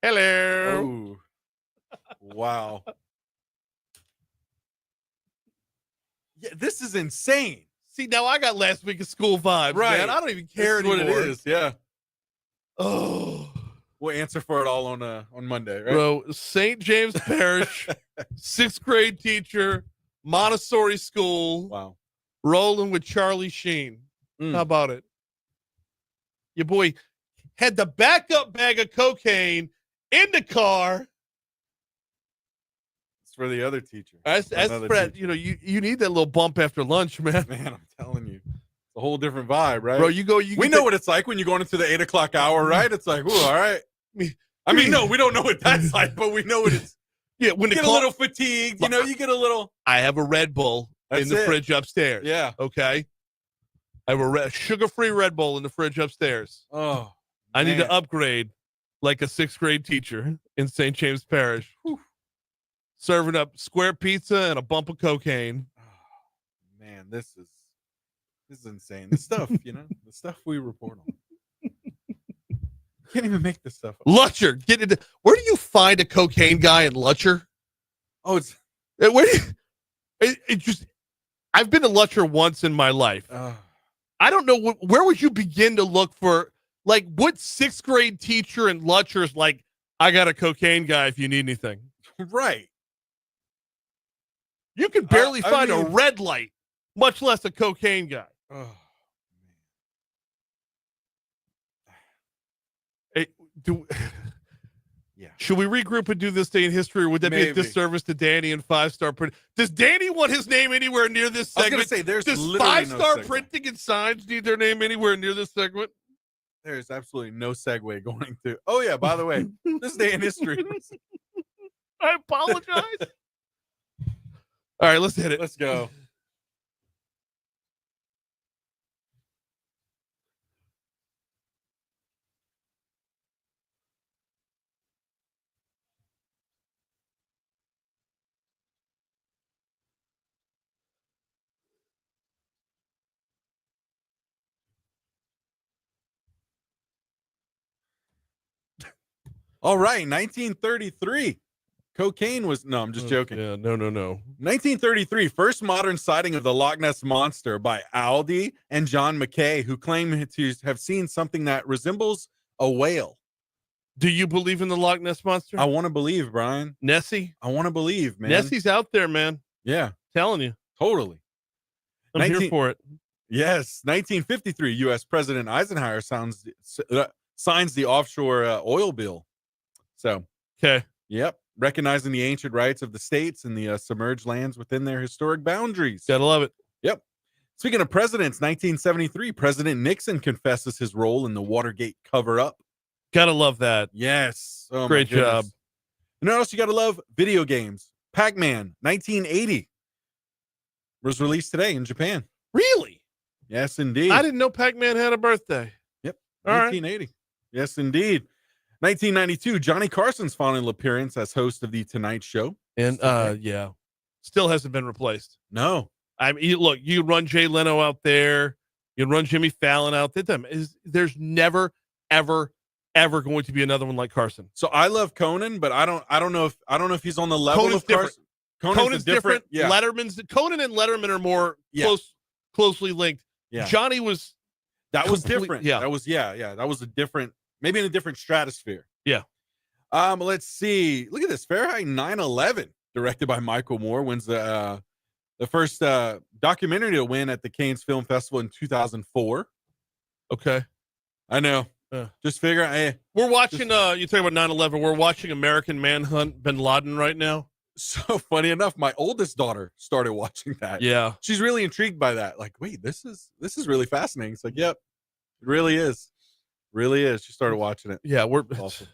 Hello. Oh. Wow. Yeah, this is insane. See, now I got last week of school vibes, Right. man. I don't even care This is anymore. what it is, yeah. Oh. We'll answer for it all on Monday, right? Bro, St. James Parish, 6th grade teacher, Montessori school. Wow. Rolling with Charlie Sheen. How about it? Your boy had the backup bag of cocaine in the car. It's for the other teacher. That's Fred. You know, you need that little bump after lunch, man. Man, I'm telling you. It's a whole different vibe, right? Bro, we know what it's like when you're going into the 8 o'clock hour, right? It's like, ooh, all right. I mean, no, we don't know what that's like, but we know what it's. Yeah, when you get a little fatigued, you know, you get a little. I have a Red Bull in the fridge upstairs. Yeah. Okay. I have a sugar-free Red Bull in the fridge upstairs. Oh. I need to upgrade like a 6th grade teacher in St. James Parish. Whew. Serving up square pizza and a bump of cocaine. Oh, man, this is insane. The stuff, you know, the stuff we report on. Can't even make this stuff up. Lutcher, get it. Where do you find a cocaine guy in Lutcher? Oh, it's where do you, it just. I've been to Lutcher once in my life. I don't know where would you begin to look for. Like, what 6th grade teacher in Lutcher is like? I got a cocaine guy if you need anything. Right. You can barely find a red light, much less a cocaine guy. Oh. Yeah. Should we regroup and do this day in history, or would that be a Maybe. disservice to Danny and 5-star print? Does Danny want his name anywhere near this I was segment? gonna say there's Does literally no 5-star segue. printing and signs need their name anywhere near this segment? There's absolutely no segue going to. Oh yeah, by the way, this day in history. I apologize. All right, let's hit it. Let's go. All right, 1933. Cocaine was no, I'm just joking. Yeah, no. 1933, first modern sighting of the Loch Ness Monster by Aldi and John McKay, who claim to have seen something that resembles a whale. Do you believe in the Loch Ness Monster? I want to believe, Brian. Nessie? I want to believe, man. Nessie's out there, man. Yeah, Telling you. totally. I'm here for it. Yes, 1953, U.S. President Eisenhower signs the offshore oil bill. So, okay. Yep. Recognizing the ancient rights of the states and the submerged lands within their historic boundaries. Gotta love it. Yep. Speaking of presidents, 1973, President Nixon confesses his role in the Watergate cover-up. Gotta love that. Yes. Oh, great job. You know what else you gotta love? Video games. Pac-Man, 1980. Was released today in Japan. Really? Yes, indeed. I didn't know Pac-Man had a birthday. Yep. All right. 1980. Yes, indeed. 1992, Johnny Carson's final appearance as host of The Tonight Show. And yeah, still hasn't been replaced. No. I mean, look, you run Jay Leno out there, you run Jimmy Fallon out there. There's never, ever going to be another one like Carson. So I love Conan, but I don't know if he's on the level Conan's of Carson. Conan's different. Yeah. Conan and Letterman are more closely linked. Yeah. Johnny was different. Yeah. That was that was a different, maybe in a different stratosphere. Yeah. Let's see. Look at this. Fahrenheit 9/11, directed by Michael Moore, wins the first documentary to win at the Cannes Film Festival in 2004. Okay. I know. Just figure. Hey, we're watching. You talking about 9/11? We're watching American Manhunt Bin Laden right now. So funny enough, my oldest daughter started watching that. Yeah, she's really intrigued by that. Like, wait, this is really fascinating. It's like, yep, it really is. Really is. She started watching it. Yeah, we're awesome.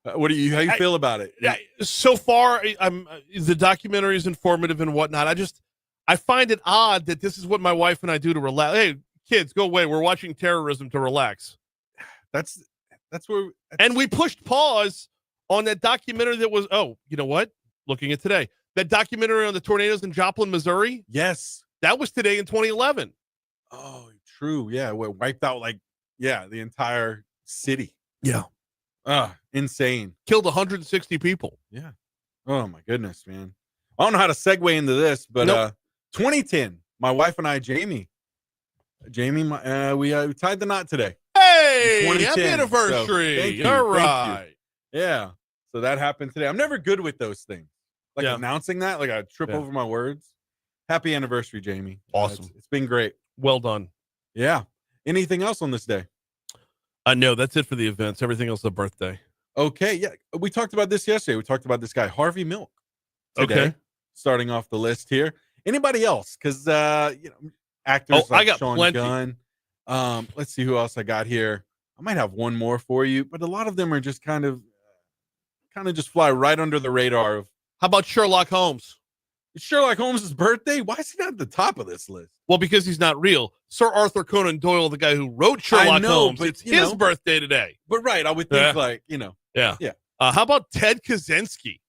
How you feel about it? Yeah, so far, the documentary is informative and whatnot. I find it odd that this is what my wife and I do to relax. Hey, kids, go away. We're watching terrorism to relax. That's where. And we pushed pause on that documentary that was. Oh, you know what? Looking at today, that documentary on the tornadoes in Joplin, Missouri. Yes, that was today in 2011. Oh, true. Yeah, we wiped out the entire city. Yeah. Insane. Killed 160 people. Yeah. Oh my goodness, man. I don't know how to segue into this, but 2010, my wife and I, Jamie, we tied the knot today. Hey, happy anniversary. So, all right. Yeah. So that happened today. I'm never good with those things. Announcing that, I trip over my words. Happy anniversary, Jamie. Awesome. It's been great. Well done. Yeah. Anything else on this day? No, that's it for the events. Everything else is a birthday. Okay. Yeah. We talked about this yesterday. We talked about this guy, Harvey Milk. Today, okay. Starting off the list here. Anybody else? Because actors I got Sean plenty. Gunn. Let's see who else I got here. I might have one more for you, but a lot of them are just kind of just fly right under the radar of. How about Sherlock Holmes? It's Sherlock Holmes' birthday? Why is he not at the top of this list? Well, because he's not real. Sir Arthur Conan Doyle, the guy who wrote Sherlock Holmes, it's his birthday today. But right, I would think Yeah. How about Ted Kaczynski?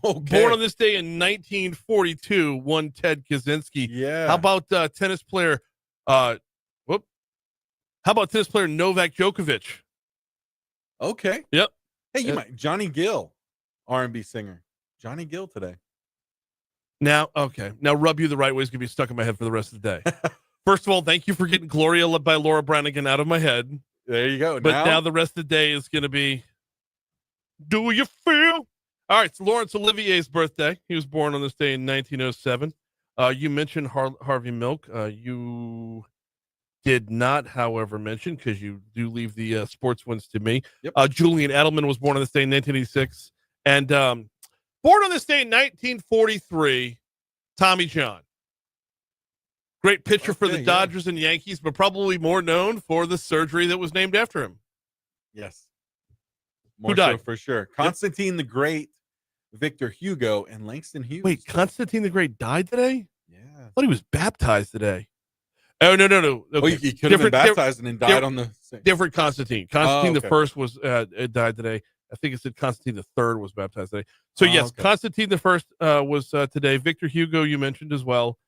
Okay. Born on this day in 1942, one Ted Kaczynski. Yeah. How about tennis player? How about tennis player Novak Djokovic? Okay. Yep. Hey, you might Johnny Gill, R&B singer. Johnny Gill today. Now, Rub You the Right Way is going to be stuck in my head for the rest of the day. First of all, thank you for getting Gloria by Laura Branigan out of my head. There you go. But now the rest of the day is going to be, Do You Feel? All right, it's Laurence Olivier's birthday. He was born on this day in 1907. You mentioned Harvey Milk. did not, however, mention, because you do leave the sports ones to me. Yep. Julian Edelman was born on this day in 1986. And born on this day in 1943, Tommy John. Great pitcher for the Okay, yeah. Dodgers and Yankees, but probably more known for the surgery that was named after him. Yes. Who More died? so for sure. Constantine the Great, Victor Hugo, and Langston Hughes. Wait, Constantine the Great died today? Yeah. I thought he was baptized today. Oh, no. Okay. Oh, he could have been baptized and then died on the same. Different Constantine. Constantine okay. the First was died today. I think it said Constantine the Third was baptized today. So yes, okay. Constantine the First was today. Victor Hugo you mentioned as well.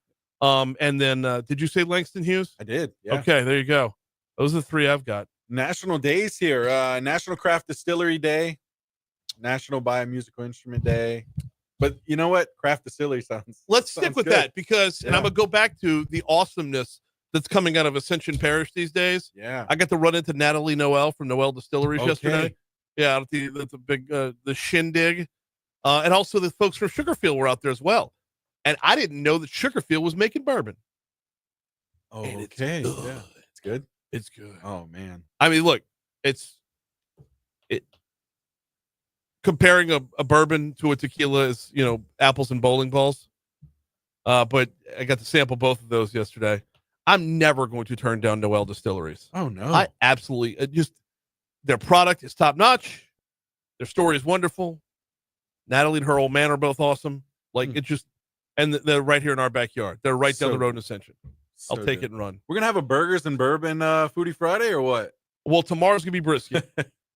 And then did you say Langston Hughes? I did. Yeah. Okay, there you go. Those are the three I've got. National days here. National Craft Distillery Day, National Buy a Musical Instrument Day. But you know what? Craft Distillery sounds. Let's stick with good. that because, and I'm gonna go back to the awesomeness that's coming out of Ascension Parish these days. Yeah. I got to run into Natalie Noel from Noel Distilleries yesterday. Yeah, that's a big the shindig, and also the folks from Sugarfield were out there as well. And I didn't know that Sugarfield was making bourbon. Oh, And it's okay. good. Yeah. It's good. It's good. Oh man. I mean, look, it comparing a bourbon to a tequila is, apples and bowling balls. But I got to sample both of those yesterday. I'm never going to turn down Noel Distilleries. Oh no. I absolutely just their product is top notch. Their story is wonderful. Natalie and her old man are both awesome. Like it just, and they're right here in our backyard. They're right down the road in Ascension. I'll take it and run. We're gonna have a burgers and bourbon Foodie Friday or what? Well, tomorrow's gonna be brisket,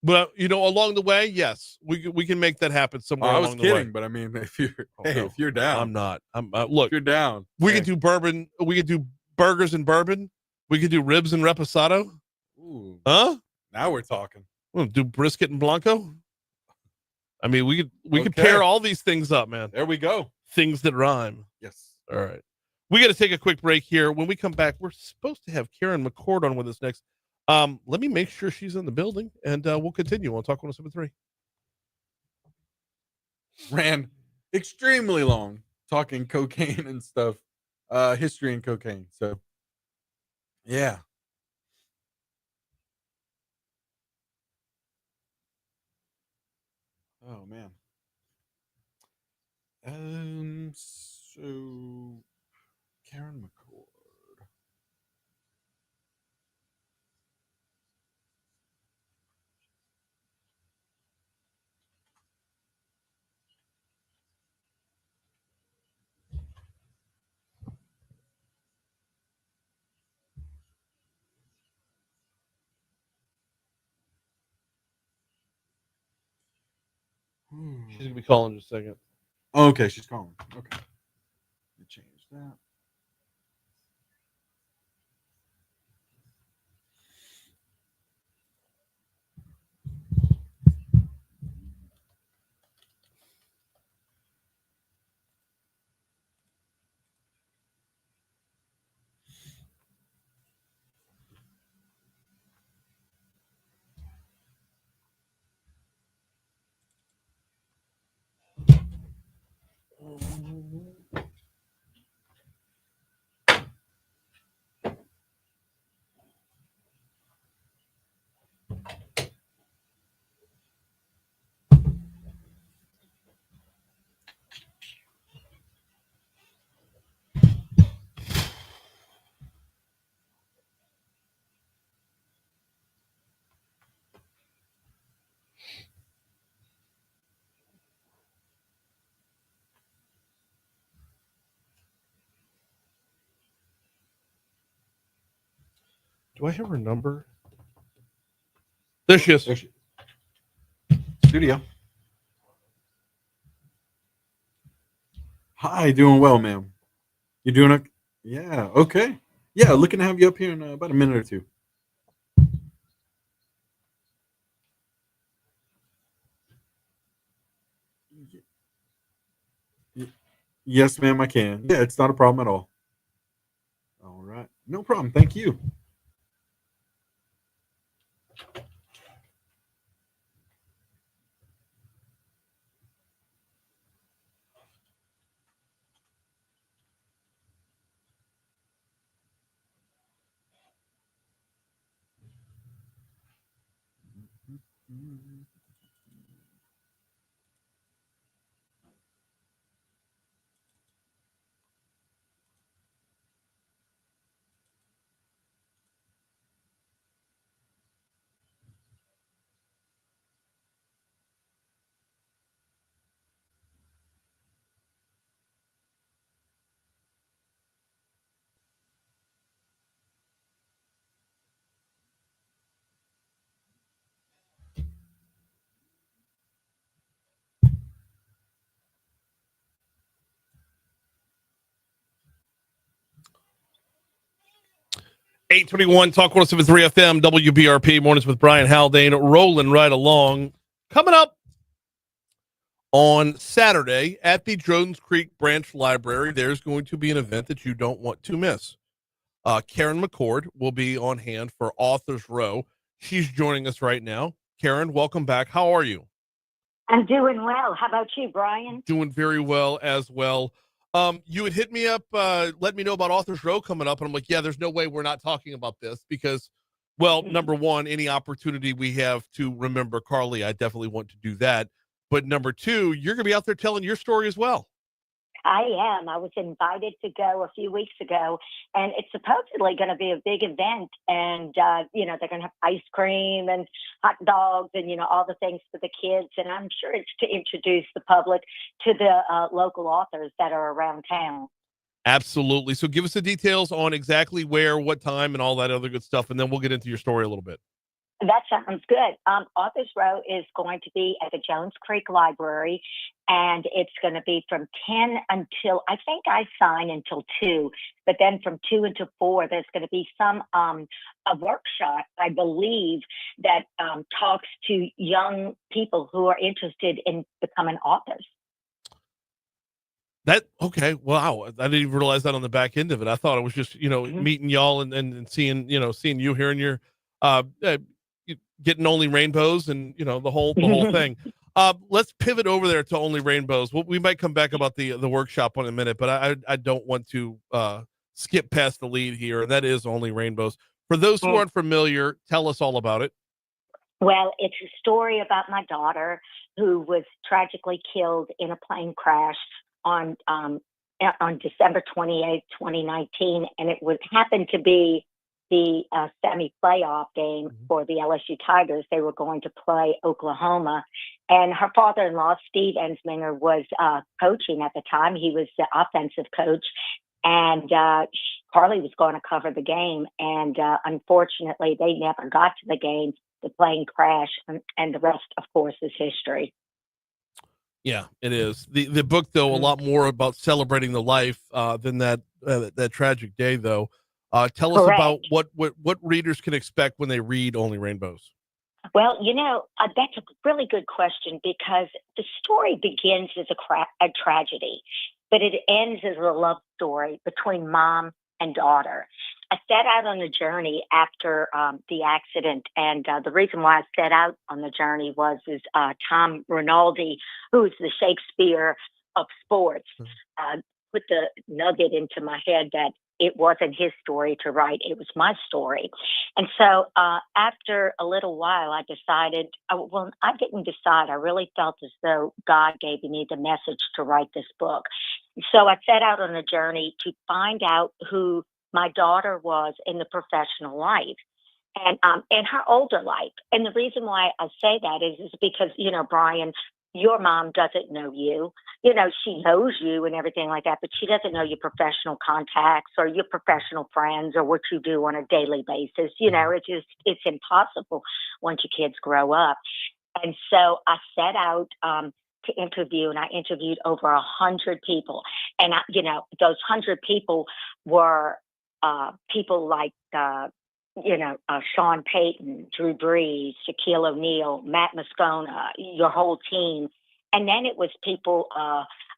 but along the way, yes, we can make that happen somewhere. I was along the way. kidding, but I mean, if you're down, I'm not. Look, if you're down. We could do bourbon. We could do burgers and bourbon. We could do ribs and reposado. Ooh. Huh? Now we're talking. We'll do brisket and blanco. I mean, we could pair all these things up, man. There we go. Things that rhyme. Yes. All right. We got to take a quick break here. When we come back, we're supposed to have Karen McCord on with us next. Let me make sure she's in the building, and we'll continue on Talk 107.3. Ran extremely long talking cocaine and stuff, history and cocaine. So, yeah. Oh man. So Karen McCord. She's gonna be calling in just a second. Oh, okay, she's calling. Okay. Let me change that. Do I have her number? There she is. Studio. Hi, doing well, ma'am. You doing okay? Yeah, okay. Yeah, looking to have you up here in about a minute or two. Yes, ma'am, I can. Yeah, it's not a problem at all. All right. No problem. Thank you. 821 Talk 107.3 FM, WBRP, Mornings with Brian Haldane, rolling right along. Coming up on Saturday at the Jones Creek Branch Library, there's going to be an event that you don't want to miss. Karen McCord will be on hand for Authors Row. She's joining us right now. Karen, welcome back. How are you? I'm doing well. How about you, Brian? Doing very well as well. You had hit me up, let me know about Authors Row coming up, and I'm like, yeah, there's no way we're not talking about this because, well, number one, any opportunity we have to remember Carly, I definitely want to do that. But number two, you're going to be out there telling your story as well. I am. I was invited to go a few weeks ago, and it's supposedly going to be a big event. And, they're going to have ice cream and hot dogs and, all the things for the kids. And I'm sure it's to introduce the public to the local authors that are around town. Absolutely. So give us the details on exactly where, what time, and all that other good stuff, and then we'll get into your story a little bit. That sounds good. Authors Row is going to be at the Jones Creek Library, and it's going to be from 10 until, I think I sign until 2, but then from 2 until 4, there's going to be a workshop, I believe, that talks to young people who are interested in becoming authors. Okay. Wow. I didn't even realize that on the back end of it. I thought it was just, meeting y'all and seeing you here and your, getting Only Rainbows and the whole thing. Let's pivot over there to Only Rainbows. We might come back about the workshop in a minute, but I don't want to skip past the lead here. That is Only Rainbows. For those who aren't familiar, tell us all about it. Well, it's a story about my daughter who was tragically killed in a plane crash on December 28th, 2019, and it would happen to be the semi-playoff game for the LSU Tigers. They were going to play Oklahoma, and her father-in-law, Steve Ensminger, was coaching at the time. He was the offensive coach, and Carly was going to cover the game, and unfortunately, they never got to the game. The plane crashed, and the rest, of course, is history. Yeah, it is. The book, though, a lot more about celebrating the life than that tragic day, though. Tell us about what readers can expect when they read Only Rainbows. Well, that's a really good question because the story begins as a tragedy, but it ends as a love story between mom and daughter. I set out on a journey after the accident, and the reason why I set out on the journey was Tom Rinaldi, who's the Shakespeare of sports, put the nugget into my head that it wasn't his story to write, it was my story. And so after a little while, I decided, I didn't decide. I really felt as though God gave me the message to write this book. So I set out on a journey to find out who my daughter was in the professional life and in her older life. And the reason why I say that is because, Brian, your mom doesn't know you. She knows you and everything like that, but she doesn't know your professional contacts or your professional friends or what you do on a daily basis. It's impossible once your kids grow up. And so I set out to interview, and I interviewed over 100 people. And, those 100 people were people like, Sean Payton, Drew Brees, Shaquille O'Neal, Matt Moscona, your whole team. And then it was people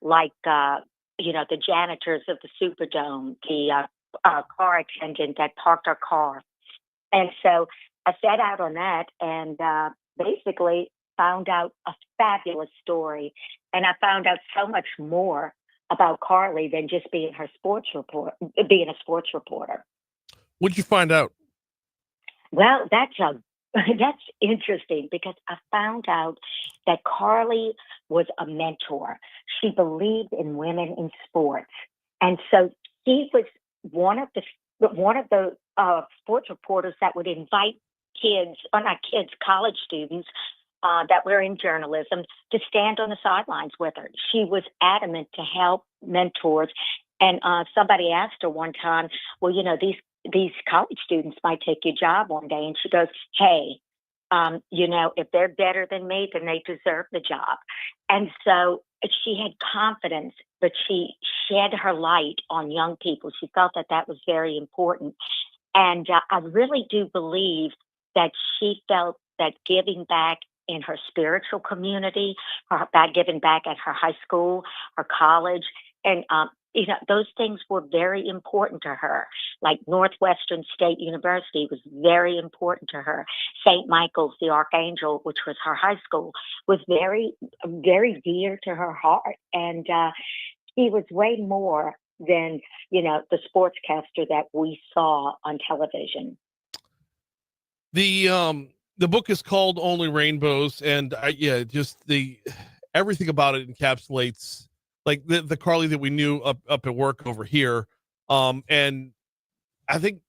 like, the janitors of the Superdome, the car attendant that parked our car. And so I set out on that and basically found out a fabulous story. And I found out so much more about Carly than just being a sports reporter. What'd you find out? Well, that's a That's interesting because I found out that Carly was a mentor. She believed in women in sports, and so she was one of the sports reporters that would invite kids, or not kids, college students that were in journalism to stand on the sidelines with her. She was adamant to help mentors, and somebody asked her one time, "Well, you know, these college students might take your job one day," and she goes, "Hey, you know, if they're better than me, then they deserve the job." And so she had confidence, but she shed her light on young people. She felt that that was very important. And I really do believe that she felt that giving back in her spiritual community, giving back at her high school, her college, and you know, those things were very important to her. Like Northwestern State University was very important to her. St. Michael's the Archangel, which was her high school, was very, very dear to her heart. And she was way more than, you know, the sportscaster that we saw on television. The book is called Only Rainbows, and just everything about it encapsulates like the Carly that we knew up at work over here. And I think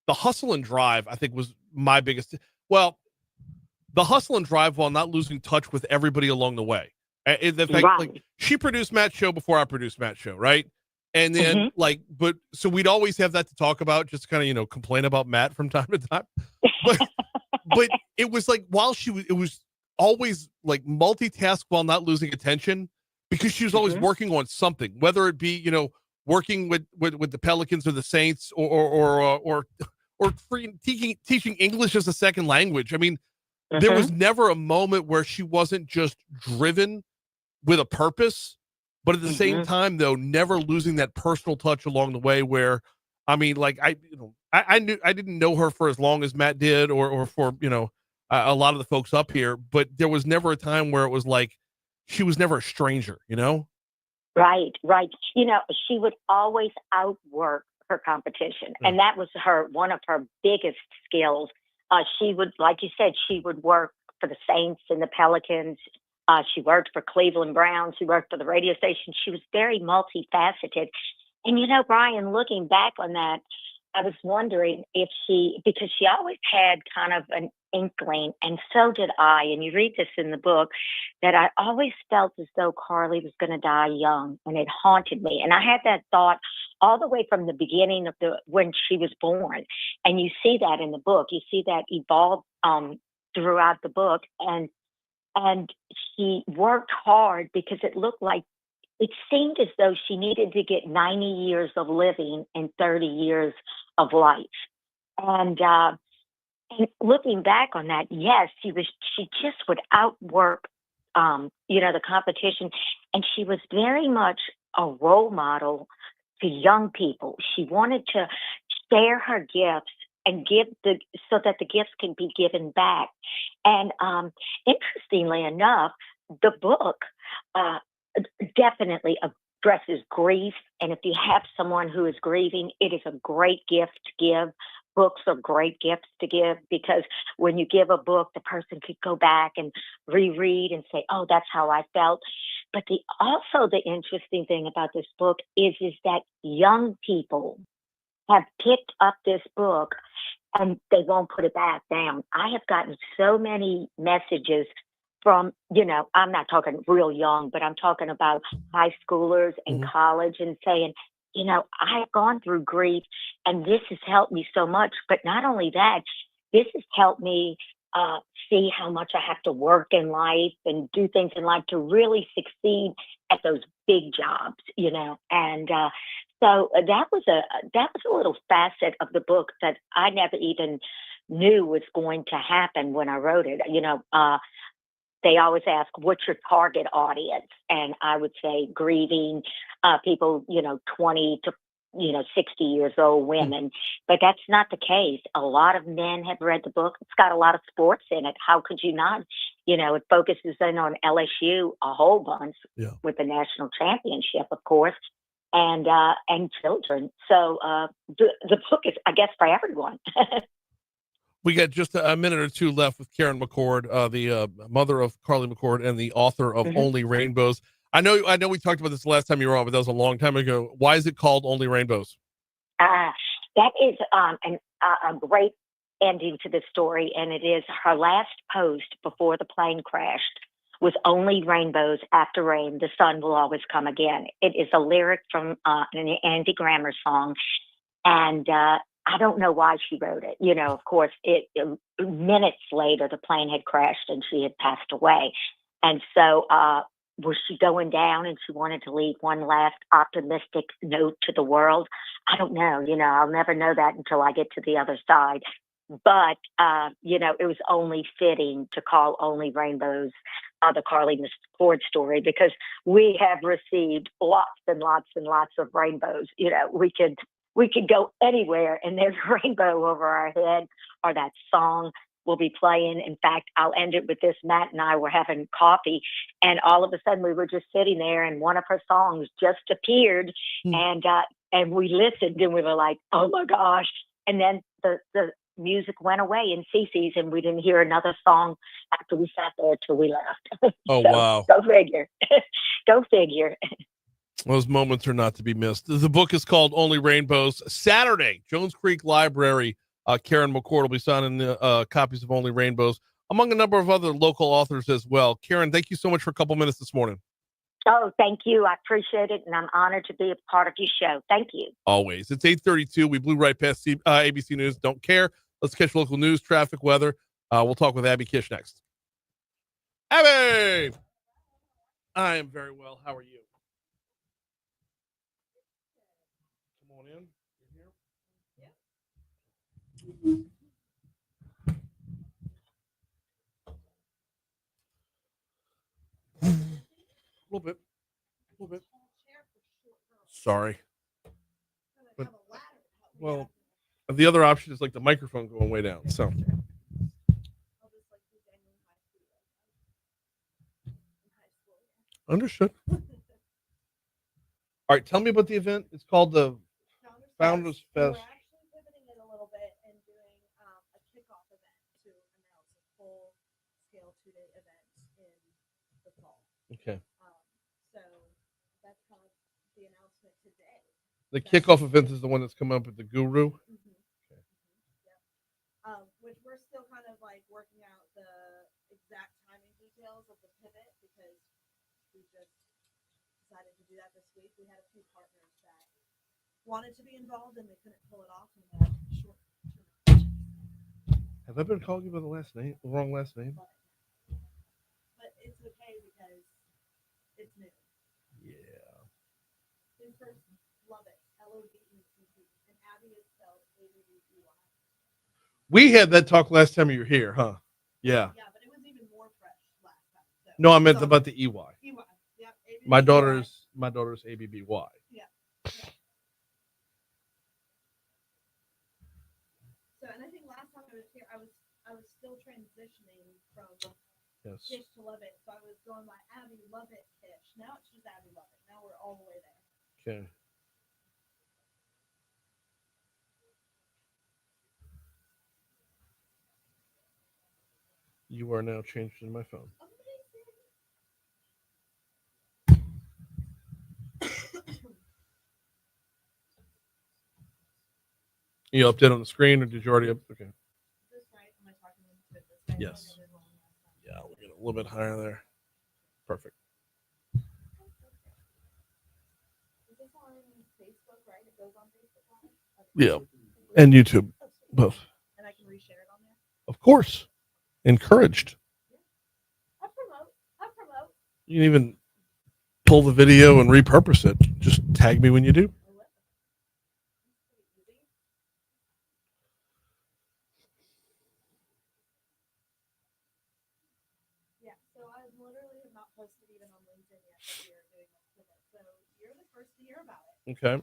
the hustle and drive, I think, was my biggest. Well, the hustle and drive while not losing touch with everybody along the way. The fact, like, she produced Matt's show before I produced Matt's show, right? And then but so we'd always have that to talk about, just kind of, you know, complain about Matt from time to time. But it was like it was always like multitask while not losing attention, because she was always working on something, whether it be, you know, working with the Pelicans or the Saints, or teaching English as a second language. I mean, there was never a moment where she wasn't just driven with a purpose, but at the same time, though, never losing that personal touch along the way. Where, I mean, like I didn't know her for as long as Matt did, or for, you know, a lot of the folks up here, but there was never a time where it was like she was never a stranger, you know? Right. You know, she would always outwork her competition. And that was one of her biggest skills. She would, like you said, she would work for the Saints and the Pelicans. She worked for Cleveland Browns. She worked for the radio station. She was very multifaceted. And, you know, Brian, looking back on that, I was wondering if because she always had kind of an inkling, and so did I, and you read this in the book, that I always felt as though Carly was going to die young, and it haunted me. And I had that thought all the way from the beginning of when she was born. And you see that in the book. You see that evolve throughout the book. And she worked hard because it seemed as though she needed to get 90 years of living and 30 years of life. And looking back on that, yes, she just would outwork, you know, the competition. And she was very much a role model to young people. She wanted to share her gifts and so that the gifts can be given back. And interestingly enough, the book definitely addresses grief. And if you have someone who is grieving, it is a great gift to give. Books are great gifts to give, because when you give a book, the person could go back and reread and say, oh, that's how I felt. But also the interesting thing about this book is that young people have picked up this book and they won't put it back down. I have gotten so many messages from, you know, I'm not talking real young, but I'm talking about high schoolers and college, and saying, you know, I have gone through grief and this has helped me so much. But not only that, this has helped me see how much I have to work in life and do things in life to really succeed at those big jobs, you know. And so that was a little facet of the book that I never even knew was going to happen when I wrote it. You know, they always ask, what's your target audience? And I would say grieving people, you know, 20 to, you know, 60 years old women. But that's not the case. A lot of men have read the book. It's got a lot of sports in it. How could you not? You know, it focuses in on LSU a whole bunch with the national championship, of course, and children. So the book is, I guess, for everyone. We got just a minute or two left with Karen McCord, the mother of Carly McCord and the author of Only Rainbows. I know we talked about this the last time you were on, but that was a long time ago. Why is it called Only Rainbows? That is a great ending to the story, and it is her last post before the plane crashed was only rainbows after rain, the sun will always come again. It is a lyric from an Andy Grammer song, and I don't know why she wrote it. You know, of course, minutes later, the plane had crashed and she had passed away. And so was she going down and she wanted to leave one last optimistic note to the world? I don't know. You know, I'll never know that until I get to the other side. But, you know, it was only fitting to call Only Rainbows the Carly McCord story, because we have received lots and lots and lots of rainbows. You know, we could go anywhere and there's a rainbow over our head, or that song will be playing. In fact, I'll end it with this. Matt and I were having coffee, and all of a sudden we were just sitting there and one of her songs just appeared, and we listened and we were like, oh my gosh. And then the music went away in CC's and we didn't hear another song after we sat there till we left. Oh, So, wow. Go figure. Go figure. Those moments are not to be missed. The book is called Only Rainbows. Saturday, Jones Creek Library. Karen McCord will be signing the copies of Only Rainbows, among a number of other local authors as well. Karen, thank you so much for a couple minutes this morning. Oh, thank you. I appreciate it, and I'm honored to be a part of your show. Thank you. Always. It's 8:32. We blew right past ABC News. Don't care. Let's catch local news, traffic, weather. We'll talk with Abby Kish next. Abby! I am very well. How are you? Come on in. You're here? A little bit. Sorry. But, well, the other option is like the microphone going way down. So. Understood. All right, tell me about the event. It's called the Founders Fest. We're actually pivoting it a little bit and doing a kickoff event to announce a full-scale 2-day event in the fall. Okay. So that's kind of the announcement today. The kickoff event is the one that's coming up at the Guru. Mm-hmm. Okay. Yep. Which we're still kind of like working out the exact timing details of the pivot, because we just decided to do that this week. We had a few partners that wanted to be involved and they couldn't pull it off in the short term. Have I been calling you by the wrong last name? But it's okay because it's new. Yeah. In person, love it. L-O-V-E-T-T. And Abby is spelled A-B-B-E-Y. We had that talk last time you were here, huh? Yeah. Yeah, but it was even more fresh last time. So No, I meant about the EY. EY. Yeah. A-B-B-E-Y. My daughter's ABBY. Yeah. So, and I think last time I was here, I was still transitioning from Kish to Love It. So I was going by Abby Love It Kish. Now it's just Abby Love It. Now we're all the way there. Okay. You are now changed in my phone. You update on the screen, or did you already up? Okay. Yes. Yeah, we'll get a little bit higher there. Perfect. Yeah, and YouTube, both. And I can reshare it on there. Of course, encouraged. I promote. You can even pull the video and repurpose it. Just tag me when you do. Yeah, so I literally have not posted even on LinkedIn yet that we are doing this pivot. So you're the first to hear about it. Okay.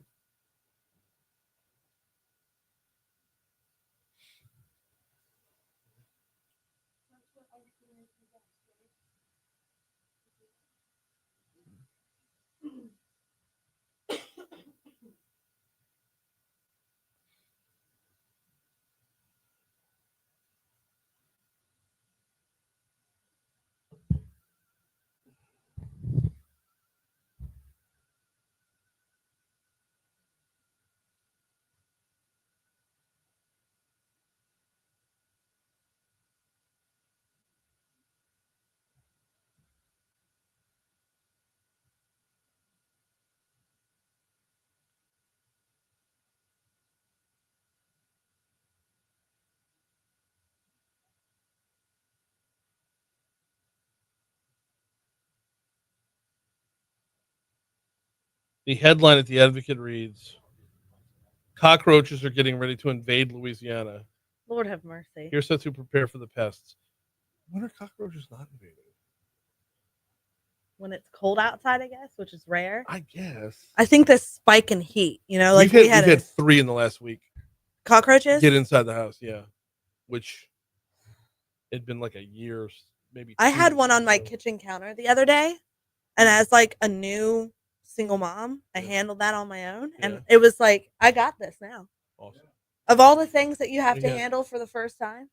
The headline at the Advocate reads, cockroaches are getting ready to invade Louisiana. Lord have mercy. Here's how to prepare for the pests. When are cockroaches not invading? When it's cold outside, I guess, which is rare. I guess. I think this spike in heat, like we've had 3 in the last week. Cockroaches? Get inside the house, yeah. Which it'd been like a year, maybe. I had one on my kitchen counter the other day, and as like a new single mom, I handled that on my own, and it was like, I got this now. Awesome. Of all the things that you have to Yeah. handle for the first time,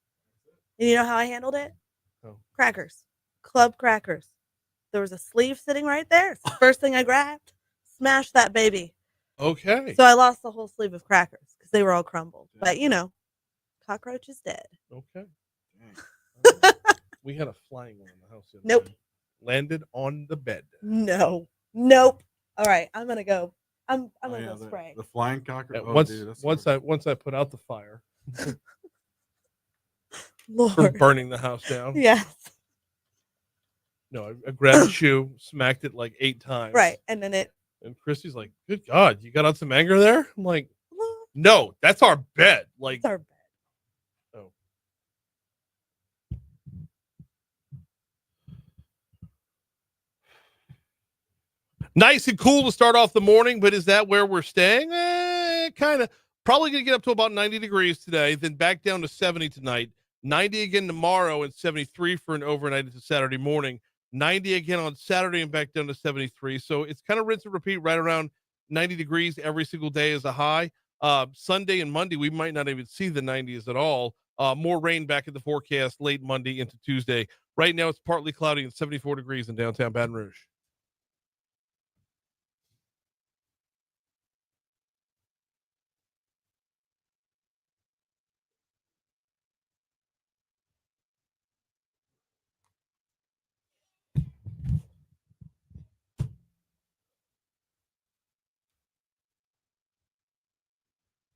you know how I handled it? Oh. Crackers, club crackers. There was a sleeve sitting right there. It's the first thing I grabbed. Smashed that baby. Okay. So I lost the whole sleeve of crackers because they were all crumbled. But cockroach is dead. Okay. We had a flying one in the house. Nope. Landed on the bed. No. Nope. All right, I'm gonna go. I'm gonna go spray. The flying cockroach. Once I put out the fire. Lord. For burning the house down. Yes. No, I grabbed a shoe, smacked it like 8 times. Right, and then And Christy's like, "Good God, you got out some anger there?" I'm like, "No, that's our bed." Like, it's our bed. Oh. Nice and cool to start off the morning, but is that where we're staying? Kind of. Probably going to get up to about 90 degrees today, then back down to 70 tonight. 90 again tomorrow and 73 for an overnight into Saturday morning. 90 again on Saturday and back down to 73. So it's kind of rinse and repeat right around 90 degrees every single day as a high. Sunday and Monday, we might not even see the 90s at all. More rain back in the forecast late Monday into Tuesday. Right now it's partly cloudy and 74 degrees in downtown Baton Rouge.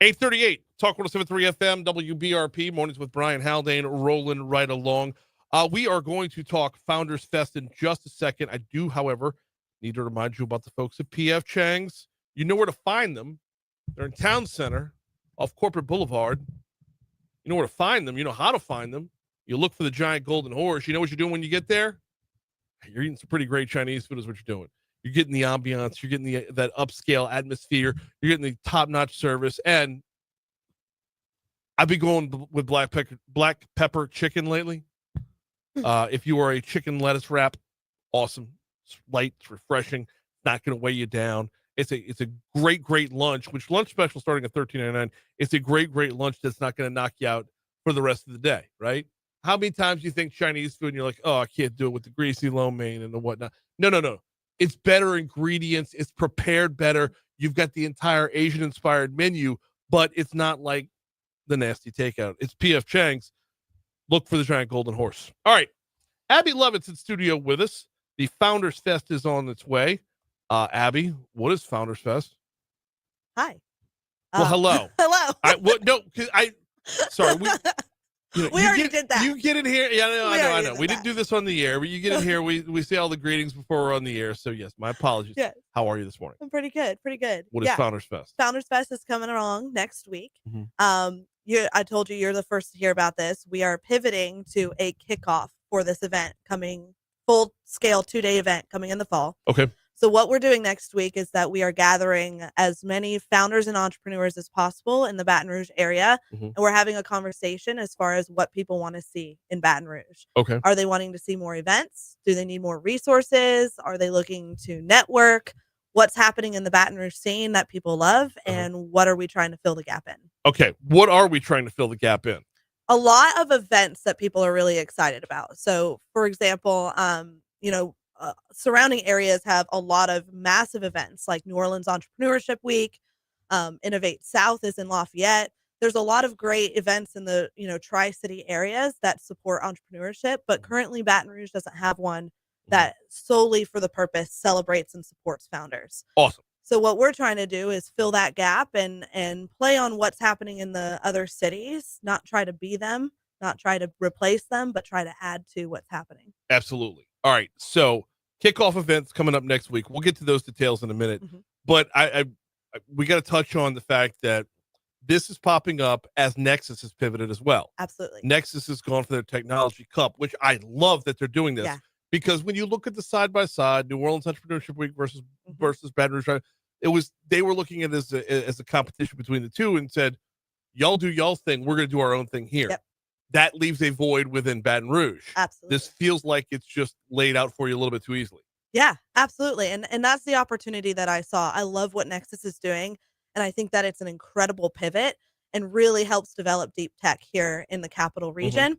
$8:38, Talk 107.3 FM, WBRP, Mornings with Brian Haldane, rolling right along. We are going to talk Founders Fest in just a second. I do, however, need to remind you about the folks at PF Chang's. You know where to find them. They're in Town Center off Corporate Boulevard. You know where to find them. You know how to find them. You look for the giant golden horse. You know what you're doing when you get there? You're eating some pretty great Chinese food is what you're doing. You're getting the ambiance. You're getting that upscale atmosphere. You're getting the top-notch service. And I've been going with black pepper chicken lately. If you are a chicken lettuce wrap, awesome. It's light. It's refreshing. Not going to weigh you down. It's a great lunch, which lunch special starting at $13.99. It's a great lunch that's not going to knock you out for the rest of the day, right? How many times do you think Chinese food and you're like, oh, I can't do it with the greasy lo mein and the whatnot? No. It's better ingredients. It's prepared better. You've got the entire Asian-inspired menu, but it's not like the nasty takeout. It's P.F. Chang's. Look for the giant golden horse. All right. Abby Levitt's in studio with us. The Founders Fest is on its way. Abby, what is Founders Fest? Hi. Well, hello. Hello. Sorry. We already did that. You get in here. Yeah, I know. We didn't do this on the air, but you get in here. We say all the greetings before we're on the air. So, yes, my apologies. Yes. How are you this morning? I'm pretty good. What is Founders Fest? Founders Fest is coming along next week. Mm-hmm. I told you you're the first to hear about this. We are pivoting to a kickoff for this event coming, full-scale 2-day event coming in the fall. Okay. So what we're doing next week is that we are gathering as many founders and entrepreneurs as possible in the Baton Rouge area. Mm-hmm. And we're having a conversation as far as what people want to see in Baton Rouge. Okay. Are they wanting to see more events? Do they need more resources? Are they looking to network? What's happening in the Baton Rouge scene that people love? And what are we trying to fill the gap in? Okay. What are we trying to fill the gap in? A lot of events that people are really excited about. So, for example, surrounding areas have a lot of massive events like New Orleans Entrepreneurship Week. Innovate South is in Lafayette. There's a lot of great events in the, Tri-City areas that support entrepreneurship, but currently Baton Rouge doesn't have one that solely for the purpose celebrates and supports founders. Awesome. So what we're trying to do is fill that gap and play on what's happening in the other cities, not try to be them, not try to replace them, but try to add to what's happening. Absolutely. All right. So kickoff events coming up next week. We'll get to those details in a minute. Mm-hmm. But we got to touch on the fact that this is popping up as Nexus has pivoted as well. Absolutely. Nexus has gone for their technology cup, which I love that they're doing this, because when you look at the side by side, New Orleans Entrepreneurship Week versus Baton Rouge, they were looking at it as a competition between the two and said, y'all do y'all thing, we're going to do our own thing here. Yep. That leaves a void within Baton Rouge. Absolutely. This feels like it's just laid out for you a little bit too easily. Yeah, absolutely. And that's the opportunity that I saw. I love what Nexus is doing. And I think that it's an incredible pivot and really helps develop deep tech here in the capital region.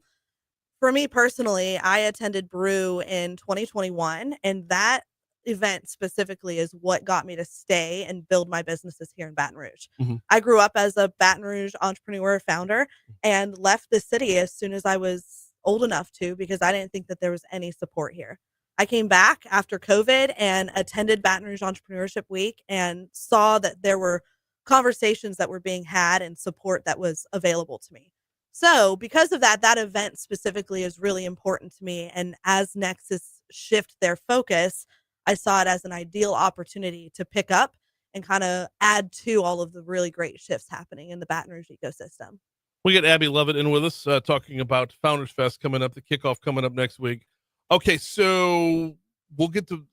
For me personally, I attended Brew in 2021, and that event specifically is what got me to stay and build my businesses here in Baton Rouge. I grew up as a Baton Rouge entrepreneur founder and left the city as soon as I was old enough to, because I didn't think that there was any support here. I came back after COVID and attended Baton Rouge Entrepreneurship Week and saw that there were conversations that were being had and support that was available to me. So because of that, that event specifically is really important to me. And as Nexus shift their focus, I saw it as an ideal opportunity to pick up and kind of add to all of the really great shifts happening in the Baton Rouge ecosystem. We got Abby Lovett in with us talking about Founders Fest coming up, the kickoff coming up next week. Okay, so we'll get to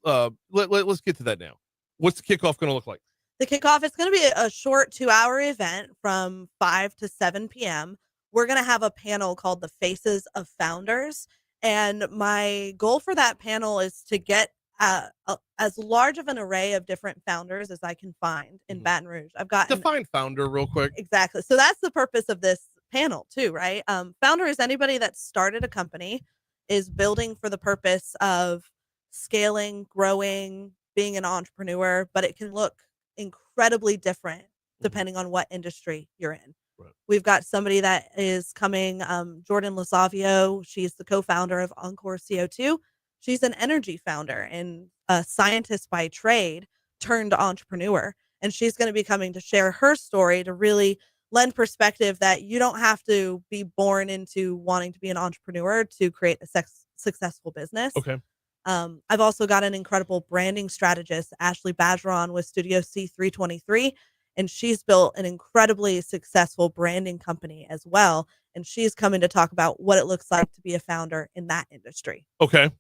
let's get to that now. What's the kickoff going to look like? The kickoff is going to be a short 2-hour event from 5 to 7 p.m. We're going to have a panel called the Faces of Founders. And my goal for that panel is to get as large of an array of different founders as I can find in Baton Rouge. I've got define founder real quick. Exactly. So that's the purpose of this panel too, right? Founder is anybody that started a company, is building for the purpose of scaling, growing, being an entrepreneur, but it can look incredibly different depending on what industry you're in. Right. We've got somebody that is coming, Jordan Lasavio. She's the co-founder of Encore CO2. She's an energy founder and a scientist by trade turned entrepreneur. And she's going to be coming to share her story to really lend perspective that you don't have to be born into wanting to be an entrepreneur to create a successful business. Okay. I've also got an incredible branding strategist, Ashley Badgeron with Studio C323, and she's built an incredibly successful branding company as well. And she's coming to talk about what it looks like to be a founder in that industry. Okay.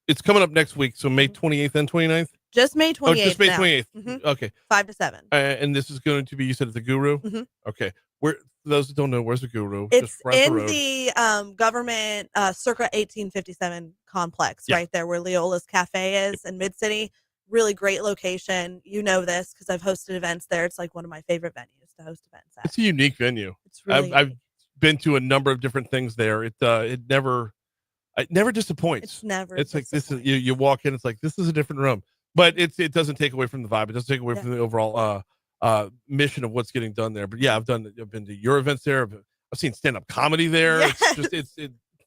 It's coming up next week, so May 28th and 29th. Just May 28th. Oh, just May now. 28th. Okay. 5 to 7. And this is going to be, you said, at the Guru. Okay. Where, for those that don't know, where's the Guru? It's just right up in road. the government circa 1857 complex, right there where Leola's Cafe is in Mid City. Really great location. You know this because I've hosted events there. It's like one of my favorite venues to host events at. It's a unique venue. It's really I've been to a number of different things there. It never disappoints. It's like this is you walk in, it's like this is a different room. But it doesn't take away from the vibe. It doesn't take away from the overall mission of what's getting done there. But yeah, I've been to your events there. I've seen stand-up comedy there. Yeah. It's just it's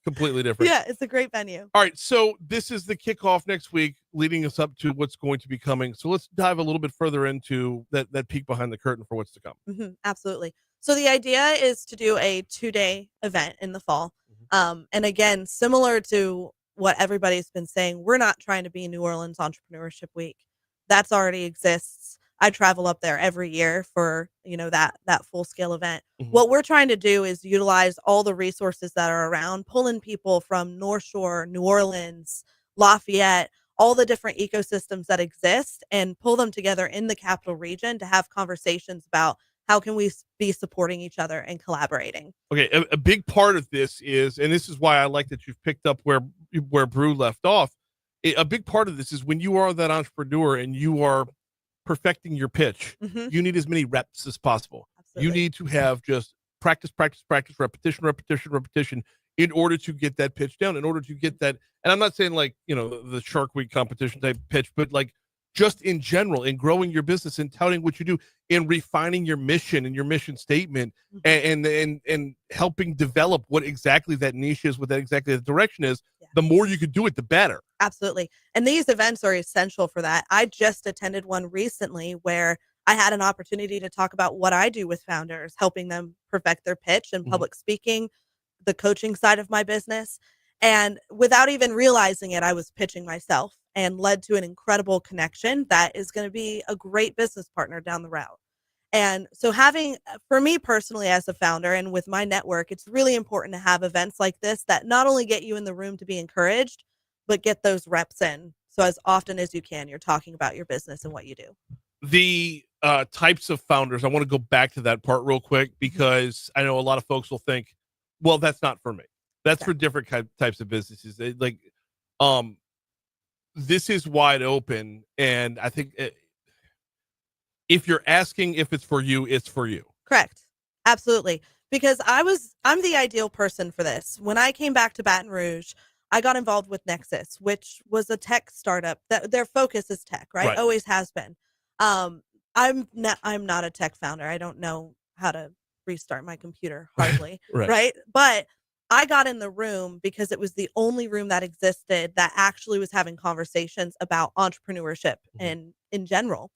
completely different. Yeah, it's a great venue. All right, so this is the kickoff next week, leading us up to what's going to be coming. So let's dive a little bit further into that peek behind the curtain for what's to come. Absolutely. So the idea is to do a 2-day event in the fall. And again, similar to what everybody's been saying, we're not trying to be New Orleans Entrepreneurship Week. That's already exists. I travel up there every year for, that full scale event. What we're trying to do is utilize all the resources that are around, pulling people from North Shore, New Orleans, Lafayette, all the different ecosystems that exist, and pull them together in the capital region to have conversations about how can we be supporting each other and collaborating. Okay, a big part of this is, and this is why I like that you've picked up where Brew left off. A big part of this is when you are that entrepreneur and you are perfecting your pitch, you need as many reps as possible. Absolutely. You need to have just practice, repetition in order to get that pitch down, in order to get that. And I'm not saying like, the Shark Week competition type pitch, but like just in general, in growing your business and touting what you do, in refining your mission and your mission statement, and helping develop what exactly that niche is, what that exactly the direction is. The more you could do it, the better. Absolutely. And these events are essential for that. I just attended one recently where I had an opportunity to talk about what I do with founders, helping them perfect their pitch and public speaking, the coaching side of my business. And without even realizing it, I was pitching myself and led to an incredible connection that is going to be a great business partner down the route. And so for me personally as a founder and with my network, it's really important to have events like this that not only get you in the room to be encouraged, but get those reps in. So as often as you can, you're talking about your business and what you do. The types of founders, I want to go back to that part real quick, because I know a lot of folks will think, well, that's not for me. That's for different types of businesses. This is wide open. And I think if you're asking if it's for you, it's for you. Correct. Absolutely. Because I'm the ideal person for this. When I came back to Baton Rouge, I got involved with Nexus, which was a tech startup that their focus is tech, right? Always has been. I'm not a tech founder. I don't know how to restart my computer hardly, right? But I got in the room because it was the only room that existed that actually was having conversations about entrepreneurship and in general.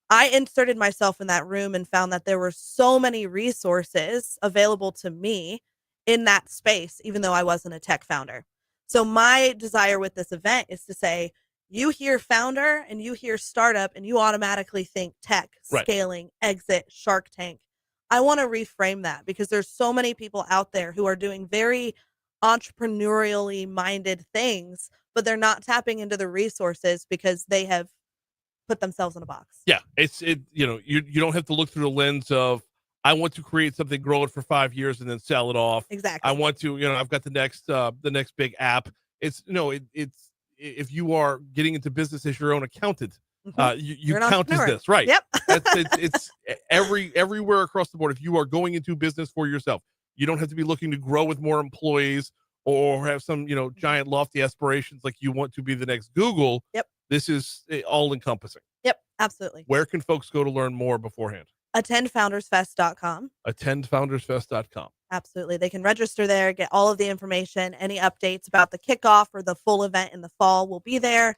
I inserted myself in that room and found that there were so many resources available to me in that space, even though I wasn't a tech founder. So my desire with this event is to say, you hear founder and you hear startup and you automatically think tech, scaling, exit, Shark Tank. I want to reframe that because there's so many people out there who are doing very entrepreneurially minded things, but they're not tapping into the resources because they have put themselves in a box. Yeah, you don't have to look through the lens of, I want to create something, grow it for 5 years, and then sell it off. Exactly. I want to, I've got the next big app. It's if you are getting into business as your own accountant, you count as this, right? Yep. it's everywhere across the board. If you are going into business for yourself, you don't have to be looking to grow with more employees or have some, giant lofty aspirations like you want to be the next Google. Yep. This is all encompassing. Yep, absolutely. Where can folks go to learn more beforehand? Attendfoundersfest.com. Attendfoundersfest.com. Absolutely. They can register there, get all of the information, any updates about the kickoff or the full event in the fall will be there.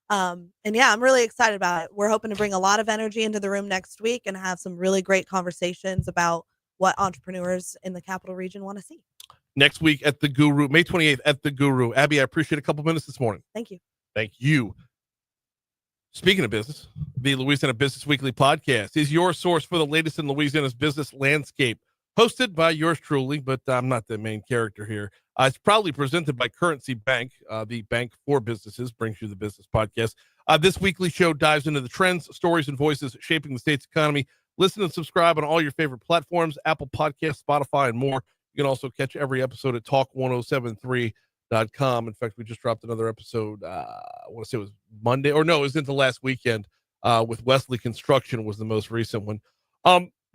And yeah, I'm really excited about it. We're hoping to bring a lot of energy into the room next week and have some really great conversations about what entrepreneurs in the capital region want to see. Next week at the Guru, May 28th at the Guru. Abby, I appreciate a couple minutes this morning. Thank you. Thank you. Speaking of business, the Louisiana Business Weekly podcast is your source for the latest in Louisiana's business landscape. Hosted by yours truly, but I'm not the main character here. It's proudly presented by Currency Bank. The bank for businesses brings you the business podcast. This weekly show dives into the trends, stories, and voices shaping the state's economy. Listen and subscribe on all your favorite platforms, Apple Podcasts, Spotify, and more. You can also catch every episode at talk1073.com. In fact, we just dropped another episode. I want to say it was Monday, or no, it was into last weekend with Wesley Construction was the most recent one.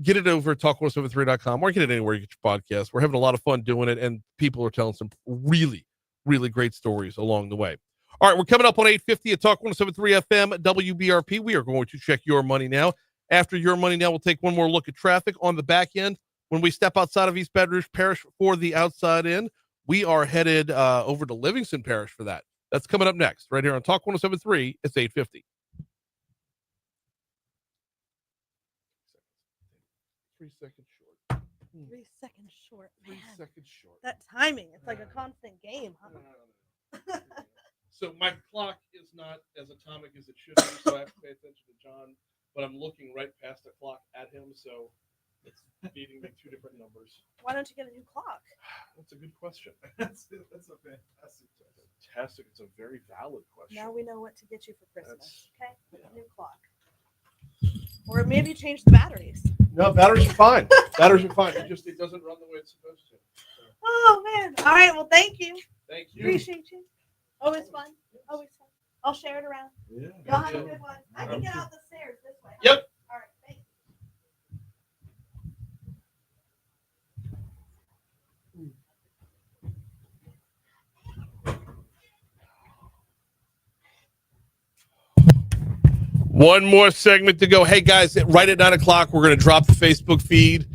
Get it over at talk1073.com or get it anywhere you get your podcast. We're having a lot of fun doing it, and people are telling some really, really great stories along the way. All right, we're coming up on 8:50 at Talk 1073 FM WBRP. We are going to check your money now. After your money now, we'll take one more look at traffic on the back end. When we step outside of East Baton Rouge Parish for the outside in, we are headed over to Livingston Parish for that. That's coming up next, right here on Talk 1073. It's 8:50. 3 seconds short. 3 seconds short. 3 seconds short. That timing, it's like a constant game, huh? No. So my clock is not as atomic as it should be, so I have to pay attention to John, but I'm looking right past the clock at him, so it's feeding me two different numbers. Why don't you get a new clock? That's a good question. That's a fantastic question. Fantastic. It's a very valid question. Now we know what to get you for Christmas. Okay? A new clock. Or maybe change the batteries. No, batteries are fine. Batteries are fine. It doesn't run the way it's supposed to. So. Oh man. All right. Well, thank you. Thank you. Appreciate you. Always fun. Always fun. I'll share it around. Yeah. Y'all have a good one. I can get out the stairs this way. Yep. All right. Thank you. One more segment to go. Hey guys, right at 9 o'clock, we're going to drop the Facebook feed.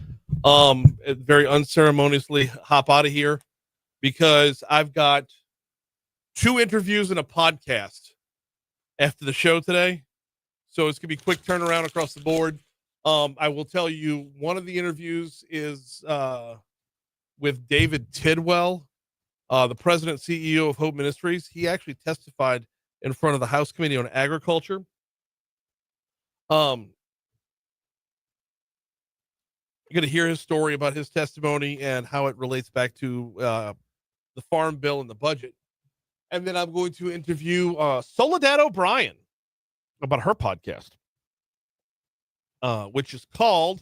Very unceremoniously hop out of here because I've got 2 interviews and a podcast after the show today. So it's going to be a quick turnaround across the board. I will tell you, one of the interviews is with David Tidwell. The president CEO of Hope Ministries, he actually testified in front of the House Committee on Agriculture. You're going to hear his story about his testimony and how it relates back to the Farm Bill and the budget. And then I'm going to interview Soledad O'Brien about her podcast, which is called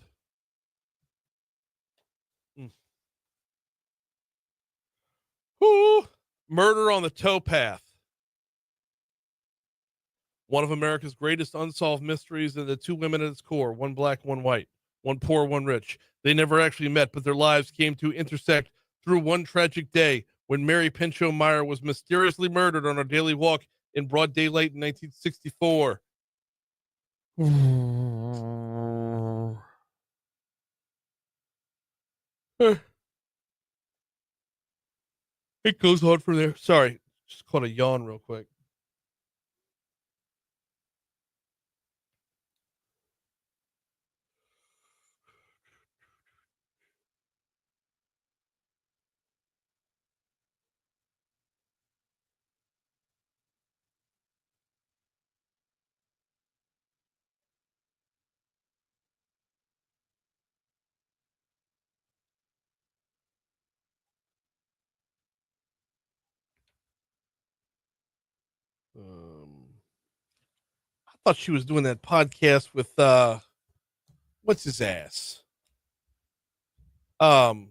Murder on the Towpath. One of America's greatest unsolved mysteries, and the two women at its core, one black, one white, one poor, one rich. They never actually met, but their lives came to intersect through one tragic day when Mary Pinchot Meyer was mysteriously murdered on her daily walk in broad daylight in 1964. It goes on from there. Sorry, just caught a yawn real quick. I thought she was doing that podcast with what's his ass? I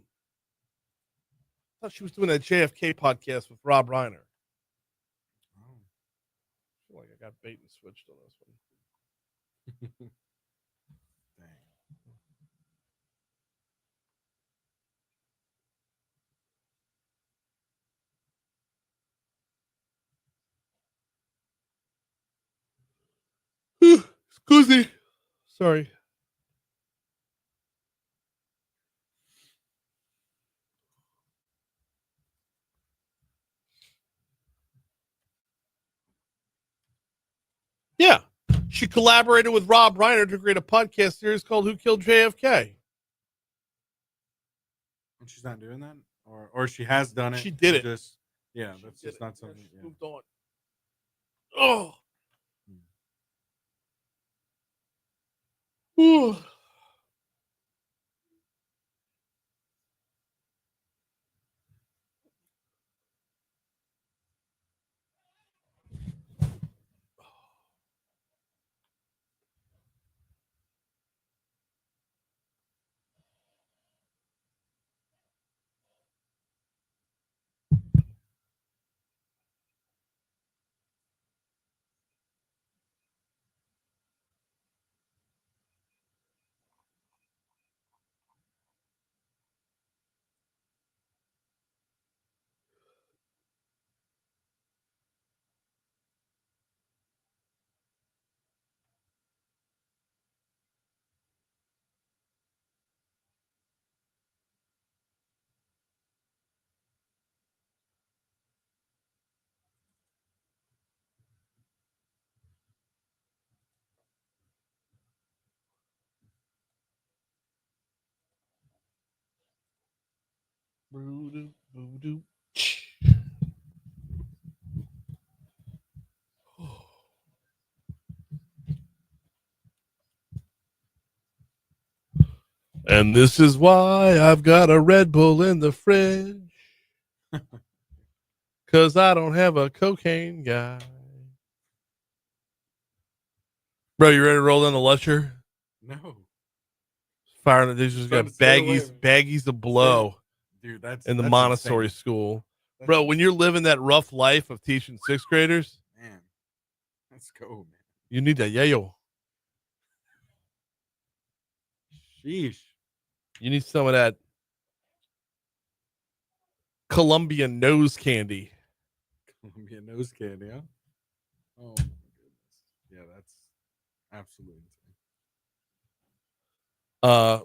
thought she was doing that JFK podcast with Rob Reiner. I feel like I got bait and switched on this one. Excuse me. Sorry. Yeah. She collaborated with Rob Reiner to create a podcast series called Who Killed JFK? And she's not doing that? Or she has done it. She did it. Just, yeah, that's just not something. She Yeah. moved on. Oh. Ooh. And this is why I've got a Red Bull in the fridge. Because I don't have a cocaine guy. Bro, you ready to roll down the lusher? No. Firing they just got baggies of blow. Dude, that's in the that's Montessori insane. school. Bro, when you're living that rough life of teaching sixth graders, Man, let's go, man. you need that yayo. Sheesh. You need some of that Colombian nose candy. Colombian nose candy, huh? Oh my goodness. Yeah, that's absolutely insane. I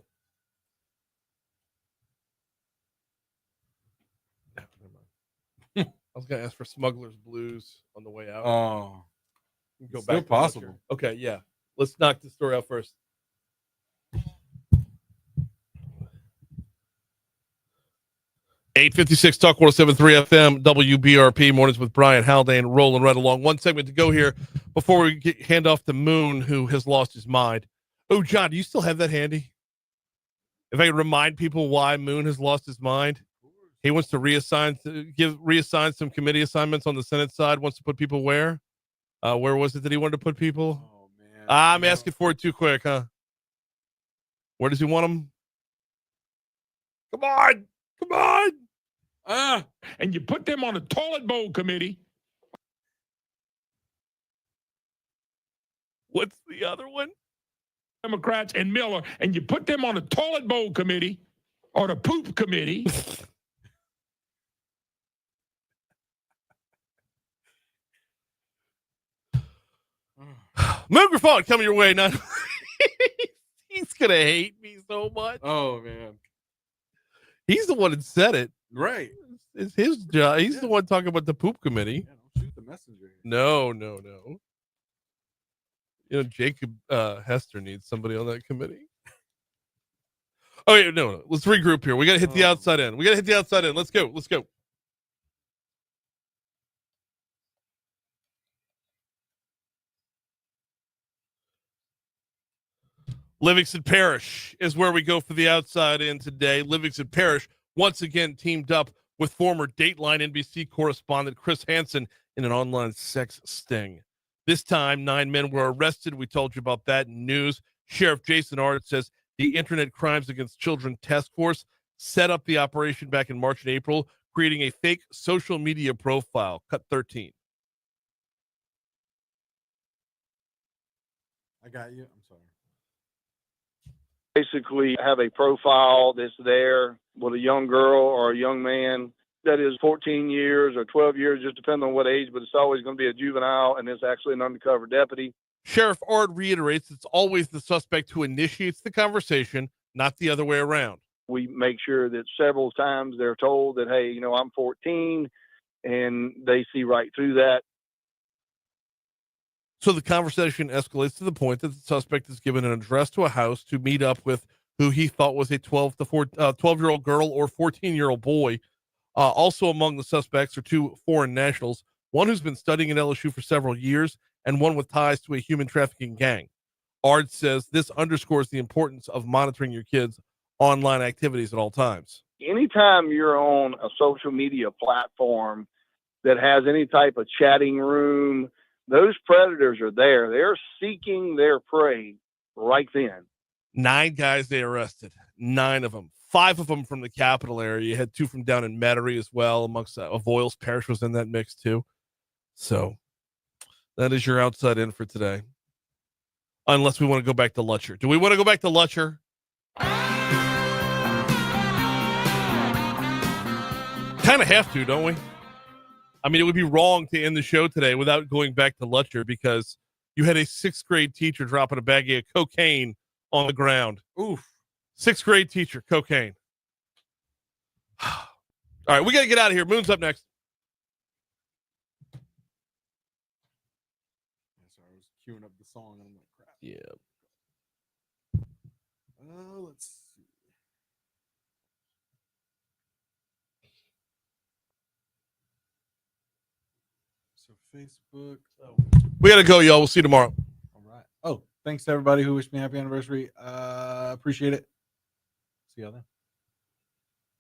was gonna ask for Smuggler's Blues on the way out. Oh, Go still back to possible. Lusher. Okay, yeah. Let's knock the story out first. 856 Talk 1073 FM, WBRP, mornings with Brian Haldane, rolling right along. One segment to go here before we hand off to Moon, who has lost his mind. Oh, John, do you still have that handy? If I could remind people why Moon has lost his mind. He wants to reassign some committee assignments on the Senate side, wants to put people where? Where was it that he wanted to put people? Oh, man. I'm asking for it too quick, huh? Where does he want them? Come on. Come on. And you put them on the toilet bowl committee. What's the other one? Democrats and Miller, and you put them on the toilet bowl committee or the poop committee. Microphone coming your way. Not he's gonna hate me so much. Oh man, he's the one that said it. Right, it's his job. He's the one talking about the poop committee. Yeah, don't shoot the messenger. No. You know, Jacob Hester needs somebody on that committee. Oh yeah, no. Let's regroup here. We gotta hit the outside end. Let's go. Livingston Parish is where we go for the outside in today. Livingston Parish once again teamed up with former Dateline NBC correspondent Chris Hansen in an online sex sting. This time, 9 men were arrested. We told you about that in news. Sheriff Jason Ard says the Internet Crimes Against Children Task Force set up the operation back in March and April, creating a fake social media profile. Cut 13. I got you. I'm sorry. Basically have a profile that's there with a young girl or a young man that is 14 years or 12 years, just depending on what age, but it's always going to be a juvenile, and it's actually an undercover deputy. Sheriff Ard reiterates it's always the suspect who initiates the conversation, not the other way around. We make sure that several times they're told that, hey, you know, I'm 14, and they see right through that. So the conversation escalates to the point that the suspect is given an address to a house to meet up with who he thought was a 12-year-old girl or 14-year-old boy. Also among the suspects are 2 foreign nationals, one who's been studying at LSU for several years and one with ties to a human trafficking gang. Ard says this underscores the importance of monitoring your kids' online activities at all times. Anytime you're on a social media platform that has any type of chatting room, those predators are there. They're seeking their prey right then. 9 guys they arrested. 9 of them. 5 of them from the capital area. You had 2 from down in Metairie as well. Amongst Avoyles Parish was in that mix too. So that is your outside in for today. Unless we want to go back to Lutcher. Do we want to go back to Lutcher? Kind of have to, don't we? I mean, it would be wrong to end the show today without going back to Lutcher because you had a 6th grade teacher dropping a baggie of cocaine on the ground. Oof. 6th grade teacher, cocaine. All right, we got to get out of here. Moon's up next. So I was queuing up the song and I'm like, crap. Yeah. Let's see. So Facebook. We got to go, y'all. We'll see you tomorrow. All right. Oh, thanks to everybody who wished me happy anniversary. Appreciate it. See y'all then.